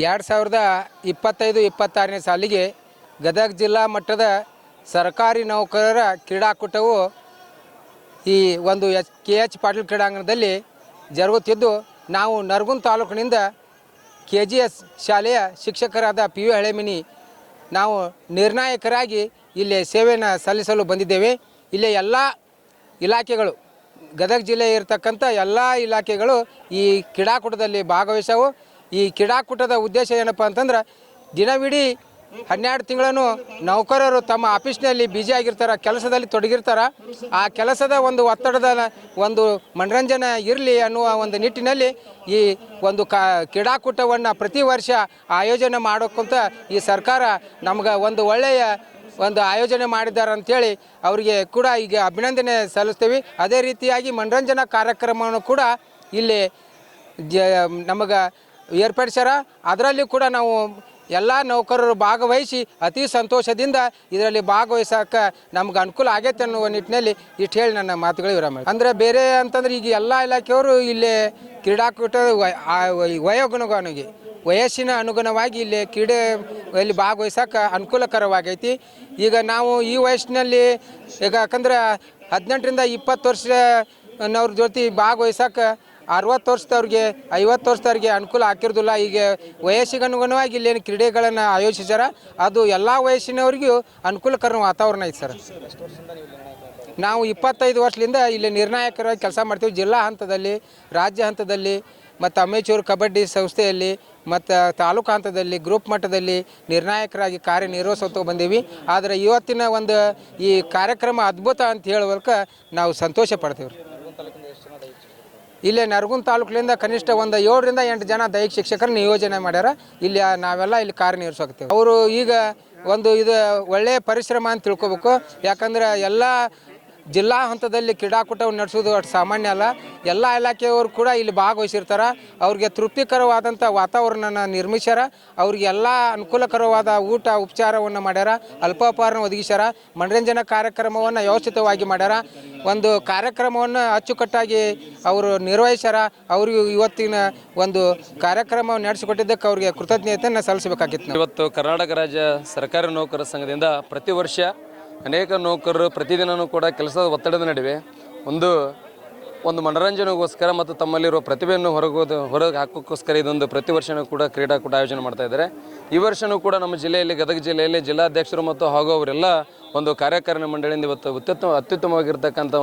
2025-26ನೇ ಸಾಲಿಗೆ ಗದಗ ಜಿಲ್ಲಾ ಮಟ್ಟದ ಸರ್ಕಾರಿ ನೌಕರರ ಕ್ರೀಡಾಕೂಟವು ಈ ಒಂದು KH ಪಾಟೀಲ್ ಕ್ರೀಡಾಂಗಣದಲ್ಲಿ ಜರುಗುತ್ತಿದ್ದು, ನಾವು ನರಗುಂದ ತಾಲೂಕಿನಿಂದ KGS ಶಾಲೆಯ ಶಿಕ್ಷಕರಾದ PV ಹಳೆಮಿನಿ ನಾವು ನಿರ್ಣಾಯಕರಾಗಿ ಇಲ್ಲಿ ಸೇವೆಯನ್ನು ಸಲ್ಲಿಸಲು ಬಂದಿದ್ದೇವೆ. ಇಲ್ಲಿ ಎಲ್ಲ ಇಲಾಖೆಗಳು, ಗದಗ ಜಿಲ್ಲೆ ಇರತಕ್ಕಂಥ ಎಲ್ಲ ಇಲಾಖೆಗಳು ಈ ಕ್ರೀಡಾಕೂಟದಲ್ಲಿ ಭಾಗವಹಿಸವು. ಈ ಕ್ರೀಡಾಕೂಟದ ಉದ್ದೇಶ ಏನಪ್ಪ ಅಂತಂದ್ರೆ, ದಿನವಿಡೀ 12 ತಿಂಗಳನ್ನು ನೌಕರರು ತಮ್ಮ ಆಫೀಸ್ನಲ್ಲಿ ಬ್ಯುಸಿ ಆಗಿರ್ತಾರೆ, ಕೆಲಸದಲ್ಲಿ ತೊಡಗಿರ್ತಾರೆ. ಆ ಕೆಲಸದ ಒಂದು ಒತ್ತಡದ ಒಂದು ಮನರಂಜನೆ ಇರಲಿ ಅನ್ನುವ ಒಂದು ನಿಟ್ಟಿನಲ್ಲಿ ಈ ಒಂದು ಕ್ರೀಡಾಕೂಟವನ್ನು ಪ್ರತಿ ವರ್ಷ ಆಯೋಜನೆ ಮಾಡೋಕ್ಕಂತ ಈ ಸರ್ಕಾರ ನಮ್ಗೆ ಒಂದು ಒಳ್ಳೆಯ ಒಂದು ಆಯೋಜನೆ ಮಾಡಿದ್ದಾರೆ ಅಂಥೇಳಿ ಅವರಿಗೆ ಕೂಡ ಈಗ ಅಭಿನಂದನೆ ಸಲ್ಲಿಸ್ತೀವಿ. ಅದೇ ರೀತಿಯಾಗಿ ಮನರಂಜನಾ ಕಾರ್ಯಕ್ರಮವನ್ನು ಕೂಡ ಇಲ್ಲಿ ನಮಗೆ ಏರ್ಪಡಿಸ್ಯಾರ. ಅದರಲ್ಲಿ ಕೂಡ ನಾವು ಎಲ್ಲ ನೌಕರರು ಭಾಗವಹಿಸಿ ಅತಿ ಸಂತೋಷದಿಂದ ಇದರಲ್ಲಿ ಭಾಗವಹಿಸೋಕೆ ನಮ್ಗೆ ಅನುಕೂಲ ಆಗೈತೆ ಅನ್ನುವ ನಿಟ್ಟಿನಲ್ಲಿ ಇಷ್ಟು ಹೇಳಿ ನನ್ನ ಮಾತುಗಳು ವಿರಾಮ. ಅಂದರೆ ಬೇರೆ ಅಂತಂದ್ರೆ ಈಗ ಎಲ್ಲ ಇಲಾಖೆಯವರು ಇಲ್ಲಿ ಕ್ರೀಡಾಕೂಟ ವಯಸ್ಸಿನ ಅನುಗುಣವಾಗಿ ಇಲ್ಲಿ ಕ್ರೀಡೆಯಲ್ಲಿ ಭಾಗವಹಿಸೋಕೆ ಅನುಕೂಲಕರವಾಗೈತಿ. ಈಗ ನಾವು ಈ ವಯಸ್ಸಿನಲ್ಲಿ ಈಗ ಯಾಕಂದ್ರೆ 18ರಿಂದ 20 ವರ್ಷನವ್ರ ಜೊತೆ ಭಾಗವಹಿಸೋಕೆ 60 ವರ್ಷದವ್ರಿಗೆ 50 ವರ್ಷದವ್ರಿಗೆ ಅನುಕೂಲ ಆಗಿರೋದಿಲ್ಲ. ಈಗ ವಯಸ್ಸಿಗೆ ಅನುಗುಣವಾಗಿ ಇಲ್ಲೇನು ಕ್ರೀಡೆಗಳನ್ನು ಆಯೋಜಿಸ್ಯಾರ, ಅದು ಎಲ್ಲ ವಯಸ್ಸಿನವ್ರಿಗೂ ಅನುಕೂಲಕರ ವಾತಾವರಣ ಐತೆ ಸರ್. ನಾವು 25 ವರ್ಷದಿಂದ ಇಲ್ಲಿ ನಿರ್ಣಾಯಕರಾಗಿ ಕೆಲಸ ಮಾಡ್ತೀವಿ. ಜಿಲ್ಲಾ ಹಂತದಲ್ಲಿ, ರಾಜ್ಯ ಹಂತದಲ್ಲಿ ಮತ್ತು ಅಮೇಚೂರ್ ಕಬಡ್ಡಿ ಸಂಸ್ಥೆಯಲ್ಲಿ ಮತ್ತು ತಾಲೂಕು ಹಂತದಲ್ಲಿ, ಗ್ರೂಪ್ ಮಟ್ಟದಲ್ಲಿ ನಿರ್ಣಾಯಕರಾಗಿ ಕಾರ್ಯನಿರ್ವಹಿಸುತ್ತಾ ಬಂದೀವಿ. ಆದರೆ ಇವತ್ತಿನ ಒಂದು ಈ ಕಾರ್ಯಕ್ರಮ ಅದ್ಭುತ ಅಂತ ಹೇಳುವಲ್ಕ ನಾವು ಸಂತೋಷ ಪಡ್ತೀವಿ. ಇಲ್ಲೇ ನರಗುಂದ ತಾಲೂಕಿನಿಂದ ಕನಿಷ್ಠ ಒಂದು 7ರಿಂದ 8 ಜನ ದೈಹಿಕ ಶಿಕ್ಷಕರು ನಿಯೋಜನೆ ಮಾಡ್ಯಾರ. ಇಲ್ಲಿ ನಾವೆಲ್ಲ ಇಲ್ಲಿ ಕಾರ್ಯನಿರ್ವಹಿಸ್ತೀವಿ. ಅವರು ಈಗ ಒಂದು ಇದು ಒಳ್ಳೆಯ ಪರಿಶ್ರಮ ಅಂತ ತಿಳ್ಕೊಬೇಕು. ಯಾಕಂದ್ರೆ ಎಲ್ಲ ಜಿಲ್ಲಾ ಹಂತದಲ್ಲಿ ಕ್ರೀಡಾಕೂಟವನ್ನು ನಡೆಸೋದು ಅಷ್ಟು ಸಾಮಾನ್ಯ ಅಲ್ಲ. ಎಲ್ಲ ಇಲಾಖೆಯವರು ಕೂಡ ಇಲ್ಲಿ ಭಾಗವಹಿಸಿರ್ತಾರೆ. ಅವ್ರಿಗೆ ತೃಪ್ತಿಕರವಾದಂಥ ವಾತಾವರಣನ ನಿರ್ಮಿಸ್ಯಾರ. ಅವ್ರಿಗೆಲ್ಲ ಅನುಕೂಲಕರವಾದ ಊಟ ಉಪಚಾರವನ್ನು ಮಾಡ್ಯಾರ, ಅಲ್ಪಾಹಾರನ ಒದಗಿಸ್ಯಾರ, ಮನರಂಜನಾ ಕಾರ್ಯಕ್ರಮವನ್ನು ವ್ಯವಸ್ಥಿತವಾಗಿ ಮಾಡ್ಯಾರ. ಒಂದು ಕಾರ್ಯಕ್ರಮವನ್ನು ಅಚ್ಚುಕಟ್ಟಾಗಿ ಅವರು ನಿರ್ವಹಿಸ್ಯಾರ. ಅವ್ರಿಗೆ ಇವತ್ತಿನ ಒಂದು ಕಾರ್ಯಕ್ರಮವನ್ನು ನಡೆಸಿಕೊಟ್ಟಿದ್ದಕ್ಕೆ ಅವ್ರಿಗೆ ಕೃತಜ್ಞತೆಯನ್ನು ಸಲ್ಲಿಸಬೇಕಾಗಿತ್ತು. ಇವತ್ತು ಕರ್ನಾಟಕ ರಾಜ್ಯ ಸರ್ಕಾರಿ ನೌಕರರ ಸಂಘದಿಂದ ಪ್ರತಿ ವರ್ಷ ಅನೇಕ ನೌಕರರು ಪ್ರತಿದಿನವೂ ಕೂಡ ಕೆಲಸದ ಒತ್ತಡದ ನಡುವೆ ಒಂದು ಮನೋರಂಜನೆಗೋಸ್ಕರ ಮತ್ತು ತಮ್ಮಲ್ಲಿರುವ ಪ್ರತಿಭೆಯನ್ನು ಹೊರಗೆ ಹಾಕೋಕ್ಕೋಸ್ಕರ ಇದೊಂದು ಪ್ರತಿ ವರ್ಷವೂ ಕೂಡ ಕ್ರೀಡಾಕೂಟ ಆಯೋಜನೆ ಮಾಡ್ತಾ ಇದ್ದಾರೆ. ಈ ವರ್ಷವೂ ಕೂಡ ನಮ್ಮ ಜಿಲ್ಲೆಯಲ್ಲಿ, ಗದಗ ಜಿಲ್ಲೆಯಲ್ಲಿ ಜಿಲ್ಲಾಧ್ಯಕ್ಷರು ಮತ್ತು ಹಾಗೂ ಅವರೆಲ್ಲ ಒಂದು ಕಾರ್ಯಕಾರಿಣಿ ಮಂಡಳಿಯಿಂದ ಇವತ್ತು ಅತ್ಯುತ್ತಮವಾಗಿರ್ತಕ್ಕಂಥ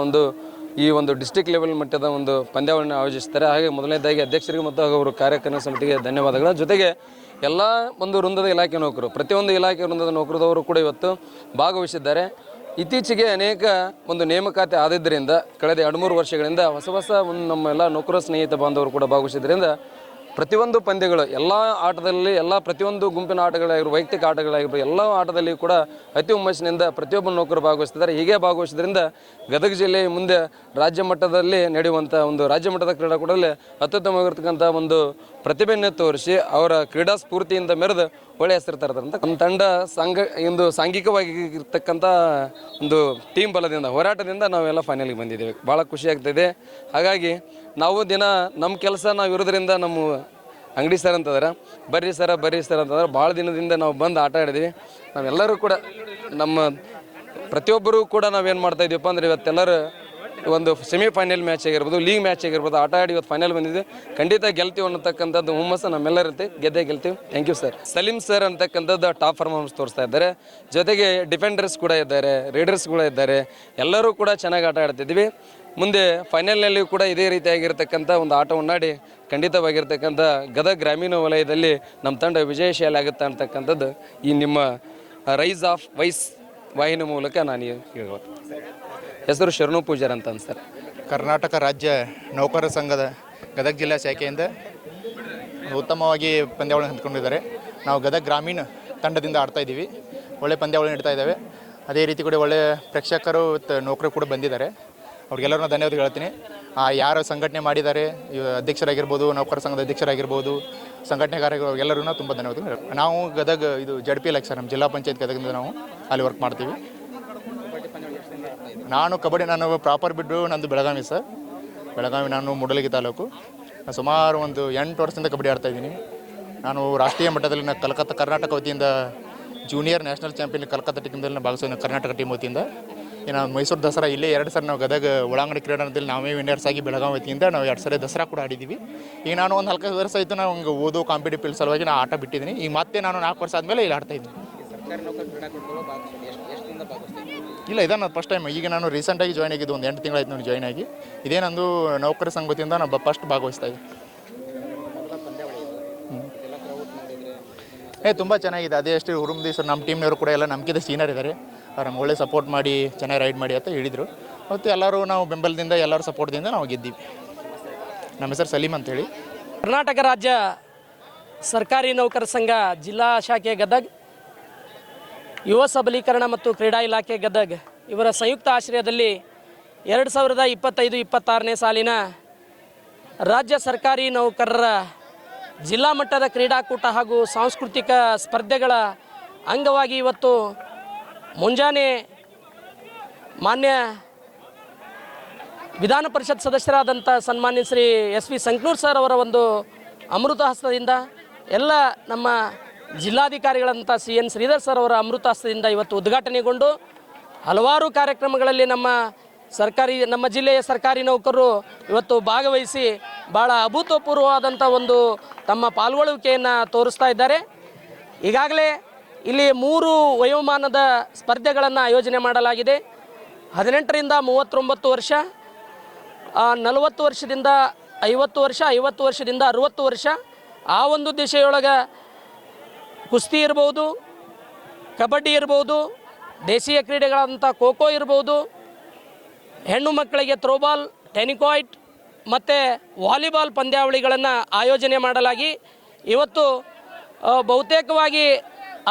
ಈ ಒಂದು ಡಿಸ್ಟಿಕ್ ಲೆವೆಲ್ ಮಟ್ಟದ ಒಂದು ಪಂದ್ಯಾವಳಿಯನ್ನು ಆಯೋಜಿಸ್ತಾರೆ. ಹಾಗೆ ಮೊದಲನೇದಾಗಿ ಅಧ್ಯಕ್ಷರಿಗೆ ಮತ್ತು ಹಾಗೂ ಅವರು ಕಾರ್ಯಕಾರಿಣಿ ಸಮಿತಿಗೆ ಧನ್ಯವಾದಗಳು. ಜೊತೆಗೆ ಎಲ್ಲ ಒಂದು ವೃಂದದ ಇಲಾಖೆ ನೌಕರು, ಪ್ರತಿಯೊಂದು ಇಲಾಖೆ ವೃಂದದ ನೌಕರದವರು ಕೂಡ ಇವತ್ತು ಭಾಗವಹಿಸಿದ್ದಾರೆ. ಇತ್ತೀಚೆಗೆ ಅನೇಕ ಒಂದು ನೇಮಕಾತಿ ಆದಿದ್ದರಿಂದ ಕಳೆದ 2-3 ವರ್ಷಗಳಿಂದ ಹೊಸ ನಮ್ಮ ಎಲ್ಲ ನೌಕರ ಸ್ನೇಹಿತ ಬಾಂಧವರು ಕೂಡ ಭಾಗವಹಿಸಿದ್ರಿಂದ ಪ್ರತಿಯೊಂದು ಪಂದ್ಯಗಳು ಎಲ್ಲ ಆಟದಲ್ಲಿ, ಎಲ್ಲ ಪ್ರತಿಯೊಂದು ಗುಂಪಿನ ಆಟಗಳಾಗಿರ್ಬೋದು, ವೈಯಕ್ತಿಕ ಆಟಗಳಾಗಿರ್ಬೋದು, ಎಲ್ಲ ಆಟದಲ್ಲಿ ಕೂಡ ಅತಿ ಹುಮ್ಮಸ್ಸಿನಿಂದ ಪ್ರತಿಯೊಬ್ಬ ನೌಕರು ಭಾಗವಹಿಸ್ತಿದ್ದಾರೆ. ಹೀಗೆ ಭಾಗವಹಿಸೋದ್ರಿಂದ ಗದಗ ಜಿಲ್ಲೆ ಮುಂದೆ ರಾಜ್ಯ ಮಟ್ಟದಲ್ಲಿ ನಡೆಯುವಂಥ ಒಂದು ರಾಜ್ಯ ಮಟ್ಟದ ಕ್ರೀಡಾಕೂಟದಲ್ಲಿ ಅತ್ಯುತ್ತಮವಾಗಿರ್ತಕ್ಕಂಥ ಒಂದು ಪ್ರತಿಭೆಯನ್ನು ತೋರಿಸಿ ಅವರ ಕ್ರೀಡಾ ಸ್ಫೂರ್ತಿಯಿಂದ ಮೆರೆದು ಒಳ್ಳೆಯ ಹೆಸರು ತರ್ತಾರೆ ಅಂತ ನಮ್ಮ ತಂಡ ಸಾಂಘಿಕವಾಗಿ ಇರ್ತಕ್ಕಂಥ ಒಂದು ಟೀಮ್ ಬಲದಿಂದ, ಹೋರಾಟದಿಂದ ನಾವೆಲ್ಲ ಫೈನಲ್ಗೆ ಬಂದಿದ್ದೇವೆ. ಭಾಳ ಖುಷಿ ಆಗ್ತಾಯಿದೆ. ಹಾಗಾಗಿ ನಾವು ದಿನ ನಮ್ಮ ಕೆಲಸ ನಾವು ಇರೋದ್ರಿಂದ ನಮ್ಮ ಅಂಗಡಿ ಸರ್ ಅಂತಂದ್ರೆ ಬರ್ರಿ ಸರ್ ಅಂತಂದ್ರೆ ಭಾಳ ದಿನದಿಂದ ನಾವು ಬಂದು ಆಟ ಆಡಿದ್ವಿ. ನಾವೆಲ್ಲರೂ ಕೂಡ ನಮ್ಮ ಪ್ರತಿಯೊಬ್ಬರೂ ಕೂಡ ನಾವೇನು ಮಾಡ್ತಾಯಿದ್ದೀವಪ್ಪ ಅಂದರೆ ಇವತ್ತೆಲ್ಲರೂ ಒಂದು ಸೆಮಿಫೈನಲ್ ಮ್ಯಾಚ್ ಆಗಿರ್ಬೋದು, ಲೀಗ್ ಮ್ಯಾಚ್ ಆಗಿರ್ಬೋದು ಆಟ ಆಡಿ ಇವತ್ತು ಫೈನಲ್ ಬಂದಿದೆ. ಖಂಡಿತ ಗೆಲ್ತೀವಿ ಅನ್ನತಕ್ಕಂಥದ್ದು ಹುಮ್ಮಸ್ಸು ನಮ್ಮೆಲ್ಲರುತ್ತೆ. ಗೆಲ್ತೀವಿ. Thank you sir. Salim sir ಅಂತಕ್ಕಂಥದ್ದು ಟಾಪ್ ಪರ್ಫಾರ್ಮೆನ್ಸ್ ತೋರಿಸ್ತಾ ಇದ್ದಾರೆ. ಜೊತೆಗೆ ಡಿಫೆಂಡರ್ಸ್ ಕೂಡ ಇದ್ದಾರೆ, ರೈಡರ್ಸ್ ಕೂಡ ಇದ್ದಾರೆ. ಎಲ್ಲರೂ ಕೂಡ ಚೆನ್ನಾಗಿ ಆಟ ಆಡ್ತಿದ್ವಿ. ಮುಂದೆ ಫೈನಲ್ನಲ್ಲಿ ಕೂಡ ಇದೇ ರೀತಿಯಾಗಿರ್ತಕ್ಕಂಥ ಒಂದು ಆಟವನ್ನಾಡಿ ಖಂಡಿತವಾಗಿರ್ತಕ್ಕಂಥ ಗದಗ ಗ್ರಾಮೀಣ ವಲಯದಲ್ಲಿ ನಮ್ಮ ತಂಡ ವಿಜಯಶಾಲಿ ಆಗುತ್ತೆ ಅಂತಕ್ಕಂಥದ್ದು ಈ ನಿಮ್ಮ ರೈಸ್ ಆಫ್ ವೈಸ್ ವಾಹಿನಿ ಮೂಲಕ ನಾನು ಹೇಳ್ಬೋದು. ಹೆಸರು ಶರಣು ಪೂಜಾರ್ ಅಂತ ಅನ್ಸ್ತಾರೆ. ಕರ್ನಾಟಕ ರಾಜ್ಯ ನೌಕರರ ಸಂಘದ ಗದಗ ಜಿಲ್ಲಾ ಶಾಖೆಯಿಂದ ಉತ್ತಮವಾಗಿ ಪಂದ್ಯಾವಳಿ ಹಂಚ್ಕೊಂಡಿದ್ದಾರೆ. ನಾವು ಗದಗ ಗ್ರಾಮೀಣ ತಂಡದಿಂದ ಆಡ್ತಾಯಿದ್ದೀವಿ. ಒಳ್ಳೆ ಪಂದ್ಯಾವಳಿ ನೀಡ್ತಾ ಇದ್ದಾವೆ. ಅದೇ ರೀತಿ ಕೂಡ ಒಳ್ಳೆಯ ಪ್ರೇಕ್ಷಕರು ಮತ್ತು ನೌಕರರು ಕೂಡ ಬಂದಿದ್ದಾರೆ. ಅವ್ರಿಗೆಲ್ಲರೂ ಧನ್ಯವಾದ ಹೇಳ್ತೀನಿ. ಯಾರು ಸಂಘಟನೆ ಮಾಡಿದ್ದಾರೆ, ಅಧ್ಯಕ್ಷರಾಗಿರ್ಬೋದು, ನೌಕರ ಸಂಘದ ಅಧ್ಯಕ್ಷರಾಗಿರ್ಬೋದು, ಸಂಘಟನೆಗಾರರು ಎಲ್ಲರೂ ತುಂಬ ಧನ್ಯವಾದ. ನಾವು ಗದಗ JDP ಸರ್, ನಮ್ಮ ಜಿಲ್ಲಾ ಪಂಚಾಯತ್ ಗದಗದಿಂದ ನಾವು ಅಲ್ಲಿ ವರ್ಕ್ ಮಾಡ್ತೀವಿ. ನಾನು ಪ್ರಾಪರ್ ಬಿಟ್ಟು ನಂದು ಬೆಳಗಾವಿ ಸರ್. ಬೆಳಗಾವಿ, ನಾನು ಮೂಡಲಗಿ ತಾಲೂಕು. ನಾನು ಸುಮಾರು ಒಂದು 8 ವರ್ಷದಿಂದ ಕಬಡ್ಡಿ ಆಡ್ತಾಯಿದ್ದೀನಿ. ನಾನು ರಾಷ್ಟ್ರೀಯ ಮಟ್ಟದಲ್ಲಿ ಕಲ್ಕತ್ತಾ ಕರ್ನಾಟಕ ವತಿಯಿಂದ ಜೂನಿಯರ್ ನ್ಯಾಷನಲ್ ಚಾಂಪಿಯನ್ ಕಲ್ಕತ್ತಾ ಟೀಮ್ದಲ್ಲಿ ಭಾಗವಹಿಸೋ ಕರ್ನಾಟಕ ಟೀಮ್ ವತಿಯಿಂದ ಇನ್ನು ಮೈಸೂರು ದಸರಾ ಇಲ್ಲೇ 2 ಸರಿ ನಾವು ಗದಗ ಒಳಾಂಗಣ ಕ್ರೀಡಾಂಗಣದಲ್ಲಿ ನಾವೇ ವಿನ್ನರ್ಸ್ ಆಗಿ ಬೆಳಗಾವಿ ವತಿಯಿಂದ ನಾವು 2 ಸರಿ ದಸರಾ ಕೂಡ ಆಡಿದ್ದೀವಿ. ಈಗ ನಾನು ಒಂದು 4 ವರ್ಷ ಆಯಿತು ನಾವು ಹಂಗೆ ಓದೋ ಕಾಂಪಿಟೇಟಿವ್ ಫೀಲ್ಡ್ ಸಲುವಾಗಿ ನಾನು ಆಟ ಬಿಟ್ಟಿದ್ದೀನಿ. ಈಗ ಮತ್ತೆ ನಾನು 4 ವರ್ಷ ಆದಮೇಲೆ ಇಲ್ಲಿ ಆಡ್ತಾ ಇದ್ದೀನಿ. ಇಲ್ಲ ಇದೇ ನಾನು ಫಸ್ಟ್ ಟೈಮ್. ಈಗ ನಾನು ರೀಸೆಂಟಾಗಿ ಜಾಯ್ನ್ ಆಗಿದ್ದು, ಒಂದು 8 ತಿಂಗಳಾಯ್ತು ನಾನು ಜಾಯ್ನ್ ಆಗಿ. ಇದೇ ನಂದು ನೌಕರ ಸಂಘ ವತಿಯಿಂದ ನಾನು ಫಸ್ಟ್ ಭಾಗವಹಿಸ್ತಾ ಇದ್ದೀನಿ. ತುಂಬ ಚೆನ್ನಾಗಿದೆ. ಅದೇ ಅಷ್ಟು ಹುರುಮ್ದಿ ಸರ್ ನಮ್ಮ ಟೀಮ್ನವರು ಕೂಡ ಎಲ್ಲ ನಮ್ಗಿಂತ ಸೀನಿಯರ್ ಇದ್ದಾರೆ. ಅವ್ರು ನಮ್ಗೆ ಒಳ್ಳೆ ಸಪೋರ್ಟ್ ಮಾಡಿ ಚೆನ್ನಾಗಿ ರೈಡ್ ಮಾಡಿ ಅಂತ ಹೇಳಿದರು. ಮತ್ತು ಎಲ್ಲರೂ ನಾವು ಬೆಂಬಲದಿಂದ ಎಲ್ಲರೂ ಸಪೋರ್ಟ್ದಿಂದ ನಾವು ಗೆದ್ದೀವಿ. ನಮ್ಮ ಹೆಸರು ಸಲೀಮ್ ಅಂತೇಳಿ. ಕರ್ನಾಟಕ ರಾಜ್ಯ ಸರ್ಕಾರಿ ನೌಕರ ಸಂಘ ಜಿಲ್ಲಾ ಶಾಖೆ ಗದಗ್, ಯುವ ಸಬಲೀಕರಣ ಮತ್ತು ಕ್ರೀಡಾ ಇಲಾಖೆ ಗದಗ್ ಇವರ ಸಂಯುಕ್ತ ಆಶ್ರಯದಲ್ಲಿ 2025-26ನೇ ಸಾಲಿನ ರಾಜ್ಯ ಸರ್ಕಾರಿ ನೌಕರರ ಜಿಲ್ಲಾ ಮಟ್ಟದ ಕ್ರೀಡಾಕೂಟ ಹಾಗೂ ಸಾಂಸ್ಕೃತಿಕ ಸ್ಪರ್ಧೆಗಳ ಅಂಗವಾಗಿ ಇವತ್ತು ಮುಂಜಾನೆ ಮಾನ್ಯ ವಿಧಾನ ಪರಿಷತ್ ಸದಸ್ಯರಾದಂಥ ಸನ್ಮಾನ್ಯ ಶ್ರೀ SV ಸಂಕನೂರ್ ಸರ್ ಅವರ ಒಂದು ಅಮೃತ ಹಸ್ತದಿಂದ, ಎಲ್ಲ ನಮ್ಮ ಜಿಲ್ಲಾಧಿಕಾರಿಗಳಂಥ CN ಶ್ರೀಧರ್ ಸರ್ ಅವರ ಅಮೃತ ಹಸ್ತದಿಂದ ಇವತ್ತು ಉದ್ಘಾಟನೆಗೊಂಡು ಹಲವಾರು ಕಾರ್ಯಕ್ರಮಗಳಲ್ಲಿ ನಮ್ಮ ಜಿಲ್ಲೆಯ ಸರ್ಕಾರಿ ನೌಕರರು ಇವತ್ತು ಭಾಗವಹಿಸಿ ಭಾಳ ಅಭೂತಪೂರ್ವವಾದಂಥ ಒಂದು ತಮ್ಮ ಪಾಲ್ಗೊಳ್ಳುವಿಕೆಯನ್ನು ತೋರಿಸ್ತಾ ಇದ್ದಾರೆ. ಈಗಾಗಲೇ ಇಲ್ಲಿ 3 ವಯೋಮಾನದ ಸ್ಪರ್ಧೆಗಳನ್ನು ಆಯೋಜನೆ ಮಾಡಲಾಗಿದೆ. 18ರಿಂದ 39 ವರ್ಷ, 40 ವರ್ಷದಿಂದ 50 ವರ್ಷ, 50 ವರ್ಷದಿಂದ 60 ವರ್ಷ. ಆ ಒಂದು ದಿಶೆಯೊಳಗೆ ಕುಸ್ತಿ ಇರ್ಬೋದು, ಕಬಡ್ಡಿ ಇರ್ಬೋದು, ದೇಶೀಯ ಕ್ರೀಡೆಗಳಂಥ ಖೋ ಖೋ ಇರ್ಬೋದು, ಹೆಣ್ಣು ಮಕ್ಕಳಿಗೆ ಥ್ರೋಬಾಲ್, ಟೆನಿಕಾಯ್ಟ್ ಮತ್ತು ವಾಲಿಬಾಲ್ ಪಂದ್ಯಾವಳಿಗಳನ್ನು ಆಯೋಜನೆ ಮಾಡಲಾಗಿ ಇವತ್ತು ಬಹುತೇಕವಾಗಿ ಈ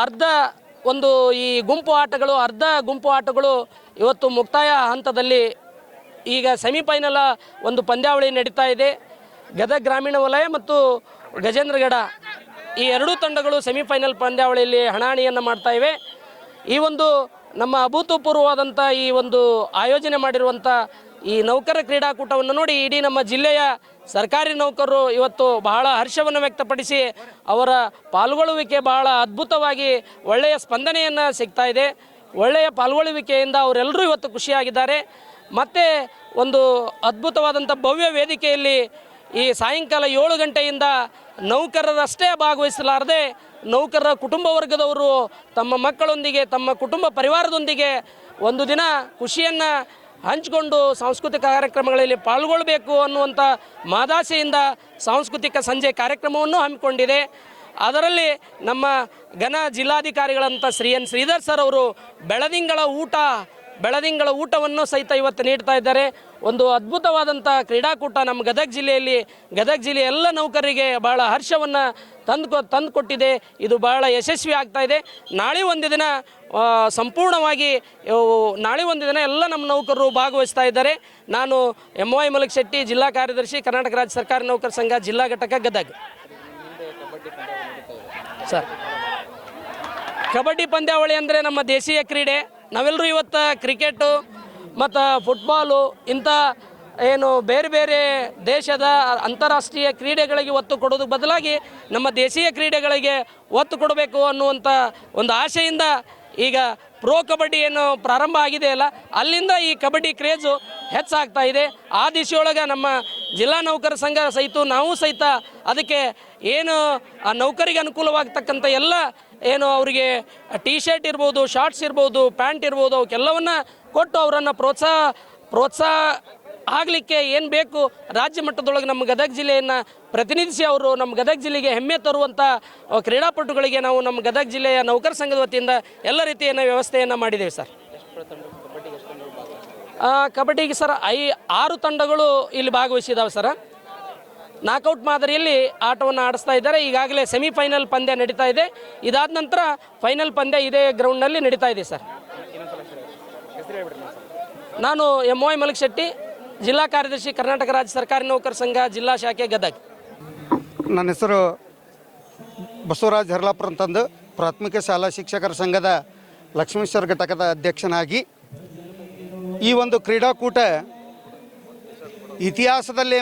ಅರ್ಧ ಗುಂಪು ಆಟಗಳು ಇವತ್ತು ಮುಕ್ತಾಯ ಹಂತದಲ್ಲಿ. ಈಗ ಸೆಮಿಫೈನಲ್ ಒಂದು ಪಂದ್ಯಾವಳಿ ನಡೀತಾ ಇದೆ. ಗದಗ ಗ್ರಾಮೀಣ ವಲಯ ಮತ್ತು ಗಜೇಂದ್ರಗಡ ಈ 2 ತಂಡಗಳು ಸೆಮಿಫೈನಲ್ ಪಂದ್ಯಾವಳಿಯಲ್ಲಿ ಹಣಾಹಣಿಯನ್ನು ಮಾಡ್ತಾ ಇವೆ. ಈ ಒಂದು ನಮ್ಮ ಅಭೂತಪೂರ್ವವಾದಂಥ ಈ ಒಂದು ಆಯೋಜನೆ ಮಾಡಿರುವಂಥ ಈ ನೌಕರ ಕ್ರೀಡಾಕೂಟವನ್ನು ನೋಡಿ ಇಡೀ ನಮ್ಮ ಜಿಲ್ಲೆಯ ಸರ್ಕಾರಿ ನೌಕರರು ಇವತ್ತು ಬಹಳ ಹರ್ಷವನ್ನು ವ್ಯಕ್ತಪಡಿಸಿ ಅವರ ಪಾಲ್ಗೊಳ್ಳುವಿಕೆ ಬಹಳ ಅದ್ಭುತವಾಗಿ ಒಳ್ಳೆಯ ಸ್ಪಂದನೆಯನ್ನು ಸಿಗ್ತಾ ಇದೆ. ಒಳ್ಳೆಯ ಪಾಲ್ಗೊಳ್ಳುವಿಕೆಯಿಂದ ಅವರೆಲ್ಲರೂ ಇವತ್ತು ಖುಷಿಯಾಗಿದ್ದಾರೆ. ಮತ್ತು ಒಂದು ಅದ್ಭುತವಾದಂಥ ಭವ್ಯ ವೇದಿಕೆಯಲ್ಲಿ ಈ ಸಾಯಂಕಾಲ 7 ಗಂಟೆಯಿಂದ ನೌಕರರಷ್ಟೇ ಭಾಗವಹಿಸಲಾರದೆ ನೌಕರರ ಕುಟುಂಬ ವರ್ಗದವರು ತಮ್ಮ ಮಕ್ಕಳೊಂದಿಗೆ, ತಮ್ಮ ಕುಟುಂಬ ಪರಿವಾರದೊಂದಿಗೆ ಒಂದು ದಿನ ಖುಷಿಯನ್ನು ಹಂಚಿಕೊಂಡು ಸಾಂಸ್ಕೃತಿಕ ಕಾರ್ಯಕ್ರಮಗಳಲ್ಲಿ ಪಾಲ್ಗೊಳ್ಳಬೇಕು ಅನ್ನುವಂಥ ಮಾದಾಸೆಯಿಂದ ಸಾಂಸ್ಕೃತಿಕ ಸಂಜೆ ಕಾರ್ಯಕ್ರಮವನ್ನು ಹಮ್ಮಿಕೊಂಡಿದೆ. ಅದರಲ್ಲಿ ನಮ್ಮ ಜಿಲ್ಲಾಧಿಕಾರಿಗಳಂಥ CN ಶ್ರೀಧರ್ ಸರ್ ಅವರು ಬೆಳದಿಂಗಳ ಊಟವನ್ನು ಸಹಿತ ಇವತ್ತು ನೀಡ್ತಾ ಇದ್ದಾರೆ. ಒಂದು ಅದ್ಭುತವಾದಂಥ ಕ್ರೀಡಾಕೂಟ ನಮ್ಮ ಗದಗ ಜಿಲ್ಲೆಯ ಎಲ್ಲ ನೌಕರರಿಗೆ ಬಹಳ ಹರ್ಷವನ್ನು ತಂದುಕೊಟ್ಟಿದೆ. ಇದು ಬಹಳ ಯಶಸ್ವಿ ಆಗ್ತಾ ಇದೆ. ನಾಳೆ ಒಂದು ದಿನ ಎಲ್ಲ ನಮ್ಮ ನೌಕರರು ಭಾಗವಹಿಸ್ತಾ ಇದ್ದಾರೆ. ನಾನು MY ಮಲಕ್ ಶೆಟ್ಟಿ, ಜಿಲ್ಲಾ ಕಾರ್ಯದರ್ಶಿ, ಕರ್ನಾಟಕ ರಾಜ್ಯ ಸರ್ಕಾರಿ ನೌಕರ ಸಂಘ ಜಿಲ್ಲಾ ಘಟಕ ಗದಗ. ಸರ್, ಕಬಡ್ಡಿ ಪಂದ್ಯಾವಳಿ ಅಂದರೆ ನಮ್ಮ ದೇಶೀಯ ಕ್ರೀಡೆ. ನಾವೆಲ್ಲರೂ ಇವತ್ತು ಕ್ರಿಕೆಟು ಮತ್ತು ಫುಟ್ಬಾಲು ಇಂಥ ಬೇರೆ ಬೇರೆ ದೇಶದ ಅಂತಾರಾಷ್ಟ್ರೀಯ ಕ್ರೀಡೆಗಳಿಗೆ ಒತ್ತು ಕೊಡೋದು ಬದಲಾಗಿ ನಮ್ಮ ದೇಶೀಯ ಕ್ರೀಡೆಗಳಿಗೆ ಒತ್ತು ಕೊಡಬೇಕು ಅನ್ನುವಂಥ ಒಂದು ಆಶೆಯಿಂದ ಈಗ ಪ್ರೋ ಕಬಡ್ಡಿ ಏನು ಪ್ರಾರಂಭ ಆಗಿದೆಯಲ್ಲ, ಅಲ್ಲಿಂದ ಈ ಕಬಡ್ಡಿ ಕ್ರೇಜು ಹೆಚ್ಚಾಗ್ತಾ ಇದೆ. ಆ ದಿಶೆಯೊಳಗೆ ನಮ್ಮ ಜಿಲ್ಲಾ ನೌಕರ ಸಂಘ ನಾವು ಸಹಿತ ಅದಕ್ಕೆ ಆ ನೌಕರಿಗೆ ಅನುಕೂಲವಾಗ್ತಕ್ಕಂಥ ಎಲ್ಲ ಅವರಿಗೆ ಟೀ ಶರ್ಟ್ ಇರ್ಬೋದು, ಶಾರ್ಟ್ಸ್ ಇರ್ಬೋದು, ಪ್ಯಾಂಟ್ ಇರ್ಬೋದು, ಅವಕ್ಕೆಲ್ಲವನ್ನು ಕೊಟ್ಟು ಅವರನ್ನು ಪ್ರೋತ್ಸಾಹ ಆಗಲಿಕ್ಕೆ ಏನು ಬೇಕು ರಾಜ್ಯ ಮಟ್ಟದೊಳಗೆ ನಮ್ಮ ಗದಗ ಜಿಲ್ಲೆಯನ್ನು ಪ್ರತಿನಿಧಿಸಿ ಅವರು ನಮ್ಮ ಗದಗ ಜಿಲ್ಲೆಗೆ ಹೆಮ್ಮೆ ತರುವಂಥ ಕ್ರೀಡಾಪಟುಗಳಿಗೆ ನಾವು ನಮ್ಮ ಗದಗ ಜಿಲ್ಲೆಯ ನೌಕರ ಸಂಘದ ವತಿಯಿಂದ ಎಲ್ಲ ರೀತಿಯ ವ್ಯವಸ್ಥೆಯನ್ನು ಮಾಡಿದ್ದೇವೆ ಸರ್. ಕಬಡ್ಡಿಗೆ ಸರ್ 6 ತಂಡಗಳು ಇಲ್ಲಿ ಭಾಗವಹಿಸಿದ್ದಾವೆ ಸರ್. ನಾಕೌಟ್ ಮಾದರಿಯಲ್ಲಿ ಆಟವನ್ನು ಆಡಿಸ್ತಾ ಇದ್ದಾರೆ. ಈಗಾಗಲೇ ಸೆಮಿಫೈನಲ್ ಪಂದ್ಯ ನಡೀತಾ ಇದೆ. ಇದಾದ ನಂತರ ಫೈನಲ್ ಪಂದ್ಯ ಇದೇ ಗ್ರೌಂಡ್ನಲ್ಲಿ ನಡೀತಾ ಇದೆ ಸರ್. ನಾನು MY ಮಲಕ್ ಶೆಟ್ಟಿ, ಜಿಲ್ಲಾ ಕಾರ್ಯದರ್ಶಿ, ಕರ್ನಾಟಕ ರಾಜ್ಯ ಸರ್ಕಾರಿ ನೌಕರ ಸಂಘ ಜಿಲ್ಲಾ ಶಾಖೆ ಗದಗ. ನನ್ನ ಹೆಸರು ಬಸವರಾಜ್ ಹರ್ಲಾಪುರ ಅಂತಂದು ಪ್ರಾಥಮಿಕ ಶಾಲಾ ಶಿಕ್ಷಕರ ಸಂಘದ ಲಕ್ಷ್ಮೇಶ್ವರ ಘಟಕದ ಅಧ್ಯಕ್ಷನಾಗಿ ಈ ಒಂದು ಕ್ರೀಡಾಕೂಟ ಇತಿಹಾಸದಲ್ಲೇ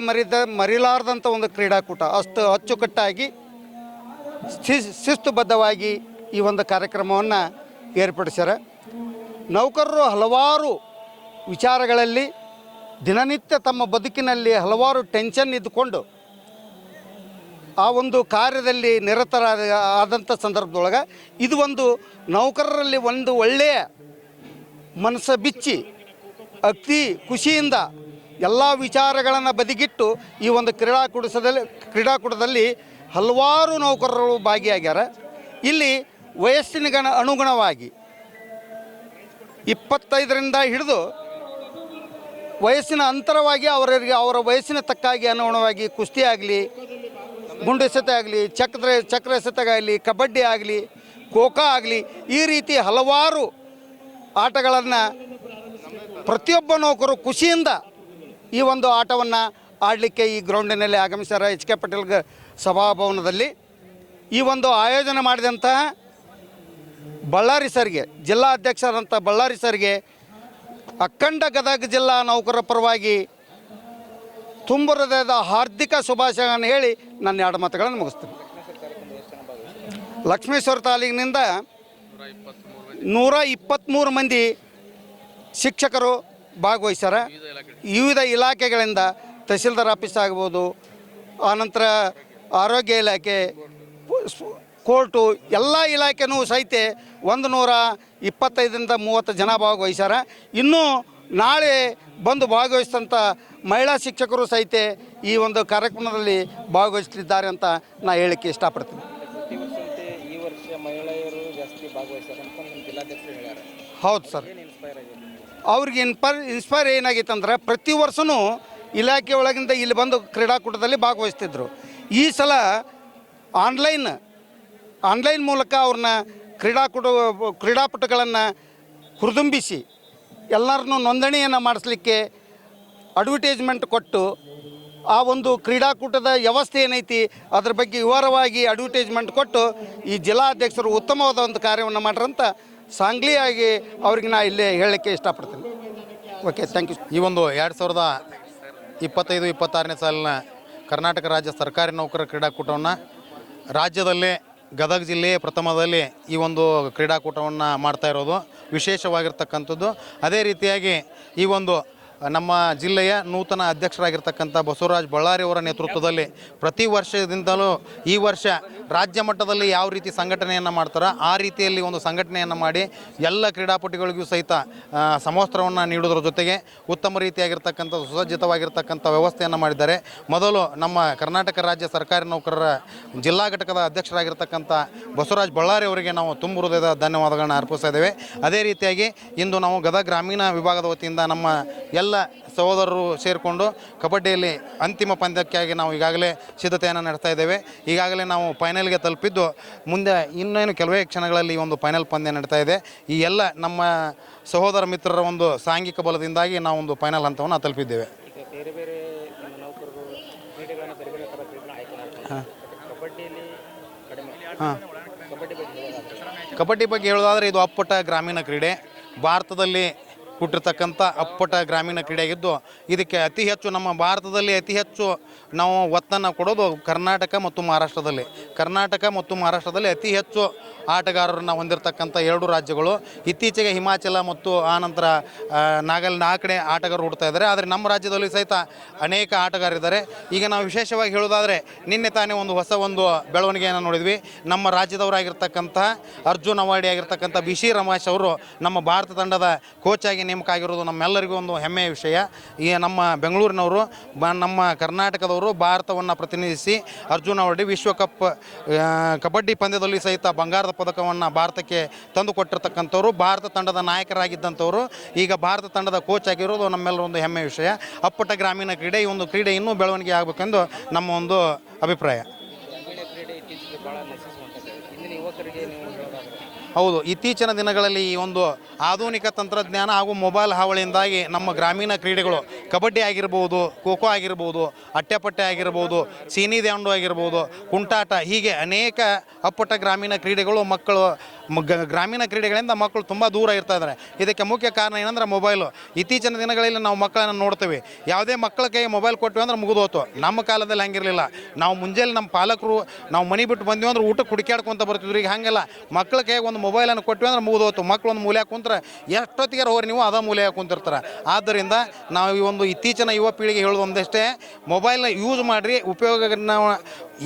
ಮರಿಲಾರದಂಥ ಒಂದು ಕ್ರೀಡಾಕೂಟ. ಅಷ್ಟು ಅಚ್ಚುಕಟ್ಟಾಗಿ ಶಿಸ್ತುಬದ್ಧವಾಗಿ ಈ ಒಂದು ಕಾರ್ಯಕ್ರಮವನ್ನು ಏರ್ಪಡಿಸ್ಯಾರ. ನೌಕರರು ಹಲವಾರು ವಿಚಾರಗಳಲ್ಲಿ ದಿನನಿತ್ಯ ತಮ್ಮ ಬದುಕಿನಲ್ಲಿ ಹಲವಾರು ಟೆನ್ಷನ್ ಇದ್ದುಕೊಂಡು ಆ ಒಂದು ಕಾರ್ಯದಲ್ಲಿ ಆದಂಥ ಸಂದರ್ಭದೊಳಗೆ ಇದು ಒಂದು ನೌಕರರಲ್ಲಿ ಒಂದು ಒಳ್ಳೆಯ ಮನಸ್ಸು ಬಿಚ್ಚಿ ಅತಿ ಖುಷಿಯಿಂದ ಎಲ್ಲ ವಿಚಾರಗಳನ್ನು ಬದಿಗಿಟ್ಟು ಈ ಒಂದು ಕ್ರೀಡಾಕೂಟದಲ್ಲಿ ಹಲವಾರು ನೌಕರರು ಭಾಗಿಯಾಗ್ಯಾರ. ಇಲ್ಲಿ ವಯಸ್ಸಿನ ಅನುಗುಣವಾಗಿ 25ರಿಂದ ಹಿಡಿದು ವಯಸ್ಸಿನ ಅಂತರವಾಗಿ ಅವರ ವಯಸ್ಸಿನ ತಕ್ಕಾಗಿ ಅನುಗುಣವಾಗಿ ಕುಸ್ತಿ ಆಗಲಿ, ಗುಂಡು ಎಸೆತ ಆಗಲಿ, ಚಕ್ರ ಎಸೆತಗಾಗಲಿ, ಕಬಡ್ಡಿ ಆಗಲಿ, ಖೋಖೋ ಆಗಲಿ, ಈ ರೀತಿ ಹಲವಾರು ಆಟಗಳನ್ನು ಪ್ರತಿಯೊಬ್ಬ ನೌಕರು ಖುಷಿಯಿಂದ ಈ ಒಂದು ಆಟವನ್ನು ಆಡಲಿಕ್ಕೆ ಈ ಗ್ರೌಂಡಿನಲ್ಲಿ ಆಗಮಿಸ್ಯಾರ. HK ಪಟೇಲ್ ಸಭಾಭವನದಲ್ಲಿ ಈ ಒಂದು ಆಯೋಜನೆ ಮಾಡಿದಂತಹ ಬಳ್ಳಾರಿ ಸರ್ಗೆ, ಜಿಲ್ಲಾ ಅಧ್ಯಕ್ಷರಾದಂಥ ಬಳ್ಳಾರಿ ಸರ್ಗೆ ಅಖಂಡ ಗದಗ ಜಿಲ್ಲಾ ನೌಕರರ ಪರವಾಗಿ ತುಂಬ ಹೃದಯದ ಹಾರ್ದಿಕ ಶುಭಾಶಯಗಳನ್ನು ಹೇಳಿ ನನ್ನ 2 ಮಾತುಗಳನ್ನು ಮುಗಿಸ್ತೀನಿ. ಲಕ್ಷ್ಮೇಶ್ವರ ತಾಲೂಕಿನಿಂದ 123 ಮಂದಿ ಶಿಕ್ಷಕರು ಭಾಗವಹಿಸ್ಯಾರ. ವಿವಿಧ ಇಲಾಖೆಗಳಿಂದ ತಹಸೀಲ್ದಾರ್ ಆಫೀಸ್ ಆಗ್ಬೋದು, ಆನಂತರ ಆರೋಗ್ಯ ಇಲಾಖೆ, ಕೋರ್ಟು, ಎಲ್ಲ ಇಲಾಖೆನೂ ಸಹಿತ 125ರಿಂದ 30 ಜನ ಭಾಗವಹಿಸ್ಯಾರ. ಇನ್ನೂ ನಾಳೆ ಬಂದು ಭಾಗವಹಿಸಿದಂಥ ಮಹಿಳಾ ಶಿಕ್ಷಕರು ಸಹಿತ ಈ ಒಂದು ಕಾರ್ಯಕ್ರಮದಲ್ಲಿ ಭಾಗವಹಿಸ್ತಿದ್ದಾರೆ ಅಂತ ನಾನು ಹೇಳಕ್ಕೆ ಇಷ್ಟಪಡ್ತೀನಿ. ಈ ವರ್ಷ ಮಹಿಳೆಯರು ಜಾಸ್ತಿ ಭಾಗವಹಿಸ್ತಾರೆ ಅಂತ ನಮ್ಮ ಜಿಲ್ಲಾಧ್ಯಕ್ಷರು ಹೇಳ್ಯಾರ. ಹೌದು ಸರ್. ಅವ್ರಿಗೆ ಇನ್ಸ್ಪೈರ್ ಏನಾಗಿತ್ತು ಅಂದ್ರೆ ಪ್ರತಿ ವರ್ಷವೂ ಇಲಾಖೆ ಒಳಗಿಂದ ಇಲ್ಲಿ ಬಂದು ಕ್ರೀಡಾಕೂಟದಲ್ಲಿ ಭಾಗವಹಿಸ್ತಿದ್ರು. ಈ ಸಲ ಆನ್ಲೈನ್ ಮೂಲಕ ಅವ್ರನ್ನ ಕ್ರೀಡಾಪಟುಗಳನ್ನು ಹುರಿದುಂಬಿಸಿ ಎಲ್ಲರನ್ನೂ ನೋಂದಣಿಯನ್ನು ಮಾಡಿಸ್ಲಿಕ್ಕೆ ಅಡ್ವರ್ಟೈಸ್ಮೆಂಟ್ ಕೊಟ್ಟು ಆ ಒಂದು ಕ್ರೀಡಾಕೂಟದ ವ್ಯವಸ್ಥೆ ಏನೈತಿ ಅದ್ರ ಬಗ್ಗೆ ವಿವರವಾಗಿ ಅಡ್ವರ್ಟೈಸ್ಮೆಂಟ್ ಕೊಟ್ಟು ಈ ಜಿಲ್ಲಾಧ್ಯಕ್ಷರು ಉತ್ತಮವಾದ ಒಂದು ಕಾರ್ಯವನ್ನು ಮಾಡ್ರಂತ ಸಾಂಗ್ಲಿಯಾಗಿ ಅವ್ರಿಗೆ ನಾ ಇಲ್ಲೇ ಹೇಳಲಿಕ್ಕೆ ಇಷ್ಟಪಡ್ತೀನಿ. Okay, thank you. ಈ ಒಂದು 2025-26ನೇ ಸಾಲಿನ ಕರ್ನಾಟಕ ರಾಜ್ಯ ಸರ್ಕಾರಿ ನೌಕರರ ಕ್ರೀಡಾಕೂಟವನ್ನು ರಾಜ್ಯದಲ್ಲೇ ಗದಗ ಜಿಲ್ಲೆಯ ಪ್ರಥಮದಲ್ಲಿ ಈ ಒಂದು ಕ್ರೀಡಾಕೂಟವನ್ನು ಮಾಡ್ತಾ ಇರೋದು ವಿಶೇಷವಾಗಿರ್ತಕ್ಕಂಥದ್ದು. ಅದೇ ರೀತಿಯಾಗಿ ಈ ಒಂದು ನಮ್ಮ ಜಿಲ್ಲೆಯ ನೂತನ ಅಧ್ಯಕ್ಷರಾಗಿರ್ತಕ್ಕಂಥ ಬಸವರಾಜ ಬಳ್ಳಾರಿ ಅವರ ನೇತೃತ್ವದಲ್ಲಿ ಪ್ರತಿ ವರ್ಷದಿಂದಲೂ ಈ ವರ್ಷ ರಾಜ್ಯ ಮಟ್ಟದಲ್ಲಿ ಯಾವ ರೀತಿ ಸಂಘಟನೆಯನ್ನು ಮಾಡ್ತಾರೋ ಆ ರೀತಿಯಲ್ಲಿ ಒಂದು ಸಂಘಟನೆಯನ್ನು ಮಾಡಿ ಎಲ್ಲ ಕ್ರೀಡಾಪಟುಗಳಿಗೂ ಸಹಿತ ಸಮವಸ್ತ್ರವನ್ನು ನೀಡೋದ್ರ ಜೊತೆಗೆ ಉತ್ತಮ ರೀತಿಯಾಗಿರ್ತಕ್ಕಂಥ ಸುಸಜ್ಜಿತವಾಗಿರ್ತಕ್ಕಂಥ ವ್ಯವಸ್ಥೆಯನ್ನು ಮಾಡಿದ್ದಾರೆ. ಮೊದಲು ನಮ್ಮ ಕರ್ನಾಟಕ ರಾಜ್ಯ ಸರ್ಕಾರಿ ನೌಕರರ ಜಿಲ್ಲಾ ಘಟಕದ ಅಧ್ಯಕ್ಷರಾಗಿರ್ತಕ್ಕಂಥ ಬಸವರಾಜ ಬಳ್ಳಾರಿ ಅವರಿಗೆ ನಾವು ತುಂಬ ಹೃದಯದ ಧನ್ಯವಾದಗಳನ್ನ ಅರ್ಪಿಸ್ತಾ ಇದ್ದೇವೆ. ಅದೇ ರೀತಿಯಾಗಿ ಇಂದು ನಾವು ಗದಗ ಗ್ರಾಮೀಣ ವಿಭಾಗದ ವತಿಯಿಂದ ನಮ್ಮ ಎಲ್ಲ ಸಹೋದರರು ಸೇರಿಕೊಂಡು ಕಬಡ್ಡಿಯಲ್ಲಿ ಅಂತಿಮ ಪಂದ್ಯಕ್ಕಾಗಿ ನಾವು ಈಗಾಗಲೇ ಸಿದ್ಧತೆಯನ್ನು ನಡೆಸ್ತಾ ಇದ್ದೇವೆ. ಈಗಾಗಲೇ ನಾವು ಫೈನಲ್ಗೆ ತಲುಪಿದ್ದು ಮುಂದೆ ಇನ್ನೇನು ಕೆಲವೇ ಕ್ಷಣಗಳಲ್ಲಿ ಈ ಒಂದು ಫೈನಲ್ ಪಂದ್ಯ ನಡೀತಾ ಇದೆ. ಈ ಎಲ್ಲ ನಮ್ಮ ಸಹೋದರ ಮಿತ್ರರ ಒಂದು ಸಾಂಘಿಕ ಬಲದಿಂದಾಗಿ ನಾವು ಒಂದು ಫೈನಲ್ ಹಂತವನ್ನು ತಲುಪಿದ್ದೇವೆ. ಬೇರೆ ಬೇರೆ ನೌಕರರು ಕ್ರೀಡೆಗಳನ್ನು ಬೇರೆ ಬೇರೆ ಥರ ಕ್ರೀಡೆಗಳನ್ನ ಆಯ್ಕೆ ಮಾಡ್ತಾರೆ. ಕಬಡ್ಡಿಯಲ್ಲಿ ಕಡಿಮೆ. ಕಬಡ್ಡಿ ಬಗ್ಗೆ ಹೇಳೋದಾದರೆ ಇದು ಅಪ್ಪಟ ಗ್ರಾಮೀಣ ಕ್ರೀಡೆ. ಭಾರತದಲ್ಲಿ ಹುಟ್ಟಿರ್ತಕ್ಕಂಥ ಅಪ್ಪಟ ಗ್ರಾಮೀಣ ಕ್ರೀಡೆಯಾಗಿದ್ದು ಇದಕ್ಕೆ ಅತಿ ಹೆಚ್ಚು ನಮ್ಮ ಭಾರತದಲ್ಲಿ ಅತಿ ಹೆಚ್ಚು ನಾವು ಒತ್ತನ್ನು ಕೊಡೋದು ಕರ್ನಾಟಕ ಮತ್ತು ಮಹಾರಾಷ್ಟ್ರದಲ್ಲಿ. ಕರ್ನಾಟಕ ಮತ್ತು ಮಹಾರಾಷ್ಟ್ರದಲ್ಲಿ ಅತಿ ಹೆಚ್ಚು ಆಟಗಾರರನ್ನು ಹೊಂದಿರತಕ್ಕಂಥ 2 ರಾಜ್ಯಗಳು. ಇತ್ತೀಚೆಗೆ ಹಿಮಾಚಲ ಮತ್ತು ಆನಂತರ ಆ ಕಡೆ ಆಟಗಾರರು ಹುಡ್ತಾ ಇದ್ದಾರೆ. ಆದರೆ ನಮ್ಮ ರಾಜ್ಯದಲ್ಲಿ ಸಹಿತ ಅನೇಕ ಆಟಗಾರರಿದ್ದಾರೆ. ಈಗ ನಾವು ವಿಶೇಷವಾಗಿ ಹೇಳೋದಾದರೆ ನಿನ್ನೆ ತಾನೇ ಒಂದು ಹೊಸ ಬೆಳವಣಿಗೆಯನ್ನು ನೋಡಿದ್ವಿ. ನಮ್ಮ ರಾಜ್ಯದವರಾಗಿರ್ತಕ್ಕಂಥ ಅರ್ಜುನ್ ಅವಾರ್ಡಿ ಆಗಿರ್ತಕ್ಕಂಥ BC ರಮೇಶ್ ಅವರು ನಮ್ಮ ಭಾರತ ತಂಡದ ಕೋಚ್ ಆಗಿ ನೇಮಕ ಆಗಿರೋದು ನಮ್ಮೆಲ್ಲರಿಗೂ ಒಂದು ಹೆಮ್ಮೆಯ ವಿಷಯ. ಈ ನಮ್ಮ ಬೆಂಗಳೂರಿನವರು ನಮ್ಮ ಕರ್ನಾಟಕದವರು ಭಾರತವನ್ನು ಪ್ರತಿನಿಧಿಸಿ ಅರ್ಜುನ್ ಅವಾರ್ಡಿ ವಿಶ್ವಕಪ್ ಕಬಡ್ಡಿ ಪಂದ್ಯದಲ್ಲಿ ಸಹಿತ ಬಂಗಾರದ ಪದಕವನ್ನು ಭಾರತಕ್ಕೆ ತಂದು ಕೊಟ್ಟಿರ್ತಕ್ಕಂಥವ್ರು, ಭಾರತ ತಂಡದ ನಾಯಕರಾಗಿದ್ದಂಥವರು ಈಗ ಭಾರತ ತಂಡದ ಕೋಚ್ ಆಗಿರೋದು ನಮ್ಮೆಲ್ಲರ ಒಂದು ಹೆಮ್ಮೆಯ ವಿಷಯ. ಅಪ್ಪಟ ಗ್ರಾಮೀಣ ಕ್ರೀಡೆ, ಈ ಒಂದು ಕ್ರೀಡೆ ಇನ್ನೂ ಬೆಳವಣಿಗೆ ಆಗಬೇಕೆಂದು ನಮ್ಮ ಒಂದು ಅಭಿಪ್ರಾಯ. ಹೌದು, ಇತ್ತೀಚಿನ ದಿನಗಳಲ್ಲಿ ಈ ಒಂದು ಆಧುನಿಕ ತಂತ್ರಜ್ಞಾನ ಹಾಗೂ ಮೊಬೈಲ್ ಹಾವಳಿಯಿಂದಾಗಿ ನಮ್ಮ ಗ್ರಾಮೀಣ ಕ್ರೀಡೆಗಳು ಕಬಡ್ಡಿ ಆಗಿರ್ಬೋದು, ಖೋಖೋ ಆಗಿರ್ಬೋದು, ಅಟ್ಟೆಪಟ್ಟೆ ಆಗಿರ್ಬೋದು, ಸೀನಿ ದಾಂಡು ಆಗಿರ್ಬೋದು, ಕುಂಟಾಟ, ಹೀಗೆ ಅನೇಕ ಅಪ್ಪಟ ಗ್ರಾಮೀಣ ಕ್ರೀಡೆಗಳು ಮಕ್ಕಳು ಗ್ರಾಮೀಣ ಕ್ರೀಡೆಗಳಿಂದ ಮಕ್ಕಳು ತುಂಬ ದೂರ ಇರ್ತಾ ಇದ್ದಾರೆ. ಇದಕ್ಕೆ ಮುಖ್ಯ ಕಾರಣ ಏನಂದ್ರೆ ಮೊಬೈಲು. ಇತ್ತೀಚಿನ ದಿನಗಳಲ್ಲಿ ನಾವು ಮಕ್ಕಳನ್ನು ನೋಡ್ತೀವಿ, ಯಾವುದೇ ಮಕ್ಕಳ ಕೈ ಮೊಬೈಲ್ ಕೊಟ್ಟಿವಿ ಅಂದ್ರೆ ಮುಗಿದು ಹೋತು. ನಮ್ಮ ಕಾಲದಲ್ಲಿ ಹಂಗಿರಲಿಲ್ಲ. ನಾವು ಮುಂಜಾನೆ ನಮ್ಮ ಪಾಲಕರು ನಾವು ಮನೆ ಬಿಟ್ಟು ಬಂದ್ವಿ ಅಂದ್ರೆ ಊಟಕ್ಕೆ ಹುಡುಕ್ಯಾಡ್ಕೊಂತ ಬರ್ತಿದ್ರು. ಈಗ ಹಾಗೆಲ್ಲ ಮಕ್ಕಳ ಕೈಗೆ ಒಂದು ಮೊಬೈಲನ್ನು ಕೊಟ್ಟಿವಿ ಅಂದ್ರೆ ಮುಗಿದು ಹೋತು. ಮಕ್ಕಳು ಒಂದು ಮೂಲೆ ಕುಂತ್ರೆ ಎಷ್ಟೊತ್ತಿಗೆ ಹೋರಿ ನೀವು ಅದ ಮೂಲೆ ಕುಂತಿರ್ತಾರೆ. ಆದ್ದರಿಂದ ನಾವು ಈ ಒಂದು ಇತ್ತೀಚಿನ ಯುವ ಪೀಳಿಗೆ ಹೇಳೋದು ಒಂದಷ್ಟೇ, ಮೊಬೈಲ್ನ ಯೂಸ್ ಮಾಡಿರಿ, ಉಪಯೋಗನ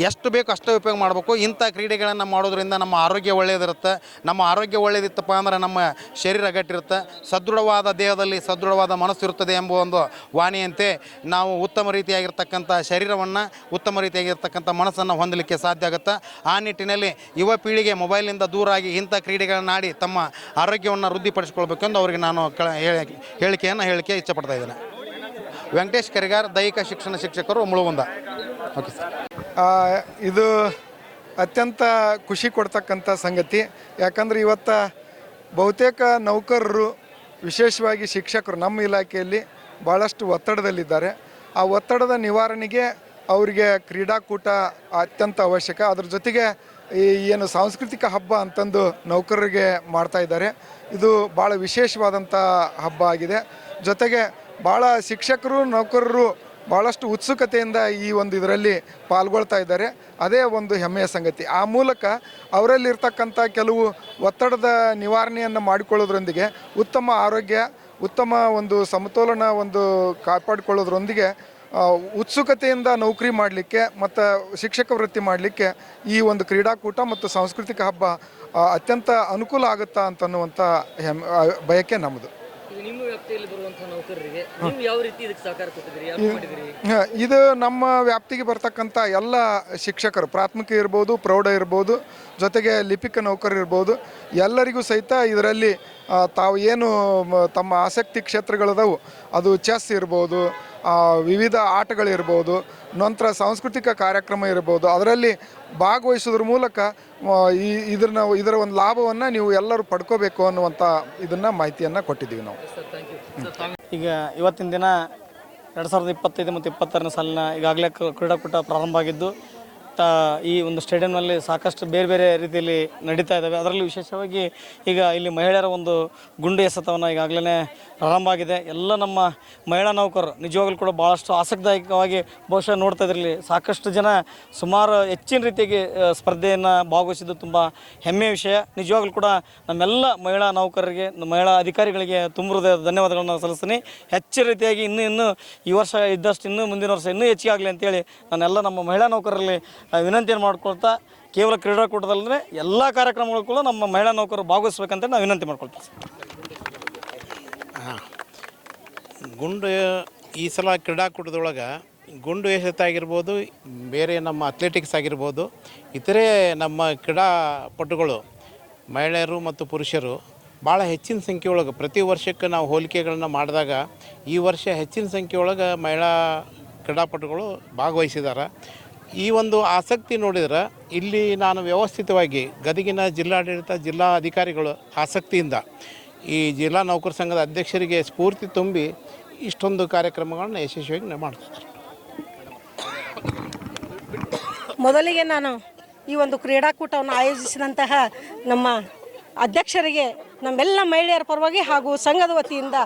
ಎಷ್ಟು ಬೇಕು ಅಷ್ಟೇ ಉಪಯೋಗ ಮಾಡಬೇಕು. ಇಂಥ ಕ್ರೀಡೆಗಳನ್ನು ಮಾಡೋದ್ರಿಂದ ನಮ್ಮ ಆರೋಗ್ಯ ಒಳ್ಳೆಯದಿರುತ್ತೆ. ನಮ್ಮ ಆರೋಗ್ಯ ಒಳ್ಳೆಯದಿತ್ತಪ್ಪ ಅಂದ್ರೆ ನಮ್ಮ ಶರೀರ ಗಟ್ಟಿರುತ್ತೆ. ಸದೃಢವಾದ ದೇಹದಲ್ಲಿ ಸದೃಢವಾದ ಮನಸ್ಸು ಇರುತ್ತದೆ ಎಂಬ ಒಂದು ವಾಣಿಯಂತೆ ನಾವು ಉತ್ತಮ ರೀತಿಯಾಗಿರ್ತಕ್ಕಂಥ ಶರೀರವನ್ನು, ಉತ್ತಮ ರೀತಿಯಾಗಿರ್ತಕ್ಕಂಥ ಮನಸ್ಸನ್ನು ಹೊಂದಲಿಕ್ಕೆ ಸಾಧ್ಯ ಆಗುತ್ತೆ. ಆ ನಿಟ್ಟಿನಲ್ಲಿ ಯುವ ಪೀಳಿಗೆ ಮೊಬೈಲ್ನಿಂದ ದೂರಾಗಿ ಇಂಥ ಕ್ರೀಡೆಗಳನ್ನ ಆಡಿ ತಮ್ಮ ಆರೋಗ್ಯವನ್ನು ವೃದ್ಧಿಪಡಿಸ್ಕೊಳ್ಬೇಕೆಂದು ಅವರಿಗೆ ನಾನು ಹೇಳಿಕೆ ಇಷ್ಟಪಡ್ತಾ ಇದ್ದೇನೆ. ವೆಂಕಟೇಶ್ ಕರಿಗಾರ್, ದೈಹಿಕ ಶಿಕ್ಷಣ ಶಿಕ್ಷಕರು, ಮುಳುಗುಂದ. Okay sir. ಇದು ಅತ್ಯಂತ ಖುಷಿ ಕೊಡ್ತಕ್ಕಂಥ ಸಂಗತಿ. ಯಾಕಂದರೆ ಇವತ್ತು ಬಹುತೇಕ ನೌಕರರು, ವಿಶೇಷವಾಗಿ ಶಿಕ್ಷಕರು ನಮ್ಮ ಇಲಾಖೆಯಲ್ಲಿ ಭಾಳಷ್ಟು ಒತ್ತಡದಲ್ಲಿದ್ದಾರೆ. ಆ ಒತ್ತಡದ ನಿವಾರಣೆಗೆ ಅವರಿಗೆ ಕ್ರೀಡಾಕೂಟ ಅತ್ಯಂತ ಅವಶ್ಯಕ. ಅದ್ರ ಜೊತೆಗೆ ಈ ಏನು ಸಾಂಸ್ಕೃತಿಕ ಹಬ್ಬ ಅಂತಂದು ನೌಕರರಿಗೆ ಮಾಡ್ತಾ ಇದ್ದಾರೆ. ಇದು ಭಾಳ ವಿಶೇಷವಾದಂಥ ಹಬ್ಬ ಆಗಿದೆ. ಜೊತೆಗೆ ಭಾಳ ಶಿಕ್ಷಕರು, ನೌಕರರು ಭಾಳಷ್ಟು ಉತ್ಸುಕತೆಯಿಂದ ಈ ಒಂದು ಇದರಲ್ಲಿ ಪಾಲ್ಗೊಳ್ತಾ ಇದ್ದಾರೆ. ಅದೇ ಒಂದು ಹೆಮ್ಮೆಯ ಸಂಗತಿ. ಆ ಮೂಲಕ ಅವರಲ್ಲಿರ್ತಕ್ಕಂಥ ಕೆಲವು ಒತ್ತಡದ ನಿವಾರಣೆಯನ್ನು ಮಾಡಿಕೊಳ್ಳೋದ್ರೊಂದಿಗೆ ಉತ್ತಮ ಆರೋಗ್ಯ, ಉತ್ತಮ ಒಂದು ಸಮತೋಲನ ಒಂದು ಕಾಪಾಡಿಕೊಳ್ಳೋದ್ರೊಂದಿಗೆ ಉತ್ಸುಕತೆಯಿಂದ ನೌಕರಿ ಮಾಡಲಿಕ್ಕೆ ಮತ್ತು ಶಿಕ್ಷಕ ವೃತ್ತಿ ಮಾಡಲಿಕ್ಕೆ ಈ ಒಂದು ಕ್ರೀಡಾಕೂಟ ಮತ್ತು ಸಾಂಸ್ಕೃತಿಕ ಹಬ್ಬ ಅತ್ಯಂತ ಅನುಕೂಲ ಆಗುತ್ತಾ ಅಂತನ್ನುವಂಥ ಬಯಕೆ ನಮ್ಮದು. ನಿಮ್ಮ ವ್ಯಾಪ್ತಿಯಲ್ಲಿ ಬರುವಂಥ ನೌಕರರಿಗೆ ನೀವು ಯಾವ ರೀತಿ ಇದಕ್ಕೆ ಸಹಕಾರ ಕೊಟ್ಟಿದ್ದೀರಿ, ಯಾವ ಮಾಡಿದಿರಿ? ಇದು ನಮ್ಮ ವ್ಯಾಪ್ತಿಗೆ ಬರ್ತಕ್ಕಂಥ ಎಲ್ಲ ಶಿಕ್ಷಕರು, ಪ್ರಾಥಮಿಕ ಇರ್ಬೋದು, ಪ್ರೌಢ ಇರ್ಬೋದು, ಜೊತೆಗೆ ಲಿಪಿಕ ನೌಕರರು ಇರ್ಬೋದು, ಎಲ್ಲರಿಗೂ ಸಹಿತ ಇದರಲ್ಲಿ ತಾವು ಏನು ತಮ್ಮ ಆಸಕ್ತಿ ಕ್ಷೇತ್ರಗಳದವು, ಅದು ಚೆಸ್ ಇರ್ಬೋದು, ವಿವಿಧ ಆಟಗಳಿರ್ಬೋದು, ನಂತರ ಸಾಂಸ್ಕೃತಿಕ ಕಾರ್ಯಕ್ರಮ ಇರ್ಬೋದು, ಅದರಲ್ಲಿ ಭಾಗವಹಿಸೋದ್ರ ಮೂಲಕ ಇದರ ಒಂದು ಲಾಭವನ್ನು ನೀವು ಎಲ್ಲರೂ ಪಡ್ಕೋಬೇಕು ಅನ್ನುವಂಥ ಇದನ್ನು ಮಾಹಿತಿಯನ್ನು ಕೊಟ್ಟಿದ್ದೀವಿ ನಾವು. ಈಗ ಇವತ್ತಿನ ದಿನ 2025 ಮತ್ತು 26ನೇ ಸಾಲಿನ ಈಗಾಗಲೇ ಕ್ರೀಡಾಕೂಟ ಪ್ರಾರಂಭ ಆಗಿದ್ದು ಈ ಒಂದು ಸ್ಟೇಡಿಯಂನಲ್ಲಿ ಸಾಕಷ್ಟು ಬೇರೆ ಬೇರೆ ರೀತಿಯಲ್ಲಿ ನಡೀತಾ ಇದ್ದಾವೆ. ಅದರಲ್ಲಿ ವಿಶೇಷವಾಗಿ ಈಗ ಇಲ್ಲಿ ಮಹಿಳೆಯರ ಒಂದು ಗುಂಡು ಎಸೆತವನ್ನು ಈಗಾಗಲೇ ಪ್ರಾರಂಭ ಆಗಿದೆ. ಎಲ್ಲ ನಮ್ಮ ಮಹಿಳಾ ನೌಕರರು ನಿಜವಾಗ್ಲೂ ಕೂಡ ಭಾಳಷ್ಟು ಆಸಕ್ತಿದಾಯಕವಾಗಿ ಬಹುಶಃ ನೋಡ್ತಾ ಇದ್ರಲ್ಲಿ ಸಾಕಷ್ಟು ಜನ ಸುಮಾರು ಹೆಚ್ಚಿನ ರೀತಿಯಾಗಿ ಸ್ಪರ್ಧೆಯನ್ನು ಭಾಗವಹಿಸಿದ್ದು ತುಂಬ ಹೆಮ್ಮೆಯ ವಿಷಯ. ನಿಜವಾಗ್ಲೂ ಕೂಡ ನಮ್ಮೆಲ್ಲ ಮಹಿಳಾ ನೌಕರರಿಗೆ, ಮಹಿಳಾ ಅಧಿಕಾರಿಗಳಿಗೆ ತುಂಬ ಹೃದಯದ ಧನ್ಯವಾದಗಳನ್ನು ಸಲ್ಲಿಸ್ತೀನಿ. ಹೆಚ್ಚಿನ ರೀತಿಯಾಗಿ ಇನ್ನೂ ಈ ವರ್ಷ ಇದ್ದಷ್ಟು ಇನ್ನೂ ಮುಂದಿನ ವರ್ಷ ಇನ್ನೂ ಹೆಚ್ಚಿಗೆ ಆಗಲಿ ಅಂತೇಳಿ ನಾನೆಲ್ಲ ನಮ್ಮ ಮಹಿಳಾ ನೌಕರರಲ್ಲಿ ವಿನಂತಿಯನ್ನು ಮಾಡ್ಕೊಳ್ತಾ, ಕೇವಲ ಕ್ರೀಡಾಕೂಟದಲ್ಲದೆ ಎಲ್ಲ ಕಾರ್ಯಕ್ರಮಗಳು ಕೂಡ ನಮ್ಮ ಮಹಿಳಾ ನೌಕರರು ಭಾಗವಹಿಸ್ಬೇಕಂತ ನಾವು ವಿನಂತಿ ಮಾಡ್ಕೊಳ್ತೀವಿ. ಗುಂಡು ಈ ಸಲ ಕ್ರೀಡಾಕೂಟದೊಳಗೆ ಗುಂಡು ಎಸೆತ ಆಗಿರ್ಬೋದು, ಬೇರೆ ನಮ್ಮ ಅಥ್ಲೆಟಿಕ್ಸ್ ಆಗಿರ್ಬೋದು, ಇತರೆ ನಮ್ಮ ಕ್ರೀಡಾಪಟುಗಳು ಮಹಿಳೆಯರು ಮತ್ತು ಪುರುಷರು ಭಾಳ ಹೆಚ್ಚಿನ ಸಂಖ್ಯೆಯೊಳಗೆ ಪ್ರತಿ ವರ್ಷಕ್ಕೆ ನಾವು ಹೋಲಿಕೆಗಳನ್ನ ಮಾಡಿದಾಗ ಈ ವರ್ಷ ಹೆಚ್ಚಿನ ಸಂಖ್ಯೆಯೊಳಗೆ ಮಹಿಳಾ ಕ್ರೀಡಾಪಟುಗಳು ಭಾಗವಹಿಸಿದ್ದಾರೆ. ಈ ಒಂದು ಆಸಕ್ತಿ ನೋಡಿದ್ರೆ ಇಲ್ಲಿ ನಾನು ವ್ಯವಸ್ಥಿತವಾಗಿ ಗದಗಿನ ಜಿಲ್ಲಾಡಳಿತ, ಜಿಲ್ಲಾ ಅಧಿಕಾರಿಗಳು ಆಸಕ್ತಿಯಿಂದ ಈ ಜಿಲ್ಲಾ ನೌಕರ ಸಂಘದ ಅಧ್ಯಕ್ಷರಿಗೆ ಸ್ಫೂರ್ತಿ ತುಂಬಿ ಇಷ್ಟೊಂದು ಕಾರ್ಯಕ್ರಮಗಳನ್ನ ಯಶಸ್ವಿಯಾಗಿ ಮಾಡ್ತಿದ್ದಾರೆ. ಮೊದಲಿಗೆ ನಾನು ಈ ಒಂದು ಕ್ರೀಡಾಕೂಟವನ್ನು ಆಯೋಜಿಸಿದಂತಹ ನಮ್ಮ ಅಧ್ಯಕ್ಷರಿಗೆ ನಮ್ಮೆಲ್ಲ ಮಹಿಳೆಯರ ಪರವಾಗಿ ಹಾಗೂ ಸಂಘದ ವತಿಯಿಂದ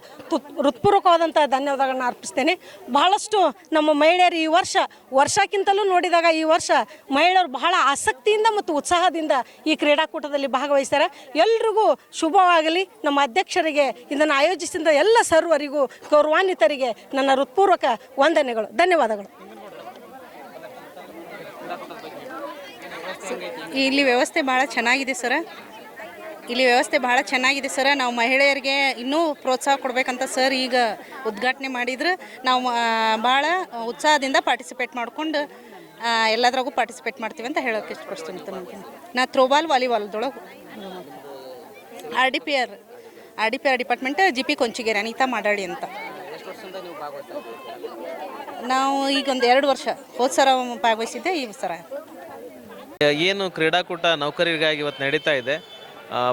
ಹೃತ್ಪೂರ್ವಕವಾದಂಥ ಧನ್ಯವಾದಗಳನ್ನ ಅರ್ಪಿಸ್ತೇನೆ. ಬಹಳಷ್ಟು ನಮ್ಮ ಮಹಿಳೆಯರು ಈ ವರ್ಷಕ್ಕಿಂತಲೂ ನೋಡಿದಾಗ ಈ ವರ್ಷ ಮಹಿಳೆಯರು ಬಹಳ ಆಸಕ್ತಿಯಿಂದ ಮತ್ತು ಉತ್ಸಾಹದಿಂದ ಈ ಕ್ರೀಡಾಕೂಟದಲ್ಲಿ ಭಾಗವಹಿಸ್ತಾರೆ. ಎಲ್ರಿಗೂ ಶುಭವಾಗಲಿ. ನಮ್ಮ ಅಧ್ಯಕ್ಷರಿಗೆ, ಇದನ್ನು ಆಯೋಜಿಸಿದ ಎಲ್ಲ ಸರ್ವರಿಗೂ, ಗೌರವಾನ್ವಿತರಿಗೆ ನನ್ನ ಹೃತ್ಪೂರ್ವಕ ವಂದನೆಗಳು, ಧನ್ಯವಾದಗಳು. ಇಲ್ಲಿ ವ್ಯವಸ್ಥೆ ಭಾಳ ಚೆನ್ನಾಗಿದೆ ಸರ್. ನಾವು ಮಹಿಳೆಯರಿಗೆ ಇನ್ನೂ ಪ್ರೋತ್ಸಾಹ ಕೊಡಬೇಕಂತ ಸರ್ ಈಗ ಉದ್ಘಾಟನೆ ಮಾಡಿದ್ರೆ ನಾವು ಭಾಳ ಉತ್ಸಾಹದಿಂದ ಪಾರ್ಟಿಸಿಪೇಟ್ ಮಾಡಿಕೊಂಡು ಎಲ್ಲದ್ರಾಗೂ ಪಾರ್ಟಿಸಿಪೇಟ್ ಮಾಡ್ತೀವಿ ಅಂತ ಹೇಳೋಕೆ ಇಷ್ಟಪಡ್ತೀನಿ. ನಾ ಥ್ರೋಬಾಲ್, ವಾಲಿಬಾಲ್ದೊಳಗೆ R D P R department, GP Konchigeri Anita Madali ಅಂತ. ನಾವು ಈಗ ಒಂದು 2 ವರ್ಷ, ಹೋದ ಸರ ಭಾಗವಹಿಸಿದ್ದೆ, ಈ ಸರ. ಏನು ಕ್ರೀಡಾಕೂಟ ನೌಕರರಿಗಾಗಿ ಇವತ್ತು ನಡೀತಾ ಇದೆ,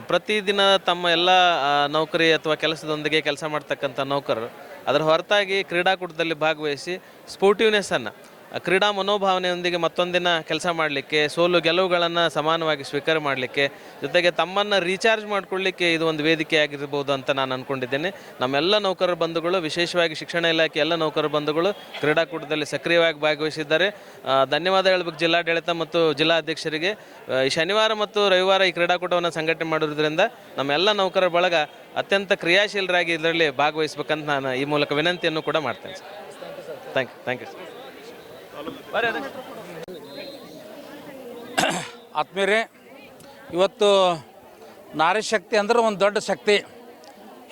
ಪ್ರತಿದಿನ ತಮ್ಮ ಎಲ್ಲ ನೌಕರಿ ಅಥವಾ ಕೆಲಸದೊಂದಿಗೆ ಕೆಲಸ ಮಾಡ್ತಕ್ಕಂಥ ನೌಕರರು ಅದರ ಹೊರತಾಗಿ ಕ್ರೀಡಾಕೂಟದಲ್ಲಿ ಭಾಗವಹಿಸಿ ಸ್ಪೋರ್ಟಿವ್ನೆಸ್ಸನ್ನು ಕ್ರೀಡಾ ಮನೋಭಾವನೆಯೊಂದಿಗೆ ಮತ್ತೊಂದಿನ ಕೆಲಸ ಮಾಡಲಿಕ್ಕೆ, ಸೋಲು ಗೆಲುವುಗಳನ್ನು ಸಮಾನವಾಗಿ ಸ್ವೀಕಾರ ಮಾಡಲಿಕ್ಕೆ, ಜೊತೆಗೆ ತಮ್ಮನ್ನು ರೀಚಾರ್ಜ್ ಮಾಡಿಕೊಳ್ಳಿಕ್ಕೆ ಇದು ಒಂದು ವೇದಿಕೆ ಆಗಿರ್ಬೋದು ಅಂತ ನಾನು ಅಂದ್ಕೊಂಡಿದ್ದೇನೆ. ನಮ್ಮೆಲ್ಲ ನೌಕರರ ಬಂಧುಗಳು, ವಿಶೇಷವಾಗಿ ಶಿಕ್ಷಣ ಇಲಾಖೆ ಎಲ್ಲ ನೌಕರರ ಬಂಧುಗಳು ಕ್ರೀಡಾಕೂಟದಲ್ಲಿ ಸಕ್ರಿಯವಾಗಿ ಭಾಗವಹಿಸಿದ್ದಾರೆ. ಧನ್ಯವಾದ ಹೇಳಬೇಕು ಜಿಲ್ಲಾಡಳಿತ ಮತ್ತು ಜಿಲ್ಲಾಧ್ಯಕ್ಷರಿಗೆ. ಈ ಶನಿವಾರ ಮತ್ತು ರವಿವಾರ ಈ ಕ್ರೀಡಾಕೂಟವನ್ನು ಸಂಘಟನೆ ಮಾಡೋದ್ರಿಂದ ನಮ್ಮೆಲ್ಲ ನೌಕರರ ಬಳಗ ಅತ್ಯಂತ ಕ್ರಿಯಾಶೀಲರಾಗಿ ಇದರಲ್ಲಿ ಭಾಗವಹಿಸಬೇಕಂತ ನಾನು ಈ ಮೂಲಕ ವಿನಂತಿಯನ್ನು ಕೂಡ ಮಾಡ್ತೇನೆ ಸರ್. Thank you sir. ಆತ್ಮೀಯರೇ, ಇವತ್ತು ನಾರಿ ಶಕ್ತಿ ಅಂದ್ರೆ ಒಂದು ದೊಡ್ಡ ಶಕ್ತಿ.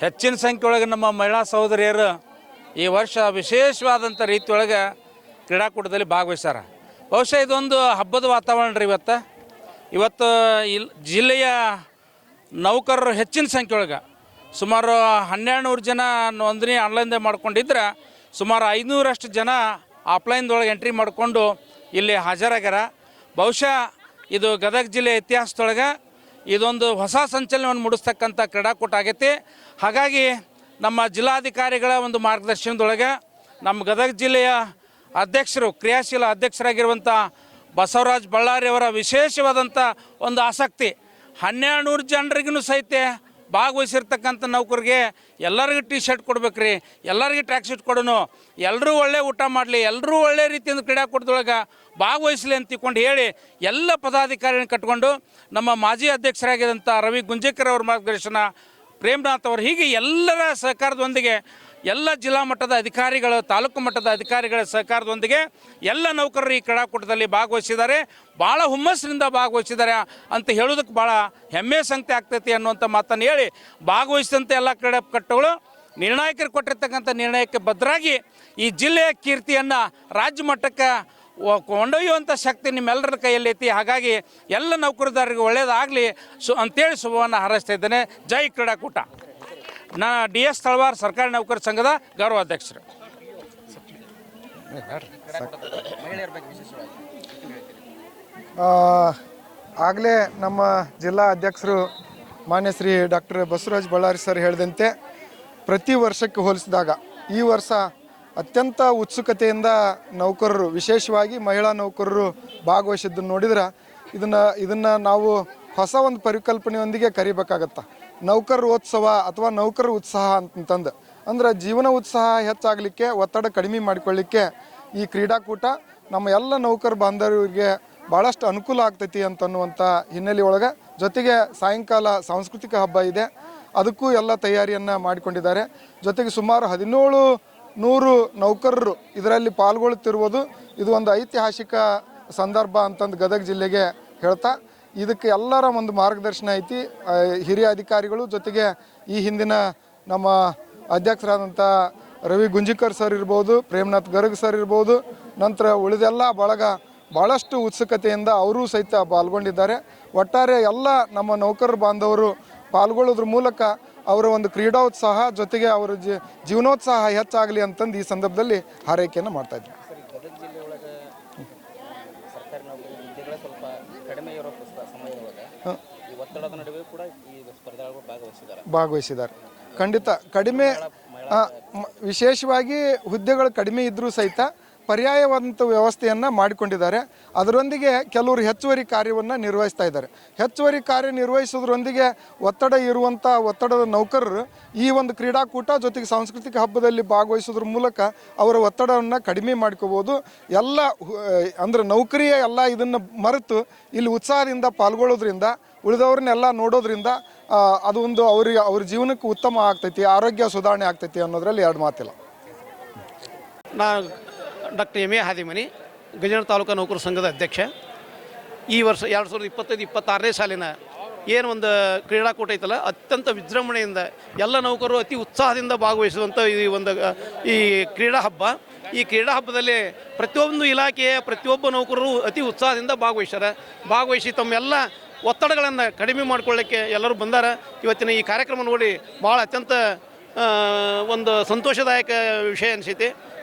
ಹೆಚ್ಚಿನ ಸಂಖ್ಯೆಯೊಳಗೆ ನಮ್ಮ ಮಹಿಳಾ ಸಹೋದರಿಯರು ಈ ವರ್ಷ ವಿಶೇಷವಾದಂಥ ರೀತಿಯೊಳಗೆ ಕ್ರೀಡಾಕೂಟದಲ್ಲಿ ಭಾಗವಹಿಸ್ಯಾರ. ಬಹುಶಃ ಇದೊಂದು ಹಬ್ಬದ ವಾತಾವರಣ ರೀ. ಇವತ್ತು ಜಿಲ್ಲೆಯ ನೌಕರರು ಹೆಚ್ಚಿನ ಸಂಖ್ಯೆಯೊಳಗೆ ಸುಮಾರು 1200 ಜನ ನೋಂದಣಿ ಆನ್ಲೈನ್ದಾಗ ಮಾಡ್ಕೊಂಡಿದ್ರೆ ಸುಮಾರು 500ರಷ್ಟು ಜನ ಆಫ್ಲೈನ್ದೊಳಗೆ ಎಂಟ್ರಿ ಮಾಡಿಕೊಂಡು ಇಲ್ಲಿ ಹಾಜರಾಗ್ಯಾರ. ಬಹುಶಃ ಇದು ಗದಗ ಜಿಲ್ಲೆ ಇತಿಹಾಸದೊಳಗೆ ಇದೊಂದು ಹೊಸ ಸಂಚಲನವನ್ನು ಮೂಡಿಸ್ತಕ್ಕಂಥ ಕ್ರೀಡಾಕೂಟ ಆಗೈತಿ. ಹಾಗಾಗಿ ನಮ್ಮ ಜಿಲ್ಲಾಧಿಕಾರಿಗಳ ಒಂದು ಮಾರ್ಗದರ್ಶನದೊಳಗೆ ನಮ್ಮ ಗದಗ ಜಿಲ್ಲೆಯ ಅಧ್ಯಕ್ಷರು, ಕ್ರಿಯಾಶೀಲ ಅಧ್ಯಕ್ಷರಾಗಿರುವಂಥ ಬಸವರಾಜ್ ಬಳ್ಳಾರಿ ಅವರ ವಿಶೇಷವಾದಂಥ ಒಂದು ಆಸಕ್ತಿ, 1200 ಜನರಿಗೂ ಸಹಿತ ಭಾಗವಹಿಸಿರ್ತಕ್ಕಂಥ ನೌಕರಿಗೆ ಎಲ್ಲರಿಗೂ ಟಿ ಶರ್ಟ್ ಕೊಡ್ಬೇಕ್ರಿ, ಎಲ್ಲರಿಗೂ ಟ್ರ್ಯಾಕ್ ಶೂಟ್ ಕೊಡೋನು, ಎಲ್ಲರೂ ಒಳ್ಳೆ ಊಟ ಮಾಡಲಿ, ಎಲ್ಲರೂ ಒಳ್ಳೆ ರೀತಿಯಿಂದ ಕ್ರೀಡಾಕೂಟದೊಳಗೆ ಭಾಗವಹಿಸಲಿ ಅಂತ ತಿಳ್ಕೊಂಡು ಹೇಳಿ ಎಲ್ಲ ಪದಾಧಿಕಾರಿಗಳನ್ನ ಕಟ್ಕೊಂಡು ನಮ್ಮ ಮಾಜಿ ಅಧ್ಯಕ್ಷರಾಗಿದ್ದಂಥ ರವಿ ಗುಂಜೇಕರ್ ಅವ್ರ ಮಾರ್ಗದರ್ಶನ, ಪ್ರೇಮನಾಥ್ ಅವರು, ಹೀಗೆ ಎಲ್ಲರ ಸಹಕಾರದೊಂದಿಗೆ ಎಲ್ಲ ಜಿಲ್ಲಾ ಮಟ್ಟದ ಅಧಿಕಾರಿಗಳು, ತಾಲೂಕು ಮಟ್ಟದ ಅಧಿಕಾರಿಗಳ ಸಹಕಾರದೊಂದಿಗೆ ಎಲ್ಲ ನೌಕರರು ಈ ಕ್ರೀಡಾಕೂಟದಲ್ಲಿ ಭಾಗವಹಿಸಿದ್ದಾರೆ. ಭಾಳ ಹುಮ್ಮಸ್ಸಿನಿಂದ ಭಾಗವಹಿಸಿದ್ದಾರೆ ಅಂತ ಹೇಳೋದಕ್ಕೆ ಭಾಳ ಹೆಮ್ಮೆ ಸಂಗತಿ ಆಗ್ತೈತಿ ಅನ್ನುವಂಥ ಮಾತನ್ನು ಹೇಳಿ, ಭಾಗವಹಿಸಿದಂಥ ಎಲ್ಲ ಕ್ರೀಡಾಪಟುಗಳು ನಿರ್ಣಾಯಕರು ಕೊಟ್ಟಿರ್ತಕ್ಕಂಥ ನಿರ್ಣಯಕ್ಕೆ ಬದ್ಧರಾಗಿ ಈ ಜಿಲ್ಲೆಯ ಕೀರ್ತಿಯನ್ನು ರಾಜ್ಯ ಮಟ್ಟಕ್ಕೆ ಕೊಂಡೊಯ್ಯುವಂಥ ಶಕ್ತಿ ನಿಮ್ಮೆಲ್ಲರ ಕೈಯಲ್ಲಿ ಐತಿ. ಹಾಗಾಗಿ ಎಲ್ಲ ನೌಕರದಾರರಿಗೆ ಒಳ್ಳೆಯದಾಗಲಿ ಅಂತೇಳಿ ಶುಭವನ್ನು ಹಾರೈಸ್ತಾ ಇದ್ದೇನೆ. ಜೈ ಕ್ರೀಡಾಕೂಟ. ನಾನು DS ತಳವಾರ್ ಸರ್ಕಾರಿ ನೌಕರ ಸಂಘದ ಗೌರವ ಅಧ್ಯಕ್ಷರು. ಆಗಲೇ ನಮ್ಮ ಜಿಲ್ಲಾ ಅಧ್ಯಕ್ಷರು ಮಾನ್ಯ ಶ್ರೀ ಡಾಕ್ಟರ್ ಬಸವರಾಜ್ ಬಳ್ಳಾರಿ ಸರ್ ಹೇಳಿದಂತೆ ಪ್ರತಿ ವರ್ಷಕ್ಕೆ ಹೋಲಿಸಿದಾಗ ಈ ವರ್ಷ ಅತ್ಯಂತ ಉತ್ಸುಕತೆಯಿಂದ ನೌಕರರು, ವಿಶೇಷವಾಗಿ ಮಹಿಳಾ ನೌಕರರು ಭಾಗವಹಿಸಿದ್ದನ್ನು ನೋಡಿದ್ರೆ ಇದನ್ನು ನಾವು ಹೊಸ ಒಂದು ಪರಿಕಲ್ಪನೆಯೊಂದಿಗೆ ಕರಿಬೇಕಾಗತ್ತೆ. ನೌಕರೋತ್ಸವ ಅಥವಾ ನೌಕರ ಉತ್ಸಾಹ ಅಂತಂದು ಅಂದ್ರೆ ಜೀವನ ಉತ್ಸಾಹ ಹೆಚ್ಚಾಗಲಿಕ್ಕೆ, ಒತ್ತಡ ಕಡಿಮೆ ಮಾಡಿಕೊಳ್ಳಿಕ್ಕೆ ಈ ಕ್ರೀಡಾಕೂಟ ನಮ್ಮ ಎಲ್ಲ ನೌಕರ ಬಾಂಧವರಿಗೆ ಭಾಳಷ್ಟು ಅನುಕೂಲ ಆಗ್ತೈತಿ ಅಂತನ್ನುವಂಥ ಹಿನ್ನೆಲೆ ಒಳಗೆ, ಜೊತೆಗೆ ಸಾಯಂಕಾಲ ಸಾಂಸ್ಕೃತಿಕ ಹಬ್ಬ ಇದೆ, ಅದಕ್ಕೂ ಎಲ್ಲ ತಯಾರಿಯನ್ನು ಮಾಡಿಕೊಂಡಿದ್ದಾರೆ. ಜೊತೆಗೆ ಸುಮಾರು 1700 ನೌಕರರು ಇದರಲ್ಲಿ ಪಾಲ್ಗೊಳ್ಳುತ್ತಿರುವುದು ಇದು ಒಂದು ಐತಿಹಾಸಿಕ ಸಂದರ್ಭ ಅಂತಂದು ಗದಗ ಜಿಲ್ಲೆಗೆ ಹೇಳ್ತಾ, ಇದಕ್ಕೆ ಎಲ್ಲರ ಒಂದು ಮಾರ್ಗದರ್ಶನ ಐತಿ. ಹಿರಿಯ ಅಧಿಕಾರಿಗಳು, ಜೊತೆಗೆ ಈ ಹಿಂದಿನ ನಮ್ಮ ಅಧ್ಯಕ್ಷರಾದಂಥ ರವಿ ಗುಂಜಿಕರ್ ಸರ್ ಇರ್ಬೋದು, ಪ್ರೇಮನಾಥ್ ಗರ್ಗ್ ಸರ್ ಇರ್ಬೋದು, ನಂತರ ಉಳಿದೆಲ್ಲ ಬಳಗ ಭಾಳಷ್ಟು ಉತ್ಸುಕತೆಯಿಂದ ಅವರೂ ಸಹಿತ ಪಾಲ್ಗೊಂಡಿದ್ದಾರೆ. ಒಟ್ಟಾರೆ ಎಲ್ಲ ನಮ್ಮ ನೌಕರರು ಬಾಂಧವರು ಪಾಲ್ಗೊಳ್ಳೋದ್ರ ಮೂಲಕ ಅವರ ಒಂದು ಕ್ರೀಡೋತ್ಸಾಹ, ಜೊತೆಗೆ ಅವರ ಜೀವನೋತ್ಸಾಹ ಹೆಚ್ಚಾಗಲಿ ಅಂತಂದು ಈ ಸಂದರ್ಭದಲ್ಲಿ ಹಾರೈಕೆಯನ್ನು ಮಾಡ್ತಾ ಇದ್ದೀವಿ. ಗದಗ ಜಿಲ್ಲೆ ಒಳಗೆ ಸರ್ಕಾರಿ ನೌಕರಿ ಹುದ್ದೆಗಳ ಸ್ವಲ್ಪ ಕಡಿಮೆ ಇರೋ ಸಮಯದೊಳಗೆ ಈ ಒತ್ತಡದ ನಡುವೆ ಕೂಡ ಈ ಸ್ಪರ್ಧಾಳುಗಳು ಭಾಗವಹಿಸಿದ್ದಾರೆ. ಖಂಡಿತ ಕಡಿಮೆ, ವಿಶೇಷವಾಗಿ ಹುದ್ದೆಗಳು ಕಡಿಮೆ ಇದ್ದರೂ ಸಹಿತ ಪರ್ಯಾಯವಾದಂಥ ವ್ಯವಸ್ಥೆಯನ್ನು ಮಾಡಿಕೊಂಡಿದ್ದಾರೆ. ಅದರೊಂದಿಗೆ ಕೆಲವರು ಹೆಚ್ಚುವರಿ ಕಾರ್ಯವನ್ನು ನಿರ್ವಹಿಸ್ತಾ ಇದ್ದಾರೆ. ಹೆಚ್ಚುವರಿ ಕಾರ್ಯ ನಿರ್ವಹಿಸೋದ್ರೊಂದಿಗೆ ಒತ್ತಡದ ನೌಕರರು ಈ ಒಂದು ಕ್ರೀಡಾಕೂಟ ಜೊತೆಗೆ ಸಾಂಸ್ಕೃತಿಕ ಹಬ್ಬದಲ್ಲಿ ಭಾಗವಹಿಸೋದ್ರ ಮೂಲಕ ಅವರ ಒತ್ತಡವನ್ನು ಕಡಿಮೆ ಮಾಡ್ಕೋಬೋದು. ಎಲ್ಲ ಅಂದರೆ ನೌಕರಿಯ ಎಲ್ಲ ಇದನ್ನು ಮರೆತು ಇಲ್ಲಿ ಉತ್ಸಾಹದಿಂದ ಪಾಲ್ಗೊಳ್ಳೋದ್ರಿಂದ, ಉಳಿದವ್ರನ್ನೆಲ್ಲ ನೋಡೋದ್ರಿಂದ ಅದು ಒಂದು ಅವ್ರ ಜೀವನಕ್ಕೆ ಉತ್ತಮ ಆಗ್ತೈತಿ, ಆರೋಗ್ಯ ಸುಧಾರಣೆ ಆಗ್ತೈತಿ ಅನ್ನೋದ್ರಲ್ಲಿ ಎರಡು ಮಾತಿಲ್ಲ. ನಾನು doctor M A Hadimani, Gajendra taluk ನೌಕರ ಸಂಘದ ಅಧ್ಯಕ್ಷ. ಈ ವರ್ಷ 2025-26ನೇ ಸಾಲಿನ ಏನು ಒಂದು ಕ್ರೀಡಾಕೂಟ ಐತಲ್ಲ, ಅತ್ಯಂತ ವಿಜೃಂಭಣೆಯಿಂದ ಎಲ್ಲ ನೌಕರರು ಅತಿ ಉತ್ಸಾಹದಿಂದ ಭಾಗವಹಿಸುವಂಥ ಈ ಕ್ರೀಡಾ ಹಬ್ಬ. ಈ ಕ್ರೀಡಾ ಹಬ್ಬದಲ್ಲಿ ಪ್ರತಿಯೊಂದು ಇಲಾಖೆಯ ಪ್ರತಿಯೊಬ್ಬ ನೌಕರರು ಅತಿ ಉತ್ಸಾಹದಿಂದ ಭಾಗವಹಿಸಿ ತಮ್ಮೆಲ್ಲ ಒತ್ತಡಗಳನ್ನು ಕಡಿಮೆ ಮಾಡಿಕೊಳ್ಳಿಕ್ಕೆ ಎಲ್ಲರೂ ಬಂದಾರ. ಇವತ್ತಿನ ಈ ಕಾರ್ಯಕ್ರಮ ನೋಡಿ ಭಾಳ ಅತ್ಯಂತ ಒಂದು ಸಂತೋಷದಾಯಕ ವಿಷಯ ಅನಿಸೈತಿ.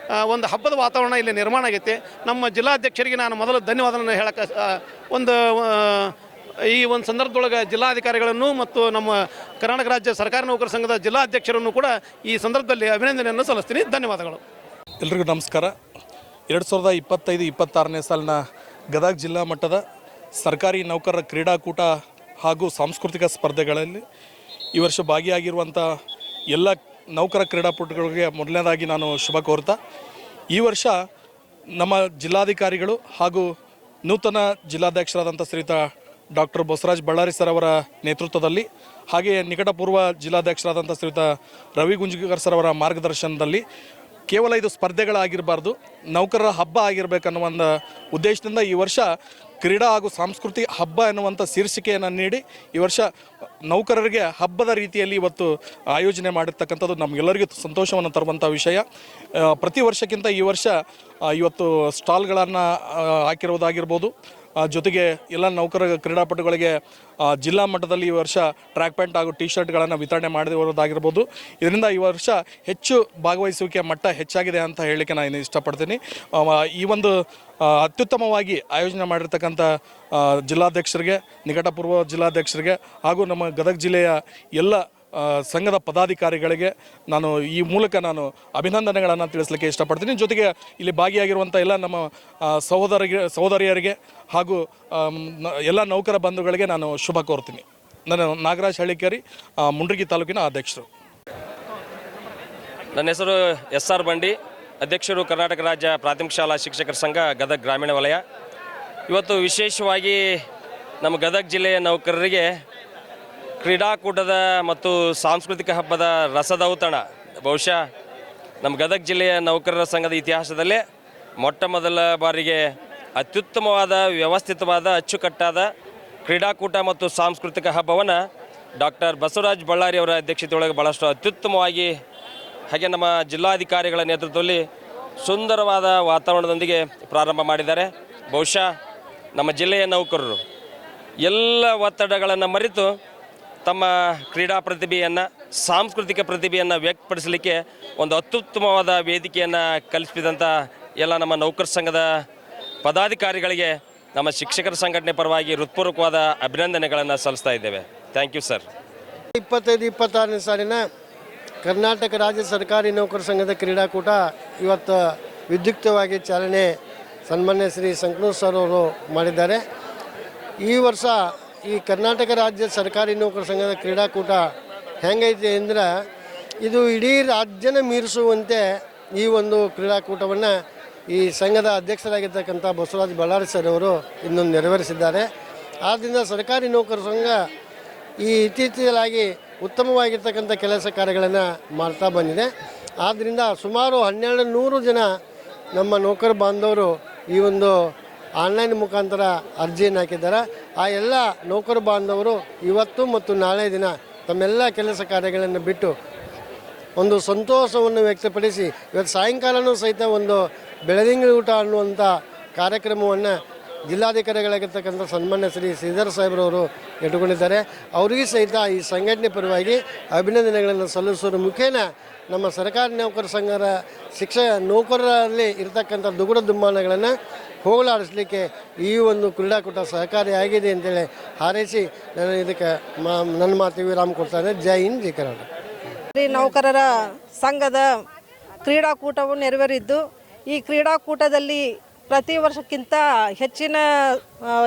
ಒಂದು ಹಬ್ಬದ ವಾತಾವರಣ ಇಲ್ಲಿ ನಿರ್ಮಾಣ ಆಗೈತೆ. ನಮ್ಮ ಜಿಲ್ಲಾಧ್ಯಕ್ಷರಿಗೆ ನಾನು ಮೊದಲು ಧನ್ಯವಾದವನ್ನು ಹೇಳಕ್ಕೆ ಈ ಒಂದು ಸಂದರ್ಭದೊಳಗೆ ಜಿಲ್ಲಾಧಿಕಾರಿಗಳನ್ನು ಮತ್ತು ನಮ್ಮ ಕರ್ನಾಟಕ ರಾಜ್ಯ ಸರ್ಕಾರಿ ನೌಕರ ಸಂಘದ ಜಿಲ್ಲಾಧ್ಯಕ್ಷರನ್ನು ಕೂಡ ಈ ಸಂದರ್ಭದಲ್ಲಿ ಅಭಿನಂದನೆಯನ್ನು ಸಲ್ಲಿಸ್ತೀನಿ. ಧನ್ಯವಾದಗಳು. ಎಲ್ರಿಗೂ ನಮಸ್ಕಾರ. 2025-26ನೇ ಸಾಲಿನ ಗದಗ ಜಿಲ್ಲಾ ಮಟ್ಟದ ಸರ್ಕಾರಿ ನೌಕರರ ಕ್ರೀಡಾಕೂಟ ಹಾಗೂ ಸಾಂಸ್ಕೃತಿಕ ಸ್ಪರ್ಧೆಗಳಲ್ಲಿ ಈ ವರ್ಷ ಭಾಗಿಯಾಗಿರುವಂಥ ಎಲ್ಲ ನೌಕರ ಕ್ರೀಡಾಪಟುಗಳಿಗೆ ಮೊದಲನೇದಾಗಿ ನಾನು ಶುಭ ಕೋರ್ತಾ, ಈ ವರ್ಷ ನಮ್ಮ ಜಿಲ್ಲಾಧಿಕಾರಿಗಳು ಹಾಗೂ ನೂತನ ಜಿಲ್ಲಾಧ್ಯಕ್ಷರಾದಂಥ ಶ್ರೀಯುತ ಡಾಕ್ಟರ್ ಬಸವರಾಜ್ ಬಳ್ಳಾರಿ ಸರ್ ಅವರ ನೇತೃತ್ವದಲ್ಲಿ ಹಾಗೆಯೇ ನಿಕಟಪೂರ್ವ ಜಿಲ್ಲಾಧ್ಯಕ್ಷರಾದಂಥ ಶ್ರೀಯುತ ರವಿ ಗುಂಜಿಗರ್ ಸರ್ ಅವರ ಮಾರ್ಗದರ್ಶನದಲ್ಲಿ ಕೇವಲ ಇದು ಸ್ಪರ್ಧೆಗಳಾಗಿರಬಾರ್ದು, ನೌಕರರ ಹಬ್ಬ ಆಗಿರಬೇಕನ್ನುವ ಒಂದು ಉದ್ದೇಶದಿಂದ ಈ ವರ್ಷ ಕ್ರೀಡಾ ಹಾಗೂ ಸಾಂಸ್ಕೃತಿಕ ಹಬ್ಬ ಎನ್ನುವಂಥ ಶೀರ್ಷಿಕೆಯನ್ನು ನೀಡಿ ಈ ವರ್ಷ ನೌಕರರಿಗೆ ಹಬ್ಬದ ರೀತಿಯಲ್ಲಿ ಇವತ್ತು ಆಯೋಜನೆ ಮಾಡಿರ್ತಕ್ಕಂಥದ್ದು ನಮಗೆಲ್ಲರಿಗೂ ಸಂತೋಷವನ್ನು ತರುವಂಥ ವಿಷಯ. ಪ್ರತಿ ವರ್ಷಕ್ಕಿಂತ ಈ ವರ್ಷ ಇವತ್ತು ಸ್ಟಾಲ್ಗಳನ್ನು ಹಾಕಿರುವುದಾಗಿರ್ಬೋದು, ಜೊತೆಗೆ ಎಲ್ಲ ನೌಕರ ಕ್ರೀಡಾಪಟುಗಳಿಗೆ ಜಿಲ್ಲಾ ಮಟ್ಟದಲ್ಲಿ ಈ ವರ್ಷ ಟ್ರ್ಯಾಕ್ ಪ್ಯಾಂಟ್ ಹಾಗೂ ಟಿ ಶರ್ಟ್ಗಳನ್ನು ವಿತರಣೆ ಮಾಡಿರುವುದಾಗಿರ್ಬೋದು. ಇದರಿಂದ ಈ ವರ್ಷ ಹೆಚ್ಚು ಭಾಗವಹಿಸುವಿಕೆ ಮಟ್ಟ ಹೆಚ್ಚಾಗಿದೆ ಅಂತ ಹೇಳಲಿಕ್ಕೆ ನಾನು ಇಷ್ಟಪಡ್ತೀನಿ. ಈ ಒಂದು ಅತ್ಯುತ್ತಮವಾಗಿ ಆಯೋಜನೆ ಮಾಡಿರ್ತಕ್ಕಂಥ ಜಿಲ್ಲಾಧ್ಯಕ್ಷರಿಗೆ, ನಿಕಟಪೂರ್ವ ಜಿಲ್ಲಾಧ್ಯಕ್ಷರಿಗೆ ಹಾಗೂ ನಮ್ಮ ಗದಗ ಜಿಲ್ಲೆಯ ಎಲ್ಲ ಸಂಘದ ಪದಾಧಿಕಾರಿಗಳಿಗೆ ನಾನು ಈ ಮೂಲಕ ಅಭಿನಂದನೆಗಳನ್ನು ತಿಳಿಸಲಿಕ್ಕೆ ಇಷ್ಟಪಡ್ತೀನಿ. ಜೊತೆಗೆ ಇಲ್ಲಿ ಭಾಗಿಯಾಗಿರುವಂಥ ಎಲ್ಲ ನಮ್ಮ ಸಹೋದರಿಯರಿಗೆ ಹಾಗೂ ಎಲ್ಲ ನೌಕರ ಬಂಧುಗಳಿಗೆ ನಾನು ಶುಭ ಕೋರ್ತೀನಿ. ನಾನು ನಾಗರಾಜ್ ಹಳ್ಳಿಕೇರಿ, ಮುಂಡ್ರಿಗಿ ತಾಲೂಕಿನ ಅಧ್ಯಕ್ಷರು. ನನ್ನ ಹೆಸರು SR ಬಂಡಿ, ಅಧ್ಯಕ್ಷರು ಕರ್ನಾಟಕ ರಾಜ್ಯ ಪ್ರಾಥಮಿಕ ಶಾಲಾ ಶಿಕ್ಷಕರ ಸಂಘ ಗದಗ ಗ್ರಾಮೀಣ ವಲಯ. ಇವತ್ತು ವಿಶೇಷವಾಗಿ ನಮ್ಮ ಗದಗ ಜಿಲ್ಲೆಯ ನೌಕರರಿಗೆ ಕ್ರೀಡಾಕೂಟದ ಮತ್ತು ಸಾಂಸ್ಕೃತಿಕ ಹಬ್ಬದ ರಸದೌತಣ ಬಹುಶಃ ನಮ್ಮ ಗದಗ ಜಿಲ್ಲೆಯ ನೌಕರರ ಸಂಘದ ಇತಿಹಾಸದಲ್ಲೇ ಮೊಟ್ಟ ಮೊದಲ ಬಾರಿಗೆ ಅತ್ಯುತ್ತಮವಾದ ವ್ಯವಸ್ಥಿತವಾದ ಅಚ್ಚುಕಟ್ಟಾದ ಕ್ರೀಡಾಕೂಟ ಮತ್ತು ಸಾಂಸ್ಕೃತಿಕ ಹಬ್ಬವನ್ನು ಡಾಕ್ಟರ್ ಬಸವರಾಜ್ ಬಳ್ಳಾರಿ ಅವರ ಅಧ್ಯಕ್ಷತೆಯೊಳಗೆ ಭಾಳಷ್ಟು ಅತ್ಯುತ್ತಮವಾಗಿ ಹಾಗೆ ನಮ್ಮ ಜಿಲ್ಲಾಧಿಕಾರಿಗಳ ನೇತೃತ್ವದಲ್ಲಿ ಸುಂದರವಾದ ವಾತಾವರಣದೊಂದಿಗೆ ಪ್ರಾರಂಭ ಮಾಡಿದ್ದಾರೆ. ಬಹುಶಃ ನಮ್ಮ ಜಿಲ್ಲೆಯ ನೌಕರರು ಎಲ್ಲ ಒತ್ತಡಗಳನ್ನು ಮರೆತು ತಮ್ಮ ಕ್ರೀಡಾ ಪ್ರತಿಭೆಯನ್ನು, ಸಾಂಸ್ಕೃತಿಕ ಪ್ರತಿಭೆಯನ್ನು ವ್ಯಕ್ತಪಡಿಸಲಿಕ್ಕೆ ಒಂದು ಅತ್ಯುತ್ತಮವಾದ ವೇದಿಕೆಯನ್ನು ಕಲ್ಪಿಸಿದಂಥ ಎಲ್ಲ ನಮ್ಮ ನೌಕರ ಸಂಘದ ಪದಾಧಿಕಾರಿಗಳಿಗೆ ನಮ್ಮ ಶಿಕ್ಷಕರ ಸಂಘಟನೆ ಪರವಾಗಿ ಹೃತ್ಪೂರ್ವಕವಾದ ಅಭಿನಂದನೆಗಳನ್ನು ಸಲ್ಲಿಸ್ತಾ ಇದ್ದೇವೆ. Thank you sir. 25-26ನೇ ಸಾಲಿನ ಕರ್ನಾಟಕ ರಾಜ್ಯ ಸರ್ಕಾರಿ ನೌಕರ ಸಂಘದ ಕ್ರೀಡಾಕೂಟ ಇವತ್ತು ವಿದ್ಯುಕ್ತವಾಗಿ ಚಾಲನೆ ಸನ್ಮಾನ್ಯ ಶ್ರೀ ಸಂಕನೂರ್ ಸರ್ ಅವರು ಮಾಡಿದ್ದಾರೆ. ಈ ವರ್ಷ ಈ ಕರ್ನಾಟಕ ರಾಜ್ಯ ಸರ್ಕಾರಿ ನೌಕರ ಸಂಘದ ಕ್ರೀಡಾಕೂಟ ಹೆಂಗೈತೆ ಅಂದರೆ ಇದು ಇಡೀ ರಾಜ್ಯನ ಮೀರಿಸುವಂತೆ ಈ ಒಂದು ಕ್ರೀಡಾಕೂಟವನ್ನು ಈ ಸಂಘದ ಅಧ್ಯಕ್ಷರಾಗಿರ್ತಕ್ಕಂಥ ಬಸವರಾಜ್ ಬಳ್ಳಾರಿ ಸರ್ ಅವರು ಇನ್ನೂ ನೆರವೇರಿಸಿದ್ದಾರೆ. ಆದ್ದರಿಂದ ಸರ್ಕಾರಿ ನೌಕರ ಸಂಘ ಈ ಇತ್ತೀಚೆಗಾಗಿ ಉತ್ತಮವಾಗಿರ್ತಕ್ಕಂಥ ಕೆಲಸ ಕಾರ್ಯಗಳನ್ನು ಮಾಡ್ತಾ ಬಂದಿದೆ. ಆದ್ದರಿಂದ ಸುಮಾರು 1200 ಜನ ನಮ್ಮ ನೌಕರ ಬಾಂಧವರು ಈ ಒಂದು ಆನ್ಲೈನ್ ಮುಖಾಂತರ ಅರ್ಜಿಯನ್ನು ಹಾಕಿದ್ದಾರೆ. ಆ ಎಲ್ಲ ನೌಕರ ಬಾಂಧವರು ಇವತ್ತು ಮತ್ತು ನಾಳೆ ದಿನ ತಮ್ಮೆಲ್ಲ ಕೆಲಸ ಕಾರ್ಯಗಳನ್ನು ಬಿಟ್ಟು ಒಂದು ಸಂತೋಷವನ್ನು ವ್ಯಕ್ತಪಡಿಸಿ ಇವತ್ತು ಸಾಯಂಕಾಲವೂ ಸಹಿತ ಒಂದು ಬೆಳದಿಂಗಳ ಊಟ ಅನ್ನುವಂಥ ಕಾರ್ಯಕ್ರಮವನ್ನು ಜಿಲ್ಲಾಧಿಕಾರಿಗಳಾಗಿರ್ತಕ್ಕಂಥ ಸನ್ಮಾನ್ಯ ಶ್ರೀ ಶ್ರೀಧರ್ ಸಾಹೇಬ್ರವರು ಇಟ್ಟುಕೊಂಡಿದ್ದಾರೆ. ಅವರಿಗೂ ಸಹಿತ ಈ ಸಂಘಟನೆ ಪರವಾಗಿ ಅಭಿನಂದನೆಗಳನ್ನು ಸಲ್ಲಿಸುವ ಮುಖೇನ ನಮ್ಮ ಸರ್ಕಾರಿ ನೌಕರ ಸಂಘದ ನೌಕರರಲ್ಲಿ ಇರತಕ್ಕಂಥ ದುಗುಡ ದುಮ್ಮಾನಗಳನ್ನು ಹೋಗಲಾಡಿಸಲಿಕ್ಕೆ ಈ ಒಂದು ಕ್ರೀಡಾಕೂಟ ಸಹಕಾರಿಯಾಗಿದೆ ಅಂತೇಳಿ ಹಾರೈಸಿ ನಾನು ಇದಕ್ಕೆ ನನ್ನ ಮಾತು ವಿರಾಮ ಕೊಡ್ತಾನೆ. ಜೈ ಹಿಂದ್, ಜೈ ಕರ್ನಾಟಕ. ನೌಕರರ ಸಂಘದ ಕ್ರೀಡಾಕೂಟವು ನೆರವೇರಿದ್ದು, ಈ ಕ್ರೀಡಾಕೂಟದಲ್ಲಿ ಪ್ರತಿ ವರ್ಷಕ್ಕಿಂತ ಹೆಚ್ಚಿನ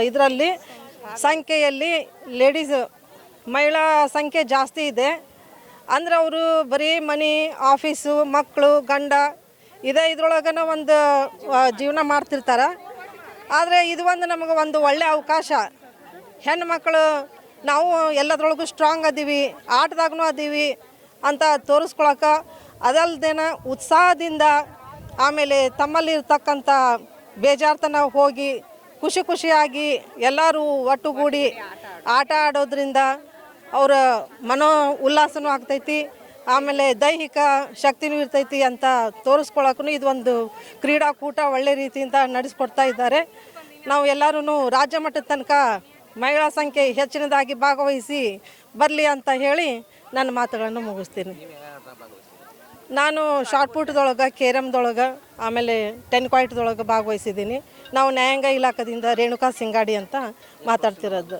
ಇದರಲ್ಲಿ ಸಂಖ್ಯೆಯಲ್ಲಿ ಮಹಿಳಾ ಸಂಖ್ಯೆ ಜಾಸ್ತಿ ಇದೆ. ಅಂದರೆ ಅವರು ಬರೀ ಮನೆ, ಆಫೀಸು, ಮಕ್ಕಳು, ಗಂಡ ಇದರೊಳಗನ ಒಂದು ಜೀವನ ಮಾಡ್ತಿರ್ತಾರೆ. ಆದರೆ ಇದು ನಮಗೆ ಒಂದು ಒಳ್ಳೆಯ ಅವಕಾಶ. ಹೆಣ್ಣು ಮಕ್ಕಳು ನಾವು ಎಲ್ಲದರೊಳಗೂ ಸ್ಟ್ರಾಂಗ್ ಅದೀವಿ, ಆಟದಾಗೂ ಅದೀವಿ ಅಂತ ತೋರಿಸ್ಕೊಳಕ್ಕೆ, ಅದಲ್ದೇನ ಉತ್ಸಾಹದಿಂದ ಆಮೇಲೆ ತಮ್ಮಲ್ಲಿರ್ತಕ್ಕಂಥ ಬೇಜಾರ್ತನ ಹೋಗಿ ಖುಷಿಯಾಗಿ ಎಲ್ಲರೂ ಒಟ್ಟುಗೂಡಿ ಆಟ ಆಡೋದ್ರಿಂದ ಅವರ ಮನೋ ಉಲ್ಲಾಸನೂ ಆಗ್ತೈತಿ, ಆಮೇಲೆ ದೈಹಿಕ ಶಕ್ತಿನೂ ಇರ್ತೈತಿ ಅಂತ ತೋರಿಸ್ಕೊಳಕ್ಕೂ ಇದೊಂದು ಕ್ರೀಡಾಕೂಟ ಒಳ್ಳೆ ರೀತಿಯಿಂದ ನಡೆಸ್ಕೊಡ್ತಾ ಇದ್ದಾರೆ. ನಾವು ಎಲ್ಲರೂ ರಾಜ್ಯ ಮಟ್ಟದ ತನಕ ಮಹಿಳಾ ಸಂಖ್ಯೆ ಹೆಚ್ಚಿನದಾಗಿ ಭಾಗವಹಿಸಿ ಬರಲಿ ಅಂತ ಹೇಳಿ ನನ್ನ ಮಾತುಗಳನ್ನು ಮುಗಿಸ್ತೀನಿ. ನಾನು ಶಾರ್ಟ್ ಪುಟ್ದೊಳಗೆ, ಕೇರಮ್ದೊಳಗೆ, ಆಮೇಲೆ 10 ಕ್ವಾಯ್ಟ್ದೊಳಗೆ ಭಾಗವಹಿಸಿದ್ದೀನಿ. ನಾವು ನ್ಯಾಯಾಂಗ ಇಲಾಖೆಯಿಂದ ರೇಣುಕಾ ಸಿಂಗಾಡಿ ಅಂತ ಮಾತಾಡ್ತಿರೋದು.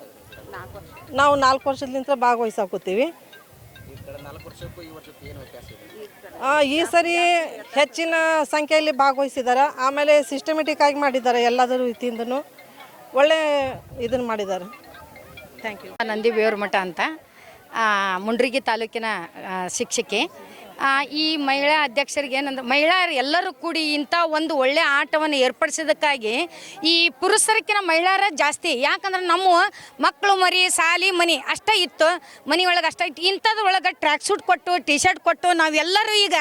ನಾವು 4 ವರ್ಷದಿಂದ ಭಾಗವಹಿಸಾಕೋತೀವಿ. 4 ವರ್ಷಕ್ಕೂ ಈ ವರ್ಷಕ್ಕೂ ಏನು ವ್ಯತ್ಯಾಸ ಇದೆ? ಈ ಸರಿ ಹೆಚ್ಚಿನ ಸಂಖ್ಯೆಯಲ್ಲಿ ಭಾಗವಹಿಸಿದ್ದಾರೆ. ಆಮೇಲೆ ಸಿಸ್ಟಮೆಟಿಕ್ ಆಗಿ ಮಾಡಿದ್ದಾರೆ, ಎಲ್ಲದರ ರೀತಿಯಿಂದನೂ ಒಳ್ಳೆ ಇದನ್ನು ಮಾಡಿದ್ದಾರೆ. Thank you. ನಂದಿ ಬೇವರಮಠ ಅಂತ, ಮುಂಡ್ರಿಗಿ ತಾಲೂಕಿನ ಶಿಕ್ಷಕಿ. ಈ ಮಹಿಳಾ ಅಧ್ಯಕ್ಷರಿಗೆ ಏನಂದ್ರೆ ಮಹಿಳೆಯರು ಎಲ್ಲರೂ ಕೂಡಿ ಇಂಥ ಒಂದು ಒಳ್ಳೆ ಆಟವನ್ನು ಏರ್ಪಡಿಸೋದಕ್ಕಾಗಿ ಈ ಪುರುಷರಕ್ಕಿಂತ ಮಹಿಳೆಯರ ಜಾಸ್ತಿ. ಯಾಕಂದ್ರೆ ನಮ್ಮ ಮಕ್ಕಳು ಮರಿ ಸಾಲಿ ಮನೆ ಅಷ್ಟೇ ಇತ್ತು, ಮನೆಯೊಳಗೆ ಅಷ್ಟೇ ಇತ್ತು. ಇಂಥದ್ರೊಳಗೆ ಟ್ರ್ಯಾಕ್ ಸೂಟ್ ಕೊಟ್ಟು ಟಿ ಶರ್ಟ್ ಕೊಟ್ಟು ನಾವೆಲ್ಲರೂ ಈಗ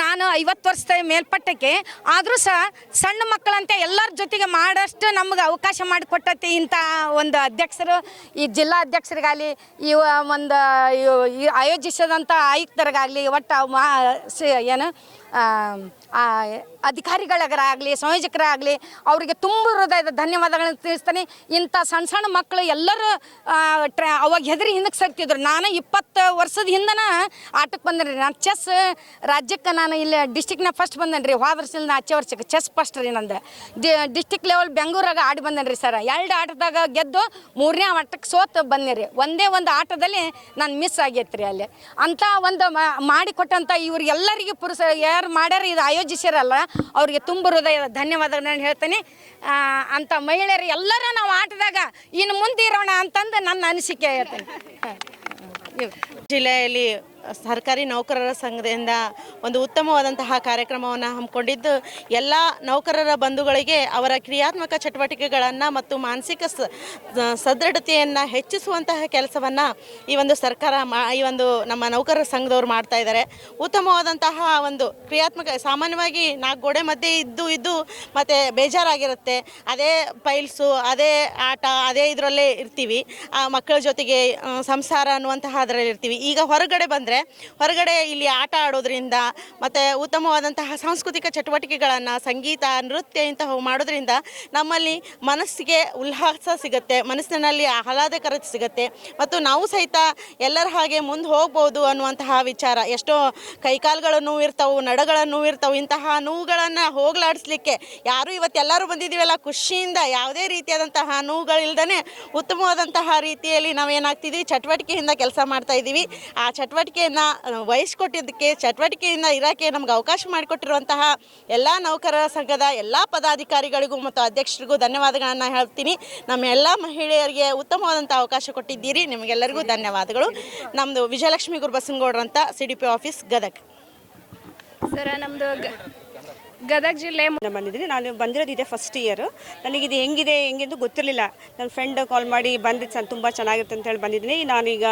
ನಾನು 50 ವರ್ಷದ ಮೇಲ್ಪಟ್ಟಕ್ಕೆ ಆದರೂ ಸಹ ಸಣ್ಣ ಮಕ್ಕಳಂತೆ ಎಲ್ಲರ ಜೊತೆಗೆ ಮಾಡಷ್ಟು ನಮ್ಗೆ ಅವಕಾಶ ಮಾಡಿಕೊಟ್ಟೈತಿ ಇಂಥ ಒಂದು ಅಧ್ಯಕ್ಷರು. ಈ ಜಿಲ್ಲಾ ಅಧ್ಯಕ್ಷರಿಗಾಗಲಿ ಈ ಒಂದು ಆಯೋಜಿಸಿದಂಥ ಆಯುಕ್ತರಿಗಾಗಲಿ ಒಟ್ಟು ಏನು ಅಧಿಕಾರಿಗಳಿಗಾಗಲಿ ಸಂಯೋಜಕರಾಗಲಿ ಅವರಿಗೆ ತುಂಬ ಹೃದಯದ ಧನ್ಯವಾದಗಳನ್ನು ತಿಳಿಸ್ತಾನೆ. ಇಂಥ ಸಣ್ಣ ಸಣ್ಣ ಮಕ್ಕಳು ಎಲ್ಲರೂ ಅವಾಗ ಹೆದರಿ ಹಿಂದಕ್ಕೆ ಸರ್ತಿದ್ರು. ನಾನು 20 ವರ್ಷದ ಹಿಂದನ ಆಟಕ್ಕೆ ಬಂದೇನೆ ರೀ. ನಾನು ಚೆಸ್ ರಾಜ್ಯಕ್ಕೆ ನಾನು ಇಲ್ಲಿ ಡಿಸ್ಟಿಕ್ನ ಫಸ್ಟ್ ಬಂದೇನೆ ರೀ. ಹೋದ ವರ್ಷದಿಂದ ಆಚೆ ವರ್ಷಕ್ಕೆ ಚೆಸ್ ಫಸ್ಟ್ ರೀ ನಂದು. ಡಿಸ್ಟಿಕ್ ಲೆವೆಲ್ ಬೆಂಗಳೂರಾಗ ಆಡಿ ಬಂದೇನೆ ರೀ ಸರ್. 2 ಆಟದಾಗ ಗೆದ್ದು 3ನೇ ಆಟಕ್ಕೆ ಸೋತು ಬಂದೆ ರೀ. ಒಂದೇ ಒಂದು ಆಟದಲ್ಲಿ ನಾನು ಮಿಸ್ ಆಗೈತೆ ರೀ ಅಲ್ಲಿ. ಅಂಥ ಒಂದು ಮಾಡಿಕೊಟ್ಟಂಥ ಇವ್ರಿಗೆಲ್ಲರಿಗೂ ಪುರುಷ ಯಾರು ಮಾಡ್ಯಾರ ಇದು ಆಯೋಜಿಸಿರಲ್ಲ ಅವ್ರಿಗೆ ತುಂಬ ಹೃದಯದ ಧನ್ಯವಾದಗಳನ್ನು ಹೇಳ್ತೇನೆ. ಅಂಥ ಮಹಿಳೆಯರು ಎಲ್ಲರೂ ನಾವು ಆಟದಾಗ ಇನ್ನು ಮುಂದೆ ಇರೋಣ ಅಂತಂದು ನನ್ನ ಅನಿಸಿಕೆ ಹೇಳ್ತೇನೆ. ಜಿಲ್ಲೆಯಲ್ಲಿ ಸರ್ಕಾರಿ ನೌಕರರ ಸಂಘದಿಂದ ಒಂದು ಉತ್ತಮವಾದಂತಹ ಕಾರ್ಯಕ್ರಮವನ್ನು ಹಮ್ಮಿಕೊಂಡಿದ್ದು ಎಲ್ಲ ನೌಕರರ ಬಂಧುಗಳಿಗೆ ಅವರ ಕ್ರಿಯಾತ್ಮಕ ಚಟುವಟಿಕೆಗಳನ್ನು ಮತ್ತು ಮಾನಸಿಕ ಸದೃಢತೆಯನ್ನು ಹೆಚ್ಚಿಸುವಂತಹ ಕೆಲಸವನ್ನು ಈ ಒಂದು ಸರ್ಕಾರ ಈ ಒಂದು ನಮ್ಮ ನೌಕರರ ಸಂಘದವ್ರು ಮಾಡ್ತಾ ಇದ್ದಾರೆ. ಉತ್ತಮವಾದಂತಹ ಒಂದು ಕ್ರಿಯಾತ್ಮಕ ಸಾಮಾನ್ಯವಾಗಿ 4 ಗೋಡೆ ಮಧ್ಯೆ ಇದ್ದು ಮತ್ತು ಬೇಜಾರಾಗಿರುತ್ತೆ. ಅದೇ ಫೈಲ್ಸು, ಅದೇ ಆಟ, ಅದೇ ಇದರಲ್ಲೇ ಇರ್ತೀವಿ. ಆ ಮಕ್ಕಳ ಜೊತೆಗೆ ಸಂಸಾರ ಅನ್ನುವಂತಹ ಅದರಲ್ಲಿ ಇರ್ತೀವಿ. ಈಗ ಹೊರಗಡೆ ಬಂದರೆ ಹೊರಗಡೆ ಇಲ್ಲಿ ಆಟ ಆಡೋದ್ರಿಂದ ಮತ್ತು ಉತ್ತಮವಾದಂತಹ ಸಾಂಸ್ಕೃತಿಕ ಚಟುವಟಿಕೆಗಳನ್ನು ಸಂಗೀತ ನೃತ್ಯ ಇಂತಹ ಮಾಡೋದ್ರಿಂದ ನಮ್ಮಲ್ಲಿ ಮನಸ್ಸಿಗೆ ಉಲ್ಲಾಸ ಸಿಗುತ್ತೆ, ಮನಸ್ಸಿನಲ್ಲಿ ಆಹ್ಲಾದಕರತೆ ಸಿಗುತ್ತೆ ಮತ್ತು ನಾವು ಸಹಿತ ಎಲ್ಲರ ಹಾಗೆ ಮುಂದೆ ಹೋಗ್ಬೋದು ಅನ್ನುವಂತಹ ವಿಚಾರ. ಎಷ್ಟೋ ಕೈಕಾಲುಗಳ ನೋವು ಇರ್ತಾವೆ, ನಡಗಳ ನೋವು ಇರ್ತಾವೆ. ಇಂತಹ ನೋವುಗಳನ್ನು ಹೋಗಲಾಡಿಸ್ಲಿಕ್ಕೆ ಯಾರು ಇವತ್ತೆಲ್ಲರೂ ಬಂದಿದ್ದೀವಲ್ಲ ಖುಷಿಯಿಂದ ಯಾವುದೇ ರೀತಿಯಾದಂತಹ ನೋವುಗಳಿಲ್ದೇ ಉತ್ತಮವಾದಂತಹ ರೀತಿಯಲ್ಲಿ ನಾವೇನಾಗ್ತಿದ್ವಿ ಚಟುವಟಿಕೆಯಿಂದ ಕೆಲಸ ಮಾಡ್ತಾ ಇದ್ದೀವಿ. ಆ ಚಟುವಟಿಕೆಯನ್ನು ವಹಿಸ್ಕೊಟ್ಟಿದ್ದಕ್ಕೆ ಚಟುವಟಿಕೆಯಿಂದ ಇರೋಕ್ಕೆ ನಮ್ಗೆ ಅವಕಾಶ ಮಾಡಿಕೊಟ್ಟಿರುವಂತಹ ಎಲ್ಲ ನೌಕರರ ಸಂಘದ ಎಲ್ಲ ಪದಾಧಿಕಾರಿಗಳಿಗೂ ಮತ್ತು ಅಧ್ಯಕ್ಷರಿಗೂ ಧನ್ಯವಾದಗಳನ್ನು ಹೇಳ್ತೀನಿ. ನಮ್ಮ ಎಲ್ಲ ಮಹಿಳೆಯರಿಗೆ ಉತ್ತಮವಾದಂಥ ಅವಕಾಶ ಕೊಟ್ಟಿದ್ದೀರಿ. ನಿಮಗೆಲ್ಲರಿಗೂ ಧನ್ಯವಾದಗಳು. ನಮ್ಮದು ವಿಜಯಲಕ್ಷ್ಮಿ ಗುರುಬಸನಗೌಡ್ರು ಅಂತ CDP ಆಫೀಸ್ ಗದಗ. ಸರ್ ನಮ್ಮದು ಗದಗ ಜಿಲ್ಲೆ ಬಂದಿದ್ದೀನಿ. ನಾನು ಬಂದಿರೋದು ಇದೆ ಫಸ್ಟ್ ಇಯರ್. ನನಗಿದು ಹೆಂಗೆಂದು ಗೊತ್ತಿರಲಿಲ್ಲ. ನನ್ನ ಫ್ರೆಂಡ್ ಕಾಲ್ ಮಾಡಿ ಬಂದಿದ್ದು ತುಂಬ ಚೆನ್ನಾಗಿರುತ್ತೆ ಅಂತ ಹೇಳಿ ಬಂದಿದ್ದೀನಿ. ನಾನೀಗ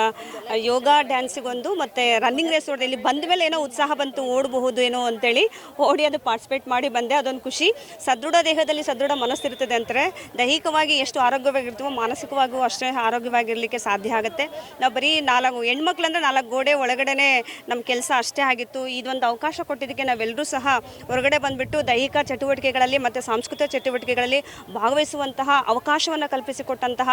ಯೋಗ ಡ್ಯಾನ್ಸಿಗೊಂದು ಮತ್ತು ರನ್ನಿಂಗ್ ರೇಸ್ ಓಡಿದೆ. ಇಲ್ಲಿ ಬಂದ ಮೇಲೆ ಏನೋ ಉತ್ಸಾಹ ಬಂತು, ಓಡಬಹುದು ಏನೋ ಅಂತೇಳಿ ಓಡಿ ಅದು ಪಾರ್ಟಿಸಿಪೇಟ್ ಮಾಡಿ ಬಂದೆ. ಅದೊಂದು ಖುಷಿ. ಸದೃಢ ದೇಹದಲ್ಲಿ ಸದೃಢ ಮನಸ್ಸಿರ್ತದೆ ಅಂತಾರೆ. ದೈಹಿಕವಾಗಿ ಎಷ್ಟು ಆರೋಗ್ಯವಾಗಿರ್ತೀವೋ ಮಾನಸಿಕವಾಗೂ ಅಷ್ಟೇ ಆರೋಗ್ಯವಾಗಿರಲಿಕ್ಕೆ ಸಾಧ್ಯ ಆಗುತ್ತೆ. ನಾವು ಬರೀ 4 ಹೆಣ್ಮಕ್ಳು ಅಂದರೆ 4 ಗೋಡೆ ಒಳಗಡೆ ನಮ್ಮ ಕೆಲಸ ಅಷ್ಟೇ ಆಗಿತ್ತು. ಇದೊಂದು ಅವಕಾಶ ಕೊಟ್ಟಿದ್ದಕ್ಕೆ ನಾವೆಲ್ಲರೂ ಸಹ ಹೊರಗಡೆ ಬಂದುಬಿಟ್ಟು ದೈಹಿಕ ಚಟುವಟಿಕೆಗಳಲ್ಲಿ ಮತ್ತು ಸಾಂಸ್ಕೃತಿಕ ಚಟುವಟಿಕೆಗಳಲ್ಲಿ ಭಾಗವಹಿಸುವಂತಹ ಅವಕಾಶವನ್ನು ಕಲ್ಪಿಸಿಕೊಟ್ಟಂತಹ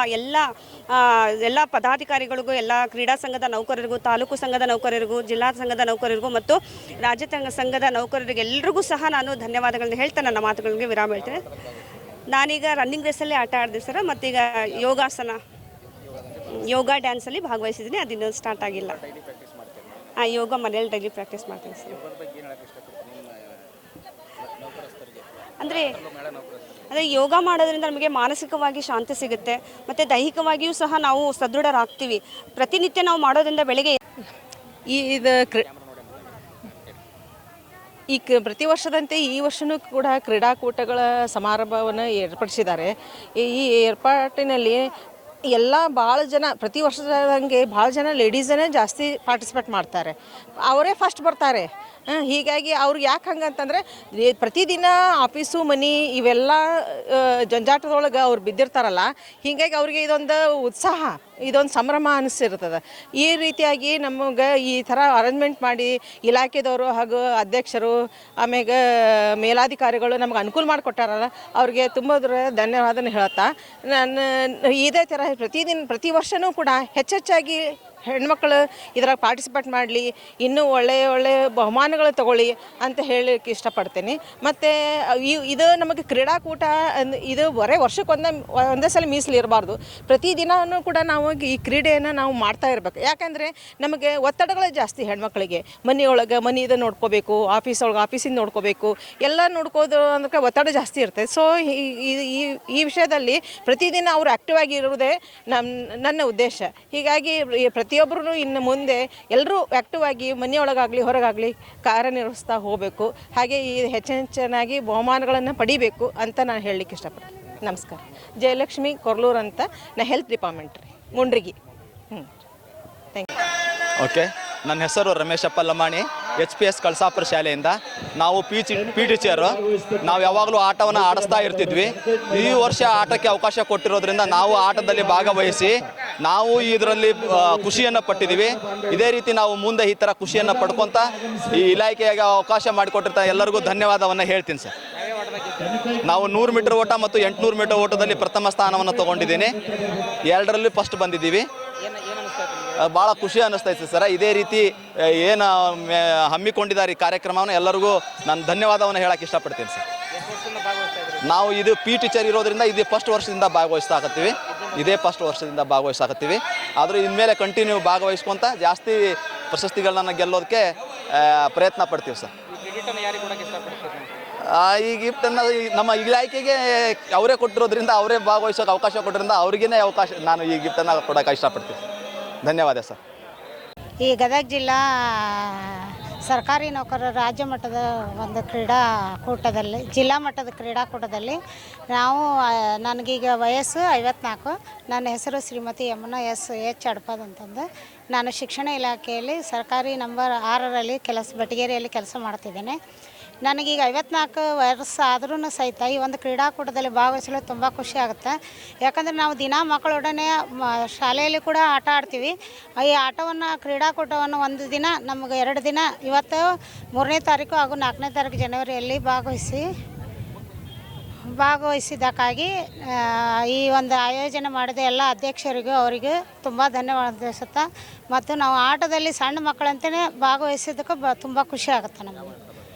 ಎಲ್ಲ ಪದಾಧಿಕಾರಿಗಳಿಗೂ, ಎಲ್ಲ ಕ್ರೀಡಾ ಸಂಘದ ನೌಕರರಿಗೂ, ತಾಲೂಕು ಸಂಘದ ನೌಕರರಿಗೂ, ಜಿಲ್ಲಾ ಸಂಘದ ನೌಕರರಿಗೂ ಮತ್ತು ರಾಜ್ಯ ಸಂಘದ ನೌಕರರಿಗೆ ಎಲ್ಲರಿಗೂ ಸಹ ನಾನು ಧನ್ಯವಾದಗಳನ್ನ ಹೇಳ್ತಾ ನನ್ನ ಮಾತುಗಳಿಗೆ ವಿರಾಮ ಹೇಳ್ತೇನೆ. ನಾನೀಗ ರನ್ನಿಂಗ್ ರೇಸಲ್ಲಿ ಆಟ ಆಡಿದೆ ಸರ್. ಮತ್ತೀಗ ಯೋಗ ಡ್ಯಾನ್ಸಲ್ಲಿ ಭಾಗವಹಿಸಿದ್ದೀನಿ. ಅದಿನ್ನೂ ಸ್ಟಾರ್ಟ್ ಆಗಿಲ್ಲ. ಯೋಗ ಮನೇಲಿ ಡೈಲಿ ಪ್ರಾಕ್ಟೀಸ್ ಮಾಡ್ತೀನಿ ಸರ್. ಅಂದರೆ ಯೋಗ ಮಾಡೋದ್ರಿಂದ ನಮಗೆ ಮಾನಸಿಕವಾಗಿ ಶಾಂತಿ ಸಿಗುತ್ತೆ ಮತ್ತು ದೈಹಿಕವಾಗಿಯೂ ಸಹ ನಾವು ಸದೃಢರಾಗ್ತೀವಿ. ಪ್ರತಿನಿತ್ಯ ನಾವು ಮಾಡೋದ್ರಿಂದ ಬೆಳಗ್ಗೆ ಪ್ರತಿ ವರ್ಷದಂತೆ ಈ ವರ್ಷವೂ ಕೂಡ ಕ್ರೀಡಾಕೂಟಗಳ ಸಮಾರಂಭವನ್ನು ಏರ್ಪಡಿಸಿದ್ದಾರೆ. ಈ ಏರ್ಪಾಟಿನಲ್ಲಿ ಎಲ್ಲ ಭಾಳ ಜನ ಪ್ರತಿ ವರ್ಷದಂಗೆ ಭಾಳ ಜನ ಲೇಡೀಸನ್ನೇ ಜಾಸ್ತಿ ಪಾರ್ಟಿಸಿಪೇಟ್ ಮಾಡ್ತಾರೆ. ಅವರೇ ಫಸ್ಟ್ ಬರ್ತಾರೆ. ಹೀಗಾಗಿ ಅವ್ರಿಗೆ ಯಾಕೆ ಹಂಗಂತಂದರೆ ಪ್ರತಿದಿನ ಆಫೀಸು ಮನೆ ಇವೆಲ್ಲ ಜಂಜಾಟದೊಳಗೆ ಅವ್ರು ಬಿದ್ದಿರ್ತಾರಲ್ಲ. ಹೀಗಾಗಿ ಅವ್ರಿಗೆ ಇದೊಂದು ಉತ್ಸಾಹ, ಇದೊಂದು ಸಂಭ್ರಮ ಅನಿಸಿರ್ತದೆ. ಈ ರೀತಿಯಾಗಿ ನಮಗೆ ಈ ಥರ ಅರೇಂಜ್ಮೆಂಟ್ ಮಾಡಿ ಇಲಾಖೆದವರು ಹಾಗೂ ಅಧ್ಯಕ್ಷರು ಆಮ್ಯಾಗ ಮೇಲಾಧಿಕಾರಿಗಳು ನಮ್ಗೆ ಅನುಕೂಲ ಮಾಡಿಕೊಟ್ಟಾರಲ್ಲ, ಅವ್ರಿಗೆ ತುಂಬ ಧನ್ಯವಾದನ ಹೇಳುತ್ತಾ ನಾನು ಇದೇ ಥರ ಪ್ರತಿ ವರ್ಷವೂ ಕೂಡ ಹೆಚ್ಚೆಚ್ಚಾಗಿ ಹೆಣ್ಮಕ್ಳು ಇದ್ರಾಗ ಪಾರ್ಟಿಸಿಪೇಟ್ ಮಾಡಲಿ, ಇನ್ನೂ ಒಳ್ಳೆಯ ಬಹುಮಾನಗಳು ತಗೊಳ್ಳಿ ಅಂತ ಹೇಳಲಿಕ್ಕೆ ಇಷ್ಟಪಡ್ತೀನಿ. ಮತ್ತು ಇದು ನಮಗೆ ಕ್ರೀಡಾಕೂಟ ಇದು ವರ್ಷಕ್ಕೆ ಒಂದೇ ಸಲ ಮೀಸಲು ಇರಬಾರ್ದು. ಪ್ರತಿದಿನವೂ ಕೂಡ ನಾವು ಈ ಕ್ರೀಡೆಯನ್ನು ನಾವು ಮಾಡ್ತಾ ಇರಬೇಕು. ಯಾಕಂದರೆ ನಮಗೆ ಒತ್ತಡಗಳೇ ಜಾಸ್ತಿ ಹೆಣ್ಮಕ್ಳಿಗೆ. ಮನೆಯದು ನೋಡ್ಕೋಬೇಕು, ಆಫೀಸಿಂದ ನೋಡ್ಕೋಬೇಕು, ಎಲ್ಲ ನೋಡ್ಕೋದು ಅಂದ್ರೆ ಒತ್ತಡ ಜಾಸ್ತಿ ಇರ್ತದೆ. ಸೊ ಈ ವಿಷಯದಲ್ಲಿ ಪ್ರತಿದಿನ ಅವರು ಆ್ಯಕ್ಟಿವ್ ಆಗಿ ಇರುವುದೇ ನನ್ನ ಉದ್ದೇಶ. ಹೀಗಾಗಿ ಪ್ರತಿಯೊಬ್ಬರೂ ಇನ್ನು ಮುಂದೆ ಎಲ್ಲರೂ ಆ್ಯಕ್ಟಿವ್ ಆಗಿ ಮನೆಯೊಳಗಾಗಲಿ ಹೊರಗಾಗಲಿ ಕಾರ್ಯನಿರ್ವಹಿಸ್ತಾ ಹೋಗಬೇಕು. ಹಾಗೆ ಈ ಹೆಚ್ಚೆಚ್ಚಾಗಿ ಬಹುಮಾನಗಳನ್ನು ಪಡಿಬೇಕು ಅಂತ ನಾನು ಹೇಳಲಿಕ್ಕೆ ಇಷ್ಟಪಡ್ತೀನಿ. ನಮಸ್ಕಾರ. ಜಯಲಕ್ಷ್ಮಿ ಕೊರ್ಲೂರು ಅಂತ, ನಾ ಹೆಲ್ತ್ ಡಿಪಾರ್ಟ್ಮೆಂಟ್ ರೀ, ಮುಂಡ್ರಿಗಿ. Thank you. ಓಕೆ, ನನ್ನ ಹೆಸರು ರಮೇಶಪ್ಪ ಲಮಾಣಿ, HPS ಕಳಸಾಪುರ ಶಾಲೆಯಿಂದ. ನಾವು ಪಿ ಟೀಚರು. ನಾವು ಯಾವಾಗಲೂ ಆಟವನ್ನು ಆಡಿಸ್ತಾ ಇರ್ತಿದ್ವಿ. ಈ ವರ್ಷ ಆಟಕ್ಕೆ ಅವಕಾಶ ಕೊಟ್ಟಿರೋದ್ರಿಂದ ನಾವು ಆಟದಲ್ಲಿ ಭಾಗವಹಿಸಿ ನಾವು ಇದರಲ್ಲಿ ಖುಷಿಯನ್ನು ಪಟ್ಟಿದ್ದೀವಿ. ಇದೇ ರೀತಿ ನಾವು ಮುಂದೆ ಈ ಥರ ಖುಷಿಯನ್ನು ಪಡ್ಕೊತ ಈ ಇಲಾಖೆಗೆ ಅವಕಾಶ ಮಾಡಿಕೊಟ್ಟಿರ್ತಾರೆ ಎಲ್ಲರಿಗೂ ಧನ್ಯವಾದವನ್ನು ಹೇಳ್ತೀನಿ ಸರ್. ನಾವು 100 ಮೀಟರ್ ಓಟ ಮತ್ತು 800 ಮೀಟರ್ ಓಟದಲ್ಲಿ ಪ್ರಥಮ ಸ್ಥಾನವನ್ನು ತೊಗೊಂಡಿದ್ದೀನಿ. 2ರಲ್ಲಿ ಫಸ್ಟ್ ಬಂದಿದ್ದೀವಿ. ಭಾಳ ಖುಷಿ ಅನ್ನಿಸ್ತೈತೆ ಸರ್. ಇದೇ ರೀತಿ ಏನು ಹಮ್ಮಿಕೊಂಡಿದ್ದಾರೆ ಈ ಕಾರ್ಯಕ್ರಮವನ್ನು ಎಲ್ಲರಿಗೂ ನಾನು ಧನ್ಯವಾದವನ್ನು ಹೇಳಕ್ಕೆ ಇಷ್ಟಪಡ್ತೀನಿ ಸರ್. ನಾವು ಇದು ಪಿ ಟೀಚರ್ ಇರೋದ್ರಿಂದ ಇದೇ ಫಸ್ಟ್ ವರ್ಷದಿಂದ ಭಾಗವಹಿಸಾಕತ್ತೀವಿ. ಆದರೂ ಇನ್ಮೇಲೆ ಕಂಟಿನ್ಯೂ ಭಾಗವಹಿಸ್ಕೊಂತ ಜಾಸ್ತಿ ಪ್ರಶಸ್ತಿಗಳನ್ನ ಗೆಲ್ಲೋದಕ್ಕೆ ಪ್ರಯತ್ನ ಪಡ್ತೀವಿ ಸರ್. ಈ ಗಿಫ್ಟನ್ನು ನಮ್ಮ ಇಲಾಖೆಗೆ ಅವರೇ ಕೊಟ್ಟಿರೋದ್ರಿಂದ, ಅವರೇ ಭಾಗವಹಿಸೋಕೆ ಅವಕಾಶ ಕೊಟ್ಟಿರೋದ್ರಿಂದ ಅವ್ರಿಗೇ ನಾನು ಈ ಗಿಫ್ಟನ್ನು ಕೊಡೋಕೆ ಇಷ್ಟಪಡ್ತೀನಿ. ಧನ್ಯವಾದ ಸರ್. ಈ ಗದಗ ಜಿಲ್ಲಾ ಸರ್ಕಾರಿ ನೌಕರರ ರಾಜ್ಯ ಮಟ್ಟದ ಒಂದು ಕ್ರೀಡಾಕೂಟದಲ್ಲಿ, ಜಿಲ್ಲಾ ಮಟ್ಟದ ಕ್ರೀಡಾಕೂಟದಲ್ಲಿ ನನಗೀಗ ವಯಸ್ಸು 54. ನನ್ನ ಹೆಸರು ಶ್ರೀಮತಿ ಯಮುನಾ ಎಚ್ ಅಡ್ಪದ್ ಅಂತಂದು. ನಾನು ಶಿಕ್ಷಣ ಇಲಾಖೆಯಲ್ಲಿ ಸರ್ಕಾರಿ ನಂಬರ್ 6ರಲ್ಲಿ ಬೆಟಗೇರಿಯಲ್ಲಿ ಕೆಲಸ ಮಾಡ್ತಿದ್ದೇನೆ. ನನಗೀಗ 54 ವರ್ಷ ಆದ್ರೂ ಸಹಿತ ಈ ಒಂದು ಕ್ರೀಡಾಕೂಟದಲ್ಲಿ ಭಾಗವಹಿಸಲು ತುಂಬ ಖುಷಿ ಆಗುತ್ತೆ. ಯಾಕಂದರೆ ನಾವು ದಿನ ಮಕ್ಕಳೊಡನೆ ಶಾಲೆಯಲ್ಲಿ ಕೂಡ ಆಟ ಆಡ್ತೀವಿ. ಈ ಆಟವನ್ನು ಕ್ರೀಡಾಕೂಟವನ್ನು ಒಂದು ದಿನ, ನಮಗೆ 2 ದಿನ, ಇವತ್ತು 3ನೇ ತಾರೀಕು ಹಾಗೂ 4ನೇ ತಾರೀಕು ಜನವರಿಯಲ್ಲಿ ಭಾಗವಹಿಸಿದ್ದಕ್ಕಾಗಿ ಈ ಒಂದು ಆಯೋಜನೆ ಮಾಡಿದ ಎಲ್ಲ ಅಧ್ಯಕ್ಷರಿಗೂ ಅವರಿಗೂ ತುಂಬ ಧನ್ಯವಾದ ತಿಳಿಸುತ್ತಾ, ಮತ್ತು ನಾವು ಆಟದಲ್ಲಿ ಸಣ್ಣ ಮಕ್ಕಳಂತಲೇ ಭಾಗವಹಿಸಿದ್ದಕ್ಕೆ ತುಂಬ ಖುಷಿ ಆಗುತ್ತೆ ನಮಗೆ.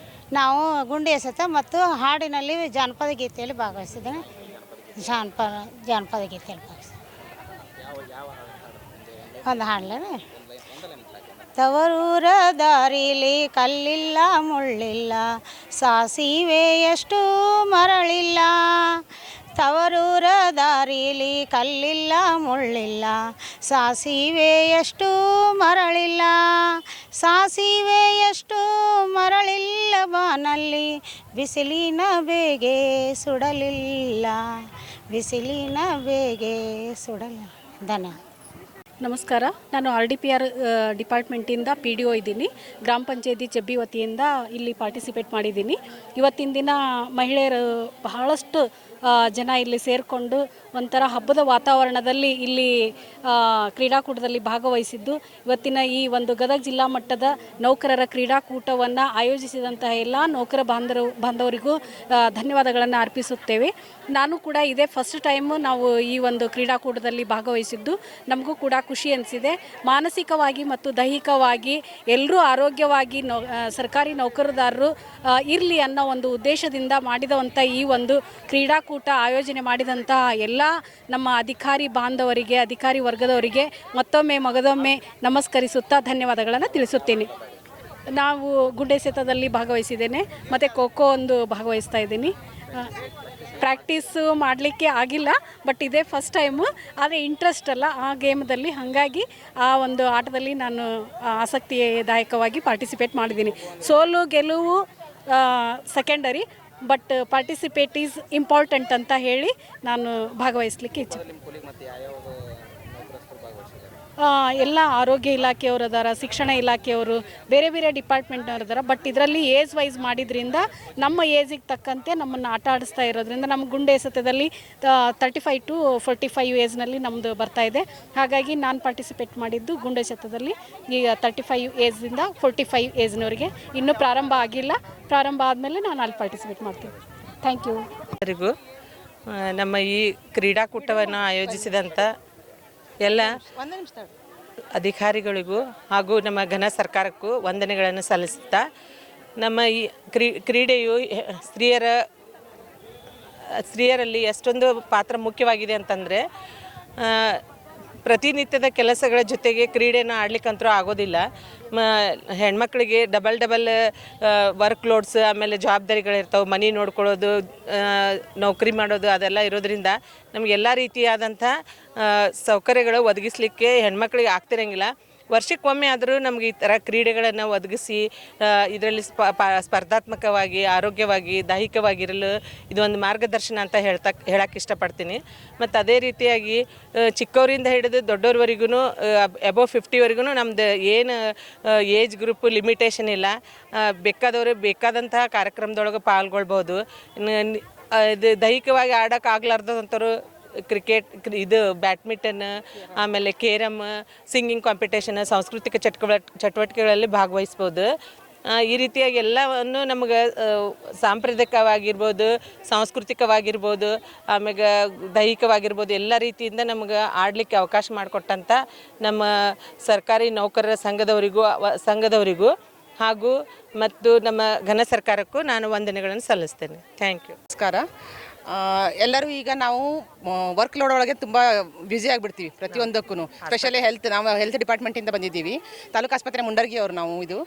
ನಾವು ಗುಂಡು ಎಸೆತ ಮತ್ತು ಹಾಡಿನಲ್ಲಿ ಜಾನಪದ ಗೀತೆಯಲ್ಲಿ ಭಾಗವಹಿಸಿದ್ದೇನೆ. ಜಾನಪದ ಗೀತೆಯಲ್ಲಿ ಒಂದು ಹಾಡಲೇ. ತವರೂರ ದಾರಿಲಿ ಕಲ್ಲಿಲ್ಲ ಮುಳ್ಳಿಲ್ಲ, ಸಾಸಿವೆ ಎಷ್ಟು ಮರಳಿಲ್ಲ. ತವರೂರ ದಾರಿಲಿ ಕಲ್ಲಿಲ್ಲ ಮುಳ್ಳಿಲ್ಲ, ಸಾಸಿವೆ ಎಷ್ಟು ಮರಳಿಲ್ಲ. ಸಾಸಿವೆ ಎಷ್ಟು ಮರಳಿಲ್ಲ ಬಾನಲ್ಲಿ, ಬಿಸಿಲಿನ ಬೇಗೆ ಸುಡಲಿಲ್ಲ. ಬಿಸಿಲಿನ ಬೇಗೆ ಸುಡಲಿಲ್ಲ. ಧನ್ಯವಾದ. ನಮಸ್ಕಾರ. ನಾನು RDPR ಡಿಪಾರ್ಟ್ಮೆಂಟಿಂದ PDO ಇದ್ದೀನಿ. ಗ್ರಾಮ ಪಂಚಾಯತಿ ಚೆಬ್ಬಿ ವತಿಯಿಂದ ಇಲ್ಲಿ ಪಾರ್ಟಿಸಿಪೇಟ್ ಮಾಡಿದ್ದೀನಿ. ಇವತ್ತಿನ ದಿನ ಮಹಿಳೆಯರು ಬಹಳಷ್ಟು ಜನ ಇಲ್ಲಿ ಸೇರಿಕೊಂಡು ಒಂಥರ ಹಬ್ಬದ ವಾತಾವರಣದಲ್ಲಿ ಇಲ್ಲಿ ಕ್ರೀಡಾಕೂಟದಲ್ಲಿ ಭಾಗವಹಿಸಿದ್ದು, ಇವತ್ತಿನ ಈ ಒಂದು ಗದಗ ಜಿಲ್ಲಾ ಮಟ್ಟದ ನೌಕರರ ಕ್ರೀಡಾಕೂಟವನ್ನು ಆಯೋಜಿಸಿದಂತಹ ಎಲ್ಲ ನೌಕರ ಬಾಂಧವರಿಗೂ ಧನ್ಯವಾದಗಳನ್ನು ಅರ್ಪಿಸುತ್ತೇವೆ. ನಾನು ಕೂಡ ಇದೇ ಫಸ್ಟ್ ಟೈಮು ನಾವು ಈ ಒಂದು ಕ್ರೀಡಾಕೂಟದಲ್ಲಿ ಭಾಗವಹಿಸಿದ್ದು. ನಮಗೂ ಕೂಡ ಖುಷಿ ಅನಿಸಿದೆ. ಮಾನಸಿಕವಾಗಿ ಮತ್ತು ದೈಹಿಕವಾಗಿ ಎಲ್ಲರೂ ಆರೋಗ್ಯವಾಗಿ ಸರ್ಕಾರಿ ನೌಕರದಾರರು ಇರಲಿ ಅನ್ನೋ ಒಂದು ಉದ್ದೇಶದಿಂದ ಮಾಡಿದಂಥ ಈ ಒಂದು ಕ್ರೀಡಾಕೂಟ ಆಯೋಜನೆ ಮಾಡಿದಂತಹ ಎಲ್ಲ ನಮ್ಮ ಅಧಿಕಾರಿ ಬಾಂಧವರಿಗೆ, ಅಧಿಕಾರಿ ವರ್ಗದವರಿಗೆ ಮಗದೊಮ್ಮೆ ನಮಸ್ಕರಿಸುತ್ತಾ ಧನ್ಯವಾದಗಳನ್ನು ತಿಳಿಸುತ್ತೇನೆ. ನಾವು ಗುಂಡೆಸೆತದಲ್ಲಿ ಭಾಗವಹಿಸಿದ್ದೇನೆ ಮತ್ತು ಖೋ ಒಂದು ಭಾಗವಹಿಸ್ತಾ ಇದ್ದೀನಿ. ಪ್ರಾಕ್ಟೀಸು ಮಾಡಲಿಕ್ಕೆ ಆಗಿಲ್ಲ, ಬಟ್ ಇದೇ ಫಸ್ಟ್ ಟೈಮು. ಆದರೆ ಇಂಟ್ರೆಸ್ಟ್ ಅಲ್ಲ ಆ ಗೇಮ್ದಲ್ಲಿ, ಹಾಗಾಗಿ ಆ ಒಂದು ಆಟದಲ್ಲಿ ನಾನು ಆಸಕ್ತಿದಾಯಕವಾಗಿ ಪಾರ್ಟಿಸಿಪೇಟ್ ಮಾಡಿದ್ದೀನಿ. ಸೋಲು ಗೆಲುವು secondary, but participate is important ಅಂತ ಹೇಳಿ ನಾನು ಭಾಗವಹಿಸಲಿಕ್ಕೆ ಇಚ್ಛೆ. ಎಲ್ಲ ಆರೋಗ್ಯ ಇಲಾಖೆಯವರು ಅದಾರ, ಶಿಕ್ಷಣ ಇಲಾಖೆಯವರು, ಬೇರೆ ಬೇರೆ ಡಿಪಾರ್ಟ್ಮೆಂಟ್ನವ್ರು ಅದಾರ. ಬಟ್ ಇದರಲ್ಲಿ ಏಜ್ ವೈಸ್ ಮಾಡಿದ್ರಿಂದ ನಮ್ಮ ಏಜಿಗೆ ತಕ್ಕಂತೆ ನಮ್ಮನ್ನು ಆಟ ಆಡಿಸ್ತಾ ಇರೋದ್ರಿಂದ ನಮ್ಮ ಗುಂಡೆ ಎಸೆತದಲ್ಲಿ 35 to 45 ಏಜ್ನಲ್ಲಿ ನಮ್ಮದು ಬರ್ತಾಯಿದೆ. ಹಾಗಾಗಿ ನಾನು ಪಾರ್ಟಿಸಿಪೇಟ್ ಮಾಡಿದ್ದು ಗುಂಡೆ ಎಸೆತದಲ್ಲಿ ಈಗ 35 ಏಜಿಂದ 45 ಏಜ್ನವರಿಗೆ. ಇನ್ನೂ ಪ್ರಾರಂಭ ಆಗಿಲ್ಲ. ಪ್ರಾರಂಭ ಆದಮೇಲೆ ನಾನು ಅಲ್ಲಿ ಪಾರ್ಟಿಸಿಪೇಟ್ ಮಾಡ್ತೀನಿ. Thank you. ಎಲ್ಲರಿಗೂ ನಮ್ಮ ಈ ಕ್ರೀಡಾಕೂಟವನ್ನು ಆಯೋಜಿಸಿದಂಥ ಎಲ್ಲ ಅಧಿಕಾರಿಗಳಿಗೂ ಹಾಗೂ ನಮ್ಮ ಘನ ಸರ್ಕಾರಕ್ಕೂ ವಂದನೆಗಳನ್ನು ಸಲ್ಲಿಸುತ್ತಾ, ನಮ್ಮ ಈ ಕ್ರೀಡೆಯು ಸ್ತ್ರೀಯರಲ್ಲಿ ಎಷ್ಟೊಂದು ಪಾತ್ರ ಮುಖ್ಯವಾಗಿದೆ ಅಂತಂದರೆ, ಪ್ರತಿನಿತ್ಯದ ಕೆಲಸಗಳ ಜೊತೆಗೆ ಕ್ರೀಡೆನ ಆಡ್ಲಿಕ್ಕಂತೂ ಆಗೋದಿಲ್ಲ. ಹೆಣ್ಮಕ್ಳಿಗೆ ಡಬಲ್ ವರ್ಕ್ ಲೋಡ್ಸ್, ಆಮೇಲೆ ಜವಾಬ್ದಾರಿಗಳಿರ್ತಾವೆ, ಮನೆ ನೋಡ್ಕೊಳ್ಳೋದು, ನೌಕರಿ ಮಾಡೋದು ಅದೆಲ್ಲ ಇರೋದ್ರಿಂದ ನಮಗೆಲ್ಲ ರೀತಿಯಾದಂಥ ಸೌಕರ್ಯಗಳು ಒದಗಿಸಲಿಕ್ಕೆ ಹೆಣ್ಮಕ್ಳಿಗೆ ಆಗ್ತಿರಂಗಿಲ್ಲ. ವರ್ಷಕ್ಕೊಮ್ಮೆ ಆದರೂ ನಮಗೆ ಈ ಥರ ಕ್ರೀಡೆಗಳನ್ನು ಒದಗಿಸಿ ಇದರಲ್ಲಿ ಸ್ಪರ್ಧಾತ್ಮಕವಾಗಿ, ಆರೋಗ್ಯವಾಗಿ, ದೈಹಿಕವಾಗಿರಲು ಇದೊಂದು ಮಾರ್ಗದರ್ಶನ ಅಂತ ಹೇಳಕ್ಕೆ ಇಷ್ಟಪಡ್ತೀನಿ. ಮತ್ತು ಅದೇ ರೀತಿಯಾಗಿ ಚಿಕ್ಕವರಿಂದ ಹಿಡಿದು ದೊಡ್ಡವ್ರವರೆಗೂ ಅಬೋವ್ 50ವರೆಗೂ ನಮ್ಮದು ಏನು ಏಜ್ ಗ್ರೂಪ್ ಲಿಮಿಟೇಷನ್ ಇಲ್ಲ. ಬೇಕಾದವರು ಬೇಕಾದಂತಹ ಕಾರ್ಯಕ್ರಮದೊಳಗೆ ಪಾಲ್ಗೊಳ್ಬೋದು. ಇದು ದೈಹಿಕವಾಗಿ ಆಡೋಕ್ಕಾಗ್ಲಾರ್ದಂಥವ್ರು ಕ್ರಿಕೆಟ್, ಇದು ಬ್ಯಾಡ್ಮಿಂಟನ್, ಆಮೇಲೆ ಕೇರಮ್, ಸಿಂಗಿಂಗ್ ಕಾಂಪಿಟೇಷನ್, ಸಾಂಸ್ಕೃತಿಕ ಚಟುವಟಿಕೆಗಳಲ್ಲಿ ಭಾಗವಹಿಸ್ಬೋದು. ಈ ರೀತಿಯಾಗಿ ಎಲ್ಲವನ್ನು ನಮಗೆ ಸಾಂಪ್ರದಾಯಿಕವಾಗಿರ್ಬೋದು, ಸಾಂಸ್ಕೃತಿಕವಾಗಿರ್ಬೋದು, ಆಮೇಲೆ ದೈಹಿಕವಾಗಿರ್ಬೋದು, ಎಲ್ಲ ರೀತಿಯಿಂದ ನಮಗೆ ಆಡಲಿಕ್ಕೆ ಅವಕಾಶ ಮಾಡಿಕೊಟ್ಟಂಥ ನಮ್ಮ ಸರ್ಕಾರಿ ನೌಕರರ ಸಂಘದವರಿಗೂ ಹಾಗೂ ಮತ್ತು ನಮ್ಮ ಘನ ಸರ್ಕಾರಕ್ಕೂ ನಾನು ವಂದನೆಗಳನ್ನು ಸಲ್ಲಿಸ್ತೇನೆ. Thank you. ನಮಸ್ಕಾರ. ಎಲ್ಲರೂ ಈಗ ನಾವು ವರ್ಕ್ ಲೋಡ್ ಒಳಗೆ ತುಂಬ ಬ್ಯುಸಿ ಆಗಿಬಿಡ್ತೀವಿ ಪ್ರತಿಯೊಂದಕ್ಕೂ. ಸ್ಪೆಷಲಿ ನಾವು ಹೆಲ್ತ್ ಡಿಪಾರ್ಟ್ಮೆಂಟಿಂದ ಬಂದಿದ್ದೀವಿ. ತಾಲೂಕು ಆಸ್ಪತ್ರೆ ಮುಂಡರ್ಗಿ ಅವರು ನಾವು. ಇದು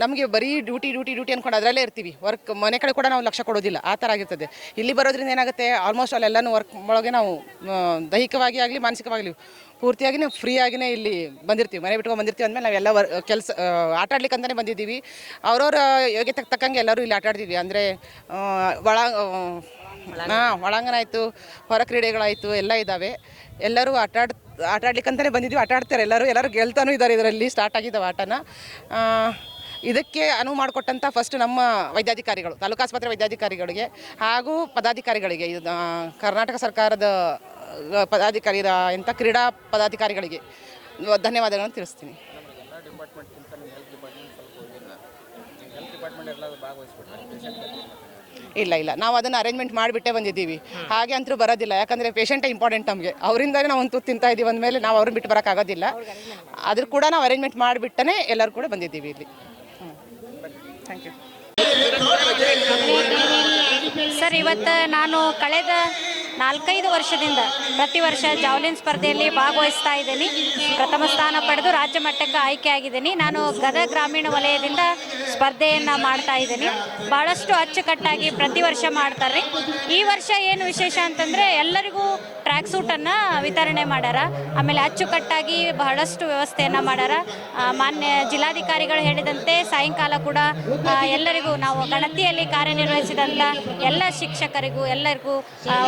ನಮಗೆ ಬರೀ ಡ್ಯೂಟಿ ಅಂದ್ಕೊಂಡು ಅದರಲ್ಲೇ ಇರ್ತೀವಿ. ವರ್ಕ್ ಮನೆ ಕಡೆ ಕೂಡ ನಾವು ಲಕ್ಷ್ಯ ಕೊಡೋದಿಲ್ಲ, ಆ ಥರ ಆಗಿರ್ತದೆ. ಇಲ್ಲಿ ಬರೋದ್ರಿಂದ ಏನಾಗುತ್ತೆ, ಆಲ್ಮೋಸ್ಟ್ ಅಲ್ಲೆಲ್ಲನೂ ವರ್ಕ್ ಒಳಗೆ ನಾವು ದೈಹಿಕವಾಗಿ ಆಗಲಿ ಮಾನಸಿಕವಾಗಲಿ ಪೂರ್ತಿಯಾಗಿ ನಾವು ಫ್ರೀಯಾಗಿಯೇ ಇಲ್ಲಿ ಬಂದಿರ್ತೀವಿ. ಮನೆ ಬಿಟ್ಕೊಂಡು ಬಂದಿರ್ತೀವಿ ಅಂದಮೇಲೆ ನಾವೆಲ್ಲ ಕೆಲಸ ಆಟ ಆಡ್ಲಿಕ್ಕಂತಲೇ ಬಂದಿದ್ದೀವಿ. ಅವ್ರವ್ರ ಯೋಗ್ಯತೆಗೆ ತಕ್ಕಂಗೆ ಎಲ್ಲರೂ ಇಲ್ಲಿ ಆಟ ಆಡ್ತೀವಿ. ಅಂದರೆ ಒಳಾಂಗಣ ಆಯಿತು, ಹೊರ ಕ್ರೀಡೆಗಳಾಯಿತು, ಎಲ್ಲ ಇದ್ದಾವೆ. ಎಲ್ಲರೂ ಆಟ ಆಡ್ಲಿಕ್ಕಂತಲೇ ಬಂದಿದ್ದೀವಿ. ಆಟ ಆಡ್ತಾರೆ ಎಲ್ಲರೂ ಗೆಲ್ತಾನೂ ಇದ್ದಾರೆ. ಇದರಲ್ಲಿ ಸ್ಟಾರ್ಟ್ ಆಗಿದ್ದಾವೆ ಆಟನ. ಇದಕ್ಕೆ ಅನುವು ಮಾಡಿಕೊಟ್ಟಂಥ ಫಸ್ಟ್ ನಮ್ಮ ವೈದ್ಯಾಧಿಕಾರಿಗಳು, ತಾಲೂಕು ಆಸ್ಪತ್ರೆ ವೈದ್ಯಾಧಿಕಾರಿಗಳಿಗೆ ಹಾಗೂ ಪದಾಧಿಕಾರಿಗಳಿಗೆ, ಇದು ಕರ್ನಾಟಕ ಸರ್ಕಾರದ ಪದಾಧಿಕಾರಿ ಎಂಥ ಕ್ರೀಡಾ ಪದಾಧಿಕಾರಿಗಳಿಗೆ ಧನ್ಯವಾದಗಳನ್ನು ತಿಳಿಸ್ತೀನಿ. ಇಲ್ಲ, ನಾವು ಅದನ್ನು ಅರೇಂಜ್ಮೆಂಟ್ ಮಾಡಿಬಿಟ್ಟೇ ಬಂದಿದ್ದೀವಿ. ಹಾಗೆ ಅಂತೂ ಬರೋದಿಲ್ಲ, ಯಾಕಂದರೆ ಪೇಷಂಟೇ ಇಂಪಾರ್ಟೆಂಟ್ ನಮಗೆ. ಅವರಿಂದಲೇ ನಾವು ಒಂದು ತಿಂತಾ ಇದ್ದೀವಿ ಅಂದಮೇಲೆ ನಾವು ಅವ್ರನ್ನ ಬಿಟ್ಟು ಬರೋಕ್ಕಾಗೋದಿಲ್ಲ. ಅದ್ರ ಕೂಡ ನಾವು ಅರೇಂಜ್ಮೆಂಟ್ ಮಾಡಿಬಿಟ್ಟೇ ಎಲ್ಲರೂ ಕೂಡ ಬಂದಿದ್ದೀವಿ ಇಲ್ಲಿ. Thank you sir. ಇವತ್ತು ನಾನು ಕಳೆದ 4-5 ವರ್ಷದಿಂದ ಪ್ರತಿ ವರ್ಷ ಜಾವ್ಲಿನ್ ಸ್ಪರ್ಧೆಯಲ್ಲಿ ಭಾಗವಹಿಸ್ತಾ ಇದ್ದೀನಿ. ಪ್ರಥಮ ಸ್ಥಾನ ಪಡೆದು ರಾಜ್ಯ ಮಟ್ಟಕ್ಕೆ ಆಯ್ಕೆ ಆಗಿದ್ದೀನಿ. ನಾನು ಗದಗ ಗ್ರಾಮೀಣ ವಲಯದಿಂದ ಸ್ಪರ್ಧೆಯನ್ನು ಮಾಡ್ತಾ ಇದ್ದೀನಿ. ಭಾಳಷ್ಟು ಅಚ್ಚುಕಟ್ಟಾಗಿ ಪ್ರತಿ ವರ್ಷ ಮಾಡ್ತಾರೆ. ಈ ವರ್ಷ ಏನು ವಿಶೇಷ ಅಂತಂದರೆ ಎಲ್ಲರಿಗೂ ಟ್ರ್ಯಾಕ್ ಸೂಟನ್ನು ವಿತರಣೆ ಮಾಡ್ಯಾರ. ಆಮೇಲೆ ಅಚ್ಚುಕಟ್ಟಾಗಿ ಬಹಳಷ್ಟು ವ್ಯವಸ್ಥೆಯನ್ನು ಮಾಡ್ಯಾರ. ಮಾನ್ಯ ಜಿಲ್ಲಾಧಿಕಾರಿಗಳು ಹೇಳಿದಂತೆ ಸಾಯಂಕಾಲ ಕೂಡ ಎಲ್ಲರಿಗೂ ನಾವು ಗಣತಿಯಲ್ಲಿ ಕಾರ್ಯನಿರ್ವಹಿಸಿದಂಥ ಎಲ್ಲ ಶಿಕ್ಷಕರಿಗೂ ಎಲ್ಲರಿಗೂ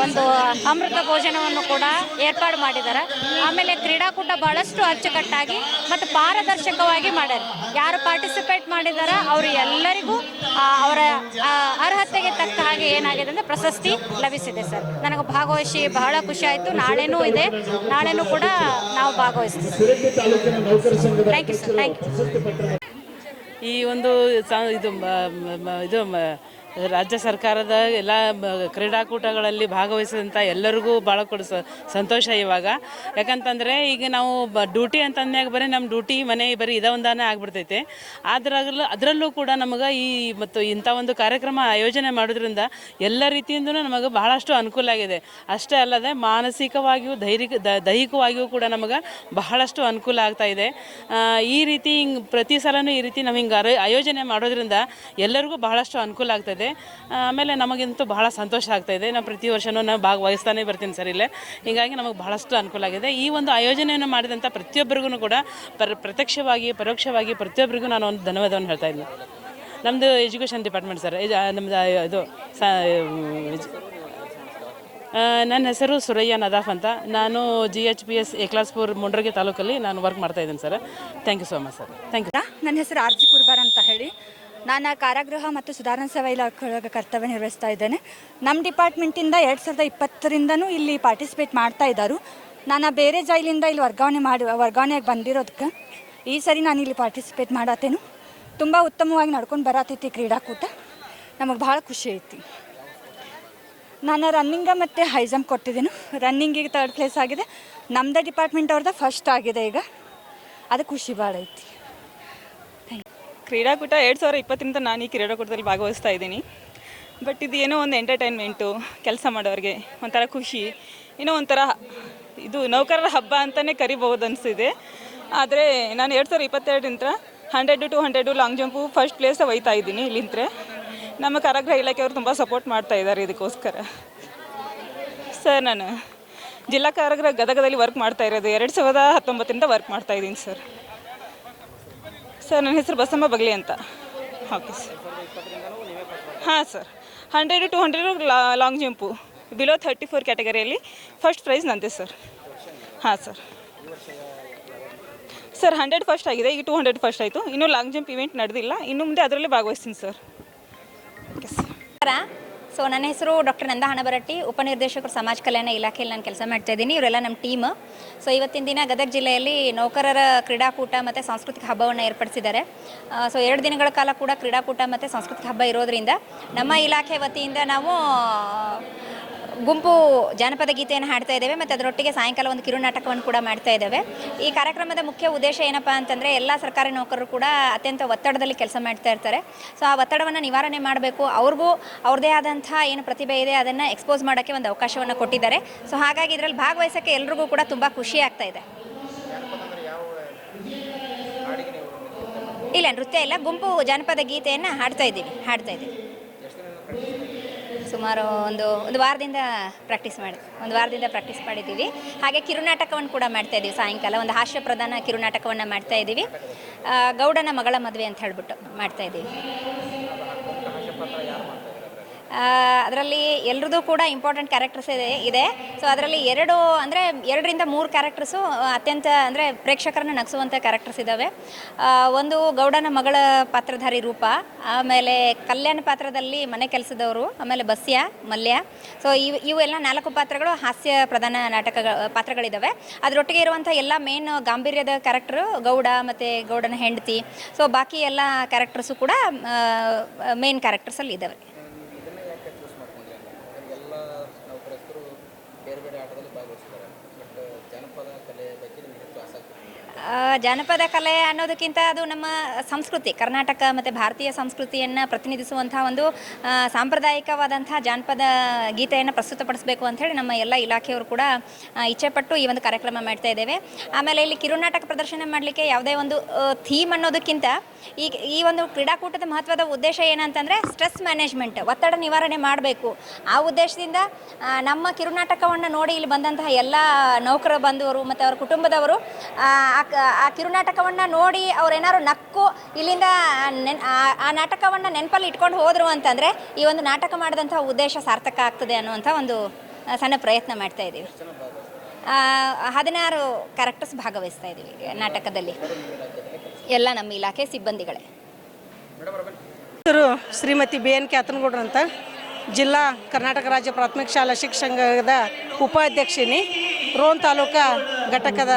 ಒಂದು ಅಮೃತ ಭೋಜನವನ್ನು ಕೂಡ ಏರ್ಪಾಡು ಮಾಡಿದ್ದಾರೆ. ಆಮೇಲೆ ಕ್ರೀಡಾಕೂಟ ಬಹಳಷ್ಟು ಅಚ್ಚುಕಟ್ಟಾಗಿ ಮತ್ತು ಪಾರದರ್ಶಕವಾಗಿ ಮಾಡ್ಯಾರ. ಯಾರು ಪಾರ್ಟಿಸಿಪೇಟ್ ಮಾಡಿದಾರ ಅವರು ಎಲ್ಲರಿಗೂ ಅವರ ಅರ್ಹತೆಗೆ ತಕ್ಕ ಹಾಗೆ ಏನಾಗಿದೆ ಅಂದರೆ ಪ್ರಶಸ್ತಿ ಲಭಿಸಿದೆ ಸರ್. ನನಗೆ ಭಾಗವಹಿಸಿ ಬಹಳ ಖುಷಿ ಆಯಿತು. ನಾಳೆನೂ ಇದೆ, ನಾಳೆನೂ ಕೂಡ ನಾವು ಭಾಗವಹಿಸ್ತೀವಿ. Thank you sir. Thank you. ಈ ಒಂದು ಇದು ರಾಜ್ಯ ಸರ್ಕಾರದ ಎಲ್ಲ ಕ್ರೀಡಾಕೂಟಗಳಲ್ಲಿ ಭಾಗವಹಿಸಿದಂಥ ಎಲ್ಲರಿಗೂ ಭಾಳ ಸಂತೋಷ ಇವಾಗ. ಯಾಕಂತಂದರೆ ಈಗ ನಾವು ಡ್ಯೂಟಿ ಅಂತಂದಾಗ ಬರೀ ನಮ್ಮ ಡ್ಯೂಟಿ ಮನೆ ಬರೀ ಇದೊಂದಾನೆ ಆಗಿಬಿಡ್ತೈತೆ. ಅದರಲ್ಲೂ ಕೂಡ ನಮಗೆ ಮತ್ತು ಇಂಥ ಒಂದು ಕಾರ್ಯಕ್ರಮ ಆಯೋಜನೆ ಮಾಡೋದ್ರಿಂದ ಎಲ್ಲ ರೀತಿಯಿಂದಲೂ ನಮಗೆ ಬಹಳಷ್ಟು ಅನುಕೂಲ ಆಗಿದೆ. ಅಷ್ಟೇ ಅಲ್ಲದೆ ಮಾನಸಿಕವಾಗಿಯೂ ದೈಹಿಕವಾಗಿಯೂ ಕೂಡ ನಮಗೆ ಬಹಳಷ್ಟು ಅನುಕೂಲ ಆಗ್ತಾಯಿದೆ. ಈ ರೀತಿ ಪ್ರತಿ ಸಲವೂ ಈ ರೀತಿ ನಾವು ಹಿಂಗೆ ಆಯೋಜನೆ ಮಾಡೋದ್ರಿಂದ ಎಲ್ಲರಿಗೂ ಬಹಳಷ್ಟು ಅನುಕೂಲ ಆಗ್ತಾಯಿದೆ. ಆಮೇಲೆ ನಮಗಂತೂ ಬಹಳ ಸಂತೋಷ ಆಗ್ತಾಯಿದೆ. ನಾವು ಪ್ರತಿ ವರ್ಷವೂ ನಾವು ಭಾಗವಹಿಸ್ತಾನೆ ಬರ್ತೀನಿ ಸರ್ ಇಲ್ಲೇ. ಹೀಗಾಗಿ ನಮಗೆ ಬಹಳಷ್ಟು ಅನುಕೂಲ ಆಗಿದೆ. ಈ ಒಂದು ಆಯೋಜನೆಯನ್ನು ಮಾಡಿದಂಥ ಪ್ರತಿಯೊಬ್ಬರಿಗೂ ಕೂಡ ಪ್ರತ್ಯಕ್ಷವಾಗಿ ಪರೋಕ್ಷವಾಗಿ ಪ್ರತಿಯೊಬ್ಬರಿಗೂ ನಾನು ಒಂದು ಧನ್ಯವಾದವನ್ನು ಹೇಳ್ತಾ ಇದ್ದೀನಿ. ನಮ್ಮದು ಎಜುಕೇಷನ್ ಡಿಪಾರ್ಟ್ಮೆಂಟ್ ಸರ್. ನಮ್ಮದು ಇದು ನನ್ನ ಹೆಸರು ಸುರಯ್ಯ ನದಾಫ್ ಅಂತ. ನಾನು GHPS A-4 ಮುಂಡ್ರಗಿ ತಾಲೂಕಲ್ಲಿ ನಾನು ವರ್ಕ್ ಮಾಡ್ತಾ ಇದ್ದೀನಿ sir. Thank you so much sir. Thank you. ನನ್ನ ಹೆಸರು RG ಕುರ್ಬಾರ್ ಅಂತ ಹೇಳಿ ನಾನು ಕಾರಾಗೃಹ ಮತ್ತು ಸುಧಾರಣಾ ಸೇವಾ ಇಲಾಖೆಯೊಳಗೆ ಕರ್ತವ್ಯ ನಿರ್ವಹಿಸ್ತಾ ಇದ್ದೇನೆ. ನಮ್ಮ ಡಿಪಾರ್ಟ್ಮೆಂಟಿಂದ 2020ರಿಂದನೂ ಇಲ್ಲಿ ಪಾರ್ಟಿಸಿಪೇಟ್ ಮಾಡ್ತಾ ಇದ್ದಾರೆ. ನಾನು ಬೇರೆ ಜೈಲಿಂದ ಇಲ್ಲಿ ವರ್ಗಾವಣೆಯಾಗಿ ಬಂದಿರೋದಕ್ಕೆ ಈ ಸರಿ ನಾನು ಇಲ್ಲಿ ಪಾರ್ಟಿಸಿಪೇಟ್ ಮಾಡತ್ತೇನು. ತುಂಬ ಉತ್ತಮವಾಗಿ ನಡ್ಕೊಂಡು ಬರತೈತಿ ಕ್ರೀಡಾಕೂಟ. ನಮಗೆ ಭಾಳ ಖುಷಿ ಐತಿ. ನಾನು ರನ್ನಿಂಗ ಮತ್ತು ಹೈ ಜಂಪ್ ಕೊಟ್ಟಿದ್ದೀನಿ. ರನ್ನಿಂಗಿಗೆ 3rd ಪ್ಲೇಸ್ ಆಗಿದೆ. ನಮ್ಮದೇ ಡಿಪಾರ್ಟ್ಮೆಂಟ್ ಅವ್ರದ್ದು ಫಸ್ಟ್ ಆಗಿದೆ ಈಗ. ಅದು ಖುಷಿ ಭಾಳ ಐತಿ. ಕ್ರೀಡಾಕೂಟ 2020ರಿಂದ ನಾನು ಈ ಕ್ರೀಡಾಕೂಟದಲ್ಲಿ ಭಾಗವಹಿಸ್ತಾ ಇದ್ದೀನಿ. ಬಟ್ ಇದು ಏನೋ ಒಂದು ಎಂಟರ್ಟೈನ್ಮೆಂಟು, ಕೆಲಸ ಮಾಡೋರಿಗೆ ಒಂಥರ ಖುಷಿ, ಏನೋ ಒಂಥರ ಇದು ನೌಕರರ ಹಬ್ಬ ಅಂತಲೇ ಕರಿಬಹುದು ಅನಿಸಿದೆ. ಆದರೆ ನಾನು 2022ರಿಂದ 100 to 200 long jump first place ಒಯ್ತಾ ಇದ್ದೀನಿ ಇಲ್ಲಿಂದ್ರೆ. ನಮ್ಮ ಕಾರಾಗೃಹ ಇಲಾಖೆಯವರು ತುಂಬ ಸಪೋರ್ಟ್ ಮಾಡ್ತಾ ಇದ್ದಾರೆ ಇದಕ್ಕೋಸ್ಕರ. ಸರ್, ನಾನು ಜಿಲ್ಲಾ ಕಾರಾಗೃಹ ಗದಗದಲ್ಲಿ ವರ್ಕ್ ಮಾಡ್ತಾ ಇರೋದು 2019ರಿಂದ ವರ್ಕ್ ಮಾಡ್ತಾ ಇದ್ದೀನಿ ಸರ್. ನನ್ನ ಹೆಸರು ಬಸಮ್ಮ ಬಗ್ಲಿ ಅಂತ. Okay sir. ಹಾಂ sir, 100 to 200 long jump below 34 ಕ್ಯಾಟಗರಿಯಲ್ಲಿ ಫಸ್ಟ್ ಪ್ರೈಸ್ ನಂದೆ ಸರ್. ಹಾಂ ಸರ್. 100 ಫಸ್ಟ್ ಆಗಿದೆ, ಈಗ 200 ಫಸ್ಟ್ ಆಯಿತು. ಇನ್ನೂ ಲಾಂಗ್ ಜಂಪ್ ಇವೆಂಟ್ ನಡೆದಿಲ್ಲ, ಇನ್ನು ಮುಂದೆ ಅದರಲ್ಲೇ ಭಾಗವಹಿಸ್ತೀನಿ ಸರ್. Okay sir. ಸೊ ನನ್ನ ಹೆಸರು ಡಾಕ್ಟರ್ ನಂದಾ ಹಣಬರಟ್ಟಿ, ಉಪನಿರ್ದೇಶಕರು ಸಮಾಜ ಕಲ್ಯಾಣ ಇಲಾಖೆಯಲ್ಲಿ ನಾನು ಕೆಲಸ ಮಾಡ್ತಾ ಇದ್ದೀನಿ. ಇವರೆಲ್ಲ ನಮ್ಮ ಟೀಮ್. ಸೊ ಇವತ್ತಿನ ದಿನ ಗದಗ ಜಿಲ್ಲೆಯಲ್ಲಿ ನೌಕರರ ಕ್ರೀಡಾಕೂಟ ಮತ್ತು ಸಾಂಸ್ಕೃತಿಕ ಹಬ್ಬವನ್ನು ಏರ್ಪಡಿಸಿದ್ದಾರೆ. ಸೊ 2 ದಿನಗಳ ಕಾಲ ಕೂಡ ಕ್ರೀಡಾಕೂಟ ಮತ್ತು ಸಾಂಸ್ಕೃತಿಕ ಹಬ್ಬ ಇರೋದರಿಂದ ನಮ್ಮ ಇಲಾಖೆ ವತಿಯಿಂದ ನಾವು ಗುಂಪು ಜಾನಪದ ಗೀತೆಯನ್ನು ಹಾಡ್ತಾ ಇದ್ದೇವೆ ಮತ್ತು ಅದರೊಟ್ಟಿಗೆ ಸಾಯಂಕಾಲ ಒಂದು ಕಿರುನಾಟಕವನ್ನು ಕೂಡ ಮಾಡ್ತಾ ಇದ್ದೇವೆ. ಈ ಕಾರ್ಯಕ್ರಮದ ಮುಖ್ಯ ಉದ್ದೇಶ ಏನಪ್ಪ ಅಂತಂದರೆ ಎಲ್ಲ ಸರ್ಕಾರಿ ನೌಕರರು ಕೂಡ ಅತ್ಯಂತ ಒತ್ತಡದಲ್ಲಿ ಕೆಲಸ ಮಾಡ್ತಾ ಇರ್ತಾರೆ. ಸೊ ಆ ಒತ್ತಡವನ್ನು ನಿವಾರಣೆ ಮಾಡಬೇಕು, ಅವ್ರಿಗೂ ಅವ್ರದ್ದೇ ಆದಂಥ ಏನು ಪ್ರತಿಭೆ ಇದೆ ಅದನ್ನು ಎಕ್ಸ್ಪೋಸ್ ಮಾಡೋಕ್ಕೆ ಒಂದು ಅವಕಾಶವನ್ನು ಕೊಟ್ಟಿದ್ದಾರೆ. ಸೊ ಹಾಗಾಗಿ ಇದರಲ್ಲಿ ಭಾಗವಹಿಸೋಕ್ಕೆ ಎಲ್ರಿಗೂ ಕೂಡ ತುಂಬ ಖುಷಿ ಆಗ್ತಾ ಇದೆ. ಇಲ್ಲ, ನೃತ್ಯ ಇಲ್ಲ, ಗುಂಪು ಜಾನಪದ ಗೀತೆಯನ್ನು ಹಾಡ್ತಾ ಇದ್ದೀವಿ. ಸುಮಾರು ಒಂದು ವಾರದಿಂದ ಪ್ರಾಕ್ಟೀಸ್ ಮಾಡಿದ್ದೀವಿ. ಹಾಗೆ ಕಿರುನಾಟಕವನ್ನು ಕೂಡ ಮಾಡ್ತಾ ಇದ್ದೀವಿ. ಸಾಯಂಕಾಲ ಒಂದು ಹಾಸ್ಯ ಪ್ರಧಾನ ಕಿರುನಾಟಕವನ್ನು ಮಾಡ್ತಾ ಇದ್ದೀವಿ. ಗೌಡನ ಮಗಳ ಮದುವೆ ಅಂತ ಹೇಳ್ಬಿಟ್ಟು ಮಾಡ್ತಾ ಇದ್ದೀವಿ. ಅದರಲ್ಲಿ ಎಲ್ಲರದ್ದು ಕೂಡ ಇಂಪಾರ್ಟೆಂಟ್ ಕ್ಯಾರೆಕ್ಟರ್ಸ್ ಇದೆ. ಸೊ ಅದರಲ್ಲಿ 2 ರಿಂದ 3 ಕ್ಯಾರೆಕ್ಟರ್ಸು ಅತ್ಯಂತ ಅಂದರೆ ಪ್ರೇಕ್ಷಕರನ್ನು ನಗಿಸುವಂಥ ಕ್ಯಾರೆಕ್ಟರ್ಸ್ ಇದ್ದಾವೆ. ಒಂದು ಗೌಡನ ಮಗಳ ಪಾತ್ರಧಾರಿ ರೂಪ, ಆಮೇಲೆ ಕಲ್ಯಾಣ ಪಾತ್ರದಲ್ಲಿ ಮನೆ ಕೆಲಸದವರು, ಆಮೇಲೆ ಬಸ್ಯ, ಮಲ್ಯ. ಸೊ ಇವೆಲ್ಲ 4 ಪಾತ್ರಗಳು ಹಾಸ್ಯ ಪ್ರಧಾನ ಪಾತ್ರಗಳಿದ್ದಾವೆ. ಅದರೊಟ್ಟಿಗೆ ಇರುವಂಥ ಎಲ್ಲ ಮೇನ್ ಗಾಂಭೀರ್ಯದ ಕ್ಯಾರೆಕ್ಟರು ಗೌಡ ಮತ್ತು ಗೌಡನ ಹೆಂಡತಿ. ಸೊ ಬಾಕಿ ಎಲ್ಲ ಕ್ಯಾರೆಕ್ಟರ್ಸು ಕೂಡ ಮೇನ್ ಕ್ಯಾರೆಕ್ಟರ್ಸಲ್ಲಿ ಇದ್ದಾವೆ. ಜಾನಪದ ಕಲೆ ಅನ್ನೋದಕ್ಕಿಂತ ಅದು ನಮ್ಮ ಸಂಸ್ಕೃತಿ, ಕರ್ನಾಟಕ ಮತ್ತು ಭಾರತೀಯ ಸಂಸ್ಕೃತಿಯನ್ನು ಪ್ರತಿನಿಧಿಸುವಂಥ ಒಂದು ಸಾಂಪ್ರದಾಯಿಕವಾದಂಥ ಜಾನಪದ ಗೀತೆಯನ್ನು ಪ್ರಸ್ತುತಪಡಿಸಬೇಕು ಅಂಥೇಳಿ ನಮ್ಮ ಎಲ್ಲ ಇಲಾಖೆಯವರು ಕೂಡ ಇಚ್ಛೆಪಟ್ಟು ಈ ಒಂದು ಕಾರ್ಯಕ್ರಮ ಮಾಡ್ತಾ ಇದ್ದೇವೆ. ಆಮೇಲೆ ಇಲ್ಲಿ ಕಿರುನಾಟಕ ಪ್ರದರ್ಶನ ಮಾಡಲಿಕ್ಕೆ ಯಾವುದೇ ಒಂದು ಥೀಮ್ ಅನ್ನೋದಕ್ಕಿಂತ ಈ ಒಂದು ಕ್ರೀಡಾಕೂಟದ ಮಹತ್ವದ ಉದ್ದೇಶ ಏನಂತಂದರೆ ಸ್ಟ್ರೆಸ್ ಮ್ಯಾನೇಜ್ಮೆಂಟ್, ಒತ್ತಡ ನಿವಾರಣೆ ಮಾಡಬೇಕು. ಆ ಉದ್ದೇಶದಿಂದ ನಮ್ಮ ಕಿರುನಾಟಕವನ್ನು ನೋಡಿ ಇಲ್ಲಿ ಬಂದಂತಹ ಎಲ್ಲ ನೌಕರ ಬಂಧುವರು ಮತ್ತು ಅವರ ಕುಟುಂಬದವರು ಆ ಕಿರುನಾಟಕವನ್ನು ನೋಡಿ ಅವ್ರೇನಾದ್ರು ನಕ್ಕು ಇಲ್ಲಿಂದ ಆ ನಾಟಕವನ್ನು ನೆನಪಲ್ಲಿ ಇಟ್ಕೊಂಡು ಹೋದರು ಅಂತಂದರೆ ಈ ಒಂದು ನಾಟಕ ಮಾಡಿದಂಥ ಉದ್ದೇಶ ಸಾರ್ಥಕ ಆಗ್ತದೆ ಅನ್ನುವಂಥ ಒಂದು ಸಣ್ಣ ಪ್ರಯತ್ನ ಮಾಡ್ತಾ ಇದ್ದೀವಿ. 16 ಕ್ಯಾರೆಕ್ಟರ್ಸ್ ಭಾಗವಹಿಸ್ತಾ ಇದ್ದೀವಿ ನಾಟಕದಲ್ಲಿ, ಎಲ್ಲ ನಮ್ಮ ಇಲಾಖೆ ಸಿಬ್ಬಂದಿಗಳೇ. ಹೆಸರು ಶ್ರೀಮತಿ BN ಕ್ಯಾತನಗೌಡ್ರು ಅಂತ, ಜಿಲ್ಲಾ ಕರ್ನಾಟಕ ರಾಜ್ಯ ಪ್ರಾಥಮಿಕ ಶಾಲಾ ಶಿಕ್ಷಕ ಸಂಘದ ಉಪಾಧ್ಯಕ್ಷಿನಿ, ರೋಣ ತಾಲೂಕಾ ಘಟಕದ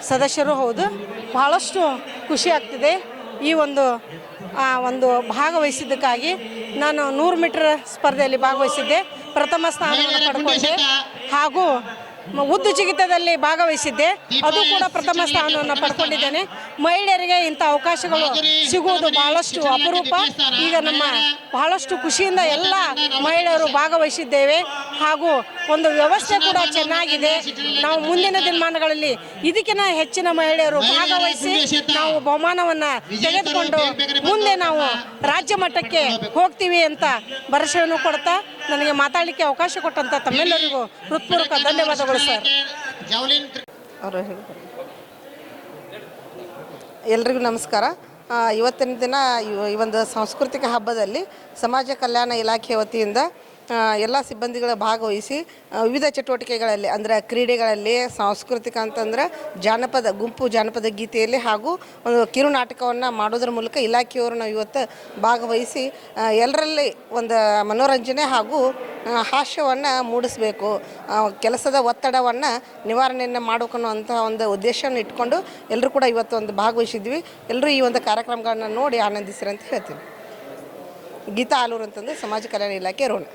ಸದಸ್ಯರು ಹೌದು. ಬಹಳಷ್ಟು ಖುಷಿ ಆಗ್ತಿದೆ ಈ ಒಂದು ಭಾಗವಹಿಸಿದ್ದಕ್ಕಾಗಿ. ನಾನು 100 ಮೀಟರ್ ಸ್ಪರ್ಧೆಯಲ್ಲಿ ಭಾಗವಹಿಸಿದ್ದೆ, ಪ್ರಥಮ ಸ್ಥಾನವನ್ನು ಪಡ್ಕೊಂಡೆ. ಹಾಗೂ ಉದ್ದು ಜಿಗಿತದಲ್ಲಿ ಭಾಗವಹಿಸಿದ್ದೆ, ಅದು ಕೂಡ ಪ್ರಥಮ ಸ್ಥಾನವನ್ನು ಪಡ್ಕೊಂಡಿದ್ದೇನೆ. ಮಹಿಳೆಯರಿಗೆ ಇಂಥ ಅವಕಾಶಗಳು ಸಿಗುವುದು ಬಹಳಷ್ಟು ಅಪರೂಪ. ಈಗ ನಮ್ಮ ಬಹಳಷ್ಟು ಖುಷಿಯಿಂದ ಎಲ್ಲ ಮಹಿಳೆಯರು ಭಾಗವಹಿಸಿದ್ದೇವೆ. ಹಾಗೂ ಒಂದು ವ್ಯವಸ್ಥೆ ಕೂಡ ಚೆನ್ನಾಗಿದೆ. ನಾವು ಮುಂದಿನ ದಿನಮಾನಗಳಲ್ಲಿ ಇದಕ್ಕಿಂತ ಹೆಚ್ಚಿನ ಮಹಿಳೆಯರು ಭಾಗವಹಿಸಿ ನಾವು ಬಹುಮಾನವನ್ನು ತೆಗೆದುಕೊಂಡು ಮುಂದೆ ನಾವು ರಾಜ್ಯ ಮಟ್ಟಕ್ಕೆ ಹೋಗ್ತೀವಿ ಅಂತ ಭರವಸೆಯನ್ನು ಕೊಡ್ತಾ ನನಗೆ ಮಾತಾಡಲಿಕ್ಕೆ ಅವಕಾಶ ಕೊಟ್ಟಂಥ ತಮ್ಮೆಲ್ಲರಿಗೂ ಹೃತ್ಪೂರ್ವಕ ಧನ್ಯವಾದಗಳು ಸರ್. ಎಲ್ರಿಗೂ ನಮಸ್ಕಾರ. ಇವತ್ತಿನ ದಿನ ಈ ಒಂದು ಸಾಂಸ್ಕೃತಿಕ ಹಬ್ಬದಲ್ಲಿ ಸಮಾಜ ಕಲ್ಯಾಣ ಇಲಾಖೆ ವತಿಯಿಂದ ಎಲ್ಲ ಸಿಬ್ಬಂದಿಗಳ ಭಾಗವಹಿಸಿ ವಿವಿಧ ಚಟುವಟಿಕೆಗಳಲ್ಲಿ ಅಂದರೆ ಕ್ರೀಡೆಗಳಲ್ಲಿ, ಸಾಂಸ್ಕೃತಿಕ ಅಂತಂದ್ರೆ ಗುಂಪು ಜಾನಪದ ಗೀತೆಯಲ್ಲಿ ಹಾಗೂ ಒಂದು ಕಿರು ನಾಟಕವನ್ನು ಮಾಡೋದ್ರ ಮೂಲಕ ಇಲಾಖೆಯವರು ನಾವು ಇವತ್ತು ಭಾಗವಹಿಸಿ ಎಲ್ಲರಲ್ಲಿ ಒಂದು ಮನೋರಂಜನೆ ಹಾಗೂ ಹಾಸ್ಯವನ್ನು ಮೂಡಿಸಬೇಕು, ಕೆಲಸದ ಒತ್ತಡವನ್ನು ನಿವಾರಣೆಯನ್ನು ಮಾಡಬೇಕು ಅನ್ನುವಂಥ ಒಂದು ಉದ್ದೇಶವನ್ನು ಇಟ್ಕೊಂಡು ಎಲ್ಲರೂ ಕೂಡ ಇವತ್ತು ಒಂದು ಭಾಗವಹಿಸಿದ್ವಿ. ಎಲ್ಲರೂ ಈ ಒಂದು ಕಾರ್ಯಕ್ರಮಗಳನ್ನು ನೋಡಿ ಆನಂದಿಸಿರಿ ಅಂತ ಹೇಳ್ತೀನಿ. ಗೀತಾ ಆಲೂರು ಅಂತಂದು ಸಮಾಜ ಕಲ್ಯಾಣ ಇಲಾಖೆ ರೋಣ.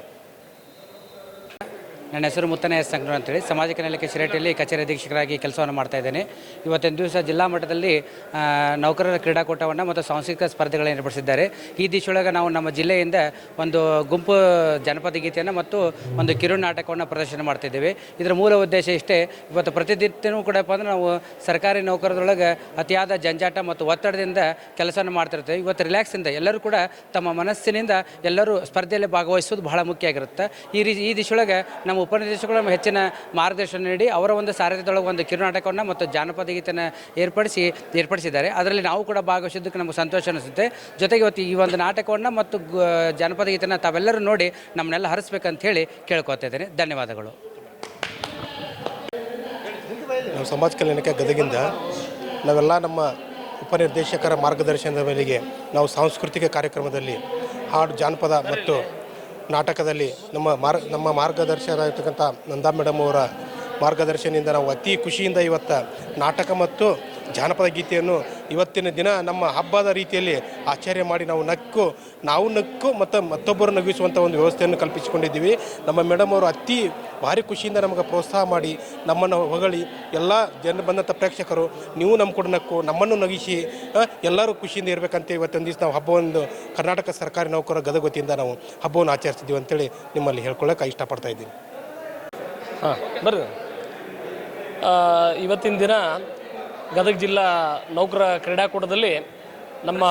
ನನ್ನ ಹೆಸರು ಮುತ್ತನ ಎಸ್ ಸಂಕ್ನೂರ್ ಅಂತೇಳಿ ಸಮಾಜ ಕಲ್ಯಾಣ ಇಲಾಖೆ ಶಿರಹಟ್ಟಿಯಲ್ಲಿ ಕಚೇರಿ ಅಧೀಕ್ಷಕರಾಗಿ ಕೆಲಸವನ್ನು ಮಾಡ್ತಾ ಇದ್ದೇನೆ. ಇವತ್ತಿನ ದಿವಸ ಜಿಲ್ಲಾ ಮಟ್ಟದಲ್ಲಿ ನೌಕರರ ಕ್ರೀಡಾಕೂಟವನ್ನು ಮತ್ತು ಸಾಂಸ್ಕೃತಿಕ ಸ್ಪರ್ಧೆಗಳನ್ನು ಏರ್ಪಡಿಸಿದ್ದಾರೆ. ಈ ದಿಶೆಯೊಳಗೆ ನಾವು ನಮ್ಮ ಜಿಲ್ಲೆಯಿಂದ ಒಂದು ಗುಂಪು ಜನಪದ ಗೀತೆಯನ್ನು ಮತ್ತು ಒಂದು ಕಿರು ನಾಟಕವನ್ನು ಪ್ರದರ್ಶನ ಮಾಡ್ತಿದ್ದೇವೆ. ಇದರ ಮೂಲ ಉದ್ದೇಶ ಇಷ್ಟೇ, ಇವತ್ತು ಪ್ರತಿನಿತ್ಯವೂ ಕೂಡ ಅಂದರೆ ನಾವು ಸರ್ಕಾರಿ ನೌಕರದೊಳಗೆ ಅತಿಯಾದ ಜಂಜಾಟ ಮತ್ತು ಒತ್ತಡದಿಂದ ಕೆಲಸವನ್ನು ಮಾಡ್ತಿರ್ತೇವೆ. ಇವತ್ತು ರಿಲ್ಯಾಕ್ಸಿಂದ ಎಲ್ಲರೂ ಕೂಡ ತಮ್ಮ ಮನಸ್ಸಿನಿಂದ ಎಲ್ಲರೂ ಸ್ಪರ್ಧೆಯಲ್ಲಿ ಭಾಗವಹಿಸೋದು ಬಹಳ ಮುಖ್ಯ ಆಗಿರುತ್ತೆ. ಈ ದಿಶೆಯೊಳಗೆ ನಮ್ಮ ಉಪನಿರ್ದೇಶಕರು ನಮ್ಮ ಹೆಚ್ಚಿನ ಮಾರ್ಗದರ್ಶನ ನೀಡಿ ಅವರ ಒಂದು ಸಾರಥ್ಯದೊಳಗೆ ಒಂದು ಕಿರುನಾಟಕವನ್ನು ಮತ್ತು ಜಾನಪದ ಗೀತೆಯನ್ನು ಏರ್ಪಡಿಸಿದ್ದಾರೆ. ಅದರಲ್ಲಿ ನಾವು ಕೂಡ ಭಾಗವಹಿಸಿದ್ದಕ್ಕೆ ನಮಗೆ ಸಂತೋಷ ಅನಿಸುತ್ತೆ. ಜೊತೆಗೆ ಇವತ್ತು ಈ ಒಂದು ನಾಟಕವನ್ನು ಮತ್ತು ಜಾನಪದ ಗೀತೆಯನ್ನು ತಾವೆಲ್ಲರೂ ನೋಡಿ ನಮ್ಮನ್ನೆಲ್ಲ ಹರಿಸ್ಬೇಕಂತ ಹೇಳಿ ಕೇಳ್ಕೊತಾ ಇದ್ದೇನೆ. ಧನ್ಯವಾದಗಳು. ನಾವು ಸಮಾಜ ಕಲ್ಯಾಣಕ್ಕೆ ಗದಗಿಂದ ನಾವೆಲ್ಲ ನಮ್ಮ ಉಪನಿರ್ದೇಶಕರ ಮಾರ್ಗದರ್ಶನದ ಮೇಲೆಗೆ ನಾವು ಸಾಂಸ್ಕೃತಿಕ ಕಾರ್ಯಕ್ರಮದಲ್ಲಿ ಹಾಡು, ಜಾನಪದ ಮತ್ತು ನಾಟಕದಲ್ಲಿ ನಮ್ಮ ಮಾರ್ಗದರ್ಶಕರಾಗಿರ್ತಕ್ಕಂಥ ನಂದಾ ಮೇಡಮ್ ಅವರ ಮಾರ್ಗದರ್ಶನದಿಂದ ನಾವು ಅತಿ ಖುಷಿಯಿಂದ ಇವತ್ತು ನಾಟಕ ಮತ್ತು ಜಾನಪದ ಗೀತೆಯನ್ನು ಇವತ್ತಿನ ದಿನ ನಮ್ಮ ಹಬ್ಬದ ರೀತಿಯಲ್ಲಿ ಆಚರಣೆ ಮಾಡಿ ನಾವು ನಕ್ಕು ಮತ್ತು ಮತ್ತೊಬ್ಬರು ನಗಿಸುವಂಥ ಒಂದು ವ್ಯವಸ್ಥೆಯನ್ನು ಕಲ್ಪಿಸಿಕೊಂಡಿದ್ದೀವಿ. ನಮ್ಮ ಮೇಡಮ್ ಅವರು ಅತಿ ಭಾರಿ ಖುಷಿಯಿಂದ ನಮಗೆ ಪ್ರೋತ್ಸಾಹ ಮಾಡಿ ನಮ್ಮನ್ನು ಹೊಗಳಿ ಎಲ್ಲ ಜನ ಬಂದಂಥ ಪ್ರೇಕ್ಷಕರು ನೀವು ನಮ್ಮ ಕೂಡ ನಕ್ಕು ನಮ್ಮನ್ನು ನಗಿಸಿ ಎಲ್ಲರೂ ಖುಷಿಯಿಂದ ಇರಬೇಕಂತ ಇವತ್ತೊಂದು ದಿವಸ ನಾವು ಹಬ್ಬವನ್ನು ಕರ್ನಾಟಕ ಸರ್ಕಾರಿ ನೌಕರರ ಗದಗ ವತಿಯಿಂದ ನಾವು ಹಬ್ಬವನ್ನು ಆಚರಿಸ್ತಿದ್ದೀವಿ ಅಂತೇಳಿ ನಿಮ್ಮಲ್ಲಿ ಹೇಳ್ಕೊಳ್ಳೋಕೆ ಇಷ್ಟಪಡ್ತಾ ಇದ್ದೀನಿ. ಬರ್ರಿ. ಇವತ್ತಿನ ದಿನ ಗದಗ ಜಿಲ್ಲಾ ನೌಕರ ಕ್ರೀಡಾಕೂಟದಲ್ಲಿ ನಮ್ಮ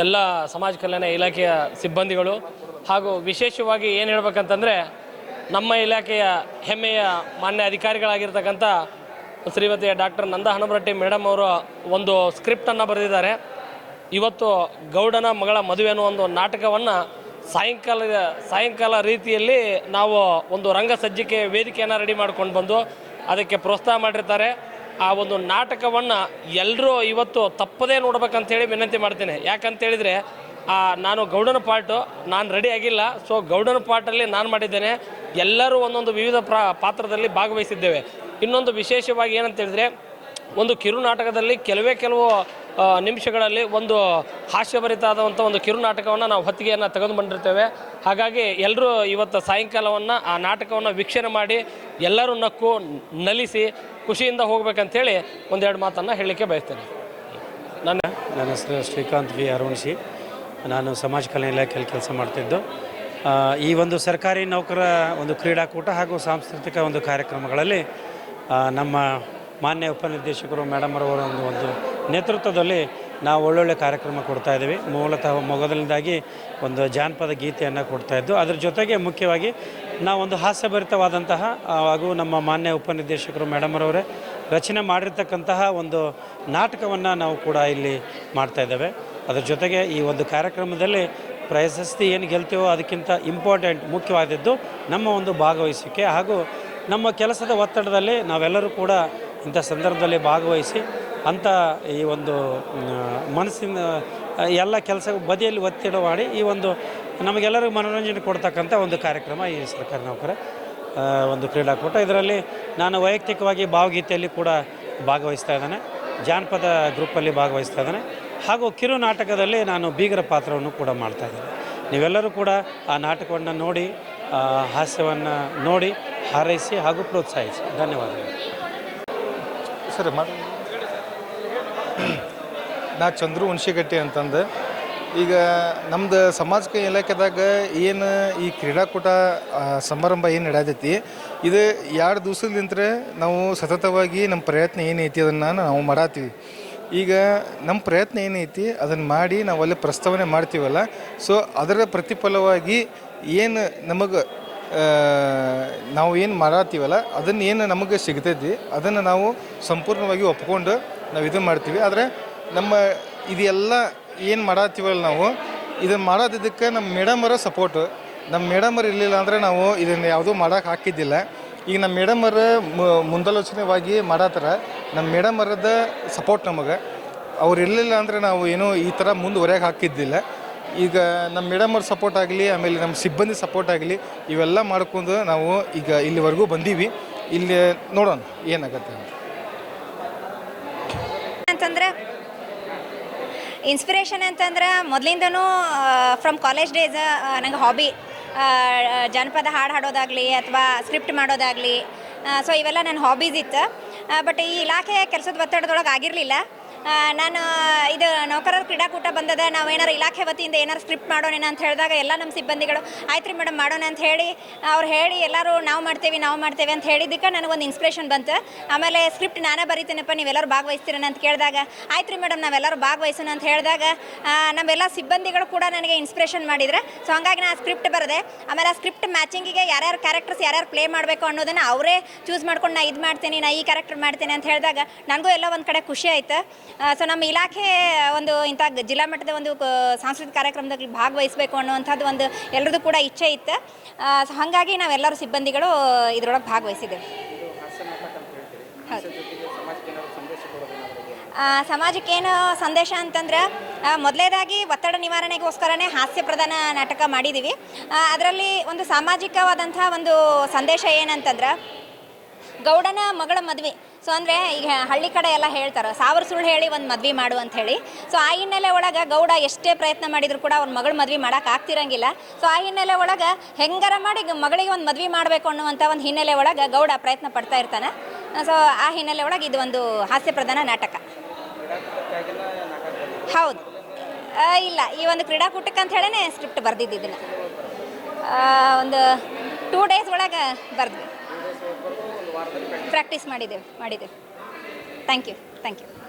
ಎಲ್ಲ ಸಮಾಜ ಕಲ್ಯಾಣ ಇಲಾಖೆಯ ಸಿಬ್ಬಂದಿಗಳು ಹಾಗೂ ವಿಶೇಷವಾಗಿ ಏನು ಹೇಳ್ಬೇಕಂತಂದರೆ ನಮ್ಮ ಇಲಾಖೆಯ ಹೆಮ್ಮೆಯ ಮಾನ್ಯ ಅಧಿಕಾರಿಗಳಾಗಿರ್ತಕ್ಕಂಥ ಶ್ರೀಮತಿ ಡಾಕ್ಟರ್ ನಂದಾ ಹಣಮರಟ್ಟಿ ಮೇಡಮ್ ಅವರು ಒಂದು ಸ್ಕ್ರಿಪ್ಟನ್ನು ಬರೆದಿದ್ದಾರೆ. ಇವತ್ತು ಗೌಡನ ಮಗಳ ಮದುವೆ ಅನ್ನೋ ಒಂದು ನಾಟಕವನ್ನು ಸಾಯಂಕಾಲ ರೀತಿಯಲ್ಲಿ ನಾವು ಒಂದು ರಂಗ ಸಜ್ಜಿಕೆ ವೇದಿಕೆಯನ್ನು ರೆಡಿ ಮಾಡ್ಕೊಂಡು ಬಂದು ಅದಕ್ಕೆ ಪ್ರೋತ್ಸಾಹ ಮಾಡಿರ್ತಾರೆ. ಆ ಒಂದು ನಾಟಕವನ್ನು ಎಲ್ಲರೂ ಇವತ್ತು ತಪ್ಪದೇ ನೋಡ್ಬೇಕಂತೇಳಿ ವಿನಂತಿ ಮಾಡ್ತೇನೆ. ಯಾಕಂತೇಳಿದರೆ ನಾನು ಗೌಡನ ಪಾರ್ಟು ನಾನು ರೆಡಿ ಆಗಿಲ್ಲ. ಸೊ ಗೌಡನ ಪಾರ್ಟಲ್ಲಿ ನಾನು ಮಾಡಿದ್ದೇನೆ. ಎಲ್ಲರೂ ಒಂದೊಂದು ವಿವಿಧ ಪಾತ್ರದಲ್ಲಿ ಭಾಗವಹಿಸಿದ್ದೇವೆ. ಇನ್ನೊಂದು ವಿಶೇಷವಾಗಿ ಏನಂತೇಳಿದರೆ ಒಂದು ಕಿರು ನಾಟಕದಲ್ಲಿ ಕೆಲವು ನಿಮಿಷಗಳಲ್ಲಿ ಒಂದು ಹಾಸ್ಯಭರಿತಾದಂಥ ಒಂದು ಕಿರು ನಾಟಕವನ್ನು ನಾವು ಹೊತ್ತಿಗೆಯನ್ನು ತೆಗೆದು ಬಂದಿರ್ತೇವೆ. ಹಾಗಾಗಿ ಎಲ್ಲರೂ ಇವತ್ತು ಸಾಯಂಕಾಲವನ್ನು ಆ ನಾಟಕವನ್ನು ವೀಕ್ಷಣೆ ಮಾಡಿ ಎಲ್ಲರೂ ನಲಿಸಿ ಖುಷಿಯಿಂದ ಹೋಗ್ಬೇಕಂತೇಳಿ ಒಂದೆರಡು ಮಾತನ್ನು ಹೇಳಲಿಕ್ಕೆ ಬಯಸ್ತೇನೆ. ನನ್ನ ಹೆಸರು ಶ್ರೀಕಾಂತ್ ವಿ ಅರುಣ್ಶಿ. ನಾನು ಸಮಾಜ ಕಲ್ಯಾಣ ಇಲಾಖೆಯಲ್ಲಿ ಕೆಲಸ ಮಾಡ್ತಿದ್ದು. ಈ ಒಂದು ಸರ್ಕಾರಿ ನೌಕರ ಒಂದು ಕ್ರೀಡಾಕೂಟ ಹಾಗೂ ಸಾಂಸ್ಕೃತಿಕ ಒಂದು ಕಾರ್ಯಕ್ರಮಗಳಲ್ಲಿ ನಮ್ಮ ಮಾನ್ಯ ಉಪನಿರ್ದೇಶಕರು ಮೇಡಮ್ ಅವರ ಒಂದು ನೇತೃತ್ವದಲ್ಲಿ ನಾವು ಒಳ್ಳೊಳ್ಳೆ ಕಾರ್ಯಕ್ರಮ ಕೊಡ್ತಾಯಿದ್ದೀವಿ. ಮೂಲತಃ ಮೊದಲನೇದಾಗಿ ಒಂದು ಜಾನಪದ ಗೀತೆಯನ್ನು ಕೊಡ್ತಾಯಿದ್ದು, ಅದ್ರ ಜೊತೆಗೆ ಮುಖ್ಯವಾಗಿ ನಾವೊಂದು ಹಾಸ್ಯಭರಿತವಾದಂತಹ ಹಾಗೂ ನಮ್ಮ ಮಾನ್ಯ ಉಪನಿರ್ದೇಶಕರು ಮೇಡಮ್ ಅವರೇ ರಚನೆ ಮಾಡಿರ್ತಕ್ಕಂತಹ ಒಂದು ನಾಟಕವನ್ನು ನಾವು ಕೂಡ ಇಲ್ಲಿ ಮಾಡ್ತಾಯಿದ್ದೇವೆ. ಅದ್ರ ಜೊತೆಗೆ ಈ ಒಂದು ಕಾರ್ಯಕ್ರಮದಲ್ಲಿ ಪ್ರಶಸ್ತಿ ಏನು ಗೆಲ್ತೀವೋ ಅದಕ್ಕಿಂತ ಇಂಪಾರ್ಟೆಂಟ್ ಮುಖ್ಯವಾದದ್ದು ನಮ್ಮ ಒಂದು ಭಾಗವಹಿಸುವಿಕೆ ಹಾಗೂ ನಮ್ಮ ಕೆಲಸದ ಒತ್ತಡದಲ್ಲಿ ನಾವೆಲ್ಲರೂ ಕೂಡ ಇಂಥ ಸಂದರ್ಭದಲ್ಲಿ ಭಾಗವಹಿಸಿ ಅಂಥ ಈ ಒಂದು ಮನಸ್ಸಿನ ಎಲ್ಲ ಕೆಲಸ ಬದಿಯಲ್ಲಿ ಒತ್ತಡ ಮಾಡಿ ಈ ಒಂದು ನಮಗೆಲ್ಲರಿಗೂ ಮನೋರಂಜನೆ ಕೊಡ್ತಕ್ಕಂಥ ಒಂದು ಕಾರ್ಯಕ್ರಮ ಈ ಸರ್ಕಾರಿ ನೌಕರ ಒಂದು ಕ್ರೀಡಾಕೂಟ. ಇದರಲ್ಲಿ ನಾನು ವೈಯಕ್ತಿಕವಾಗಿ ಭಾವಗೀತೆಯಲ್ಲಿ ಕೂಡ ಭಾಗವಹಿಸ್ತಾ ಇದ್ದೇನೆ, ಜಾನಪದ ಗ್ರೂಪಲ್ಲಿ ಭಾಗವಹಿಸ್ತಾ ಇದ್ದೇನೆ ಹಾಗೂ ಕಿರು ನಾಟಕದಲ್ಲಿ ನಾನು ಬೀಗರ ಪಾತ್ರವನ್ನು ಕೂಡ ಮಾಡ್ತಾಯಿದ್ದೇನೆ. ನೀವೆಲ್ಲರೂ ಕೂಡ ಆ ನಾಟಕವನ್ನು ನೋಡಿ ಹಾಸ್ಯವನ್ನು ನೋಡಿ ಹಾರೈಸಿ ಹಾಗೂ ಪ್ರೋತ್ಸಾಹಿಸಿ. ಧನ್ಯವಾದಗಳು. ಸರ್ ನಾ ಚಂದ್ರು ಹುಣಸಿಗಟ್ಟಿ ಅಂತಂದು ಈಗ ನಮ್ದು ಸಮಾಜ ಇಲಾಖೆದಾಗ ಏನು ಈ ಕ್ರೀಡಾಕೂಟ ಸಮಾರಂಭ ಏನು ನಡೆದೈತಿ ಇದು 2 ದಿವಸದಿಂದ ನಾವು ಸತತವಾಗಿ ನಮ್ಮ ಪ್ರಯತ್ನ ಏನೈತಿ ಅದನ್ನು ನಾವು ಮಾಡತ್ತೀವಿ. ಈಗ ನಮ್ಮ ಪ್ರಯತ್ನ ಏನೈತಿ ಅದನ್ನು ಮಾಡಿ ನಾವು ಅಲ್ಲಿ ಪ್ರಸ್ತಾವನೆ ಮಾಡ್ತೀವಲ್ಲ, ಸೊ ಅದರ ಪ್ರತಿಫಲವಾಗಿ ಏನು ನಮಗೆ ನಾವು ಏನು ಮಾಡತ್ತೀವಲ್ಲ ಅದನ್ನು ಏನು ನಮಗೆ ಸಿಗ್ತೈತಿ ಅದನ್ನು ನಾವು ಸಂಪೂರ್ಣವಾಗಿ ಒಪ್ಕೊಂಡು ನಾವು ಇದು ಮಾಡ್ತೀವಿ. ಆದರೆ ನಮ್ಮ ಇದೆಲ್ಲ ಏನು ಮಾಡತ್ತೀವಲ್ಲ ನಾವು ಇದನ್ನು ಮಾಡೋದಕ್ಕೆ ನಮ್ಮ ಮೇಡಮರ ಸಪೋರ್ಟು, ನಮ್ಮ ಮೇಡಮರು ಇರಲಿಲ್ಲ ಅಂದರೆ ನಾವು ಇದನ್ನು ಯಾವುದೂ ಮಾಡೋಕೆ ಹಾಕಿದ್ದಿಲ್ಲ. ಈಗ ನಮ್ಮ ಮೇಡಮರ ಮುಂದಾಲೋಚನೆವಾಗಿ ಮಾಡತ್ತಾರ, ನಮ್ಮ ಮೇಡಮರದ ಸಪೋರ್ಟ್ ನಮಗೆ ಅವ್ರು ಇರಲಿಲ್ಲ ಅಂದರೆ ನಾವು ಏನೋ ಈ ಥರ ಮುಂದುವರೆಯೋಕೆ ಹಾಕಿದ್ದಿಲ್ಲ. ಈಗ ನಮ್ಮ ಮೇಡಮರ ಸಪೋರ್ಟ್ ಆಗಲಿ, ಆಮೇಲೆ ನಮ್ಮ ಸಿಬ್ಬಂದಿ ಸಪೋರ್ಟ್ ಆಗಲಿ, ಇವೆಲ್ಲ ಮಾಡ್ಕೊಂಡು ನಾವು ಈಗ ಇಲ್ಲಿವರೆಗೂ ಬಂದೀವಿ. ಇಲ್ಲಿ ನೋಡೋಣ ಏನಾಗತ್ತೆ ಅಂತಂದರೆ ಇನ್ಸ್ಪಿರೇಷನ್ ಅಂತಂದ್ರೆ ಮೊದಲಿಂದನೂ ಫ್ರಮ್ ಕಾಲೇಜ್ ಡೇಸ್ ನಂಗೆ ಹಾಬಿ ಜಾನಪದ ಹಾಡು ಹಾಡೋದಾಗಲಿ ಅಥವಾ ಸ್ಕ್ರಿಪ್ಟ್ ಮಾಡೋದಾಗಲಿ, ಸೊ ಇವೆಲ್ಲ ನನ್ನ ಹಾಬೀಸ್ ಇತ್ತು. ಬಟ್ ಈ ಇಲಾಖೆ ಕೆಲಸದ ಒತ್ತಡದೊಳಗೆ ಆಗಿರಲಿಲ್ಲ. ನಾನು ಇದು ನೌಕರರ ಕ್ರೀಡಾಕೂಟ ಬಂದದ, ನಾವು ಏನಾರು ಇಲಾಖೆ ವತಿಯಿಂದ ಏನಾರು ಸ್ಕ್ರಿಪ್ಟ್ ಮಾಡೋಣ ಅಂತ ಹೇಳಿದಾಗ ಎಲ್ಲ ನಮ್ಮ ಸಿಬ್ಬಂದಿಗಳು ಆಯ್ತು ರೀ ಮೇಡಮ್ ಮಾಡೋಣ ಅಂತ ಹೇಳಿ ಅವ್ರು ಹೇಳಿ ಎಲ್ಲರೂ ನಾವು ಮಾಡ್ತೇವೆ ಅಂತ ಹೇಳಿದ್ದಕ್ಕೆ ನನಗೊಂದು ಇನ್ಸ್ಪಿರೇಷನ್ ಬಂತು. ಆಮೇಲೆ ಸ್ಕ್ರಿಪ್ಟ್ ನಾನೇ ಬರೀತೀನಪ್ಪ, ನೀವೆಲ್ಲರೂ ಭಾಗವಹಿಸ್ತೀರನ ಅಂತ ಕೇಳಿದಾಗ ಆಯ್ತು ರೀ ಮೇಡಮ್ ನಾವೆಲ್ಲರೂ ಭಾಗವಹಿಸೋಣ ಅಂತ ಹೇಳಿದಾಗ ನಮ್ಮೆಲ್ಲ ಸಿಬ್ಬಂದಿಗಳು ಕೂಡ ನನಗೆ ಇನ್ಸ್ಪಿರೇಷನ್ ಮಾಡಿದರೆ. ಸೊ ಹಾಗಾಗಿ ನಾನು ಸ್ಕ್ರಿಪ್ಟ್ ಬರೆದೆ. ಆಮೇಲೆ ಆ ಸ್ಕ್ರಿಪ್ಟ್ ಮ್ಯಾಚಿಂಗಿಗೆ ಯಾರ್ಯಾರು ಕ್ಯಾರೆಕ್ಟರ್ಸ್ ಯಾರ್ಯಾರು ಪ್ಲೇ ಮಾಡಬೇಕು ಅನ್ನೋದನ್ನು ಅವರೇ ಚೂಸ್ ಮಾಡ್ಕೊಂಡು ನಾ ಇದು ಮಾಡ್ತೀನಿ, ನಾ ಈ ಕ್ಯಾರೆಕ್ಟರ್ ಮಾಡ್ತೇನೆ ಅಂತ ಹೇಳಿದಾಗ ನನಗೂ ಎಲ್ಲ ಒಂದು ಕಡೆ ಖುಷಿ ಆಯ್ತು. ಸೊ ನಮ್ಮ ಇಲಾಖೆ ಒಂದು ಇಂಥ ಜಿಲ್ಲಾ ಮಟ್ಟದ ಒಂದು ಸಾಂಸ್ಕೃತಿಕ ಕಾರ್ಯಕ್ರಮದಲ್ಲಿ ಭಾಗವಹಿಸಬೇಕು ಅನ್ನುವಂಥದ್ದು ಒಂದು ಎಲ್ಲರದ್ದು ಕೂಡ ಇಚ್ಛೆ ಇತ್ತು. ಸೊ ಹಾಗಾಗಿ ನಾವೆಲ್ಲರೂ ಸಿಬ್ಬಂದಿಗಳು ಇದರೊಳಗೆ ಭಾಗವಹಿಸಿದ್ದೇವೆ. ಸಮಾಜಕ್ಕೆ ಏನು ಸಂದೇಶ ಅಂತಂದ್ರೆ, ಮೊದಲೇದಾಗಿ ಒತ್ತಡ ನಿವಾರಣೆಗೋಸ್ಕರನೇ ಹಾಸ್ಯ ಪ್ರಧಾನ ನಾಟಕ ಮಾಡಿದ್ದೀವಿ. ಅದರಲ್ಲಿ ಒಂದು ಸಾಮಾಜಿಕವಾದಂಥ ಒಂದು ಸಂದೇಶ ಏನಂತಂದ್ರೆ, ಗೌಡನ ಮಗಳ ಮದುವೆ. ಸೊ ಅಂದರೆ ಈಗ ಹಳ್ಳಿ ಕಡೆ ಎಲ್ಲ ಹೇಳ್ತಾರೆ 1000 ಸುಳ್ಳು ಹೇಳಿ ಒಂದು ಮದ್ವೆ ಮಾಡು ಅಂತ ಹೇಳಿ. ಸೊ ಆ ಹಿನ್ನೆಲೆ ಒಳಗೆ ಗೌಡ ಎಷ್ಟೇ ಪ್ರಯತ್ನ ಮಾಡಿದ್ರು ಕೂಡ ಅವ್ರ ಮಗಳ ಮದ್ವೆ ಮಾಡೋಕೆ ಆಗ್ತಿರಂಗಿಲ್ಲ. ಸೊ ಆ ಹಿನ್ನೆಲೆ ಒಳಗೆ ಹೆಂಗಾರ ಮಾಡಿ ಮಗಳಿಗೆ ಒಂದು ಮದ್ವೆ ಮಾಡಬೇಕು ಅನ್ನುವಂಥ ಒಂದು ಹಿನ್ನೆಲೆ ಒಳಗೆ ಗೌಡ ಪ್ರಯತ್ನ ಪಡ್ತಾ ಇರ್ತಾನೆ. ಸೊ ಆ ಹಿನ್ನೆಲೆ ಒಳಗೆ ಇದು ಒಂದು ಹಾಸ್ಯ ಪ್ರಧಾನ ನಾಟಕ. ಹೌದು, ಇಲ್ಲ, ಈ ಒಂದು ಕ್ರೀಡಾಕೂಟಕ್ಕೆ ಅಂತ ಹೇಳೇ ಸ್ಕ್ರಿಪ್ಟ್ ಬರೆದಿದ್ದು. ಇದನ್ನು ಒಂದು 2 ಡೇಸ್ ಒಳಗೆ ಬರೆದ್ವಿ, ಪ್ರಾಕ್ಟೀಸ್ ಮಾಡಿದ್ದೇವೆ. Thank you.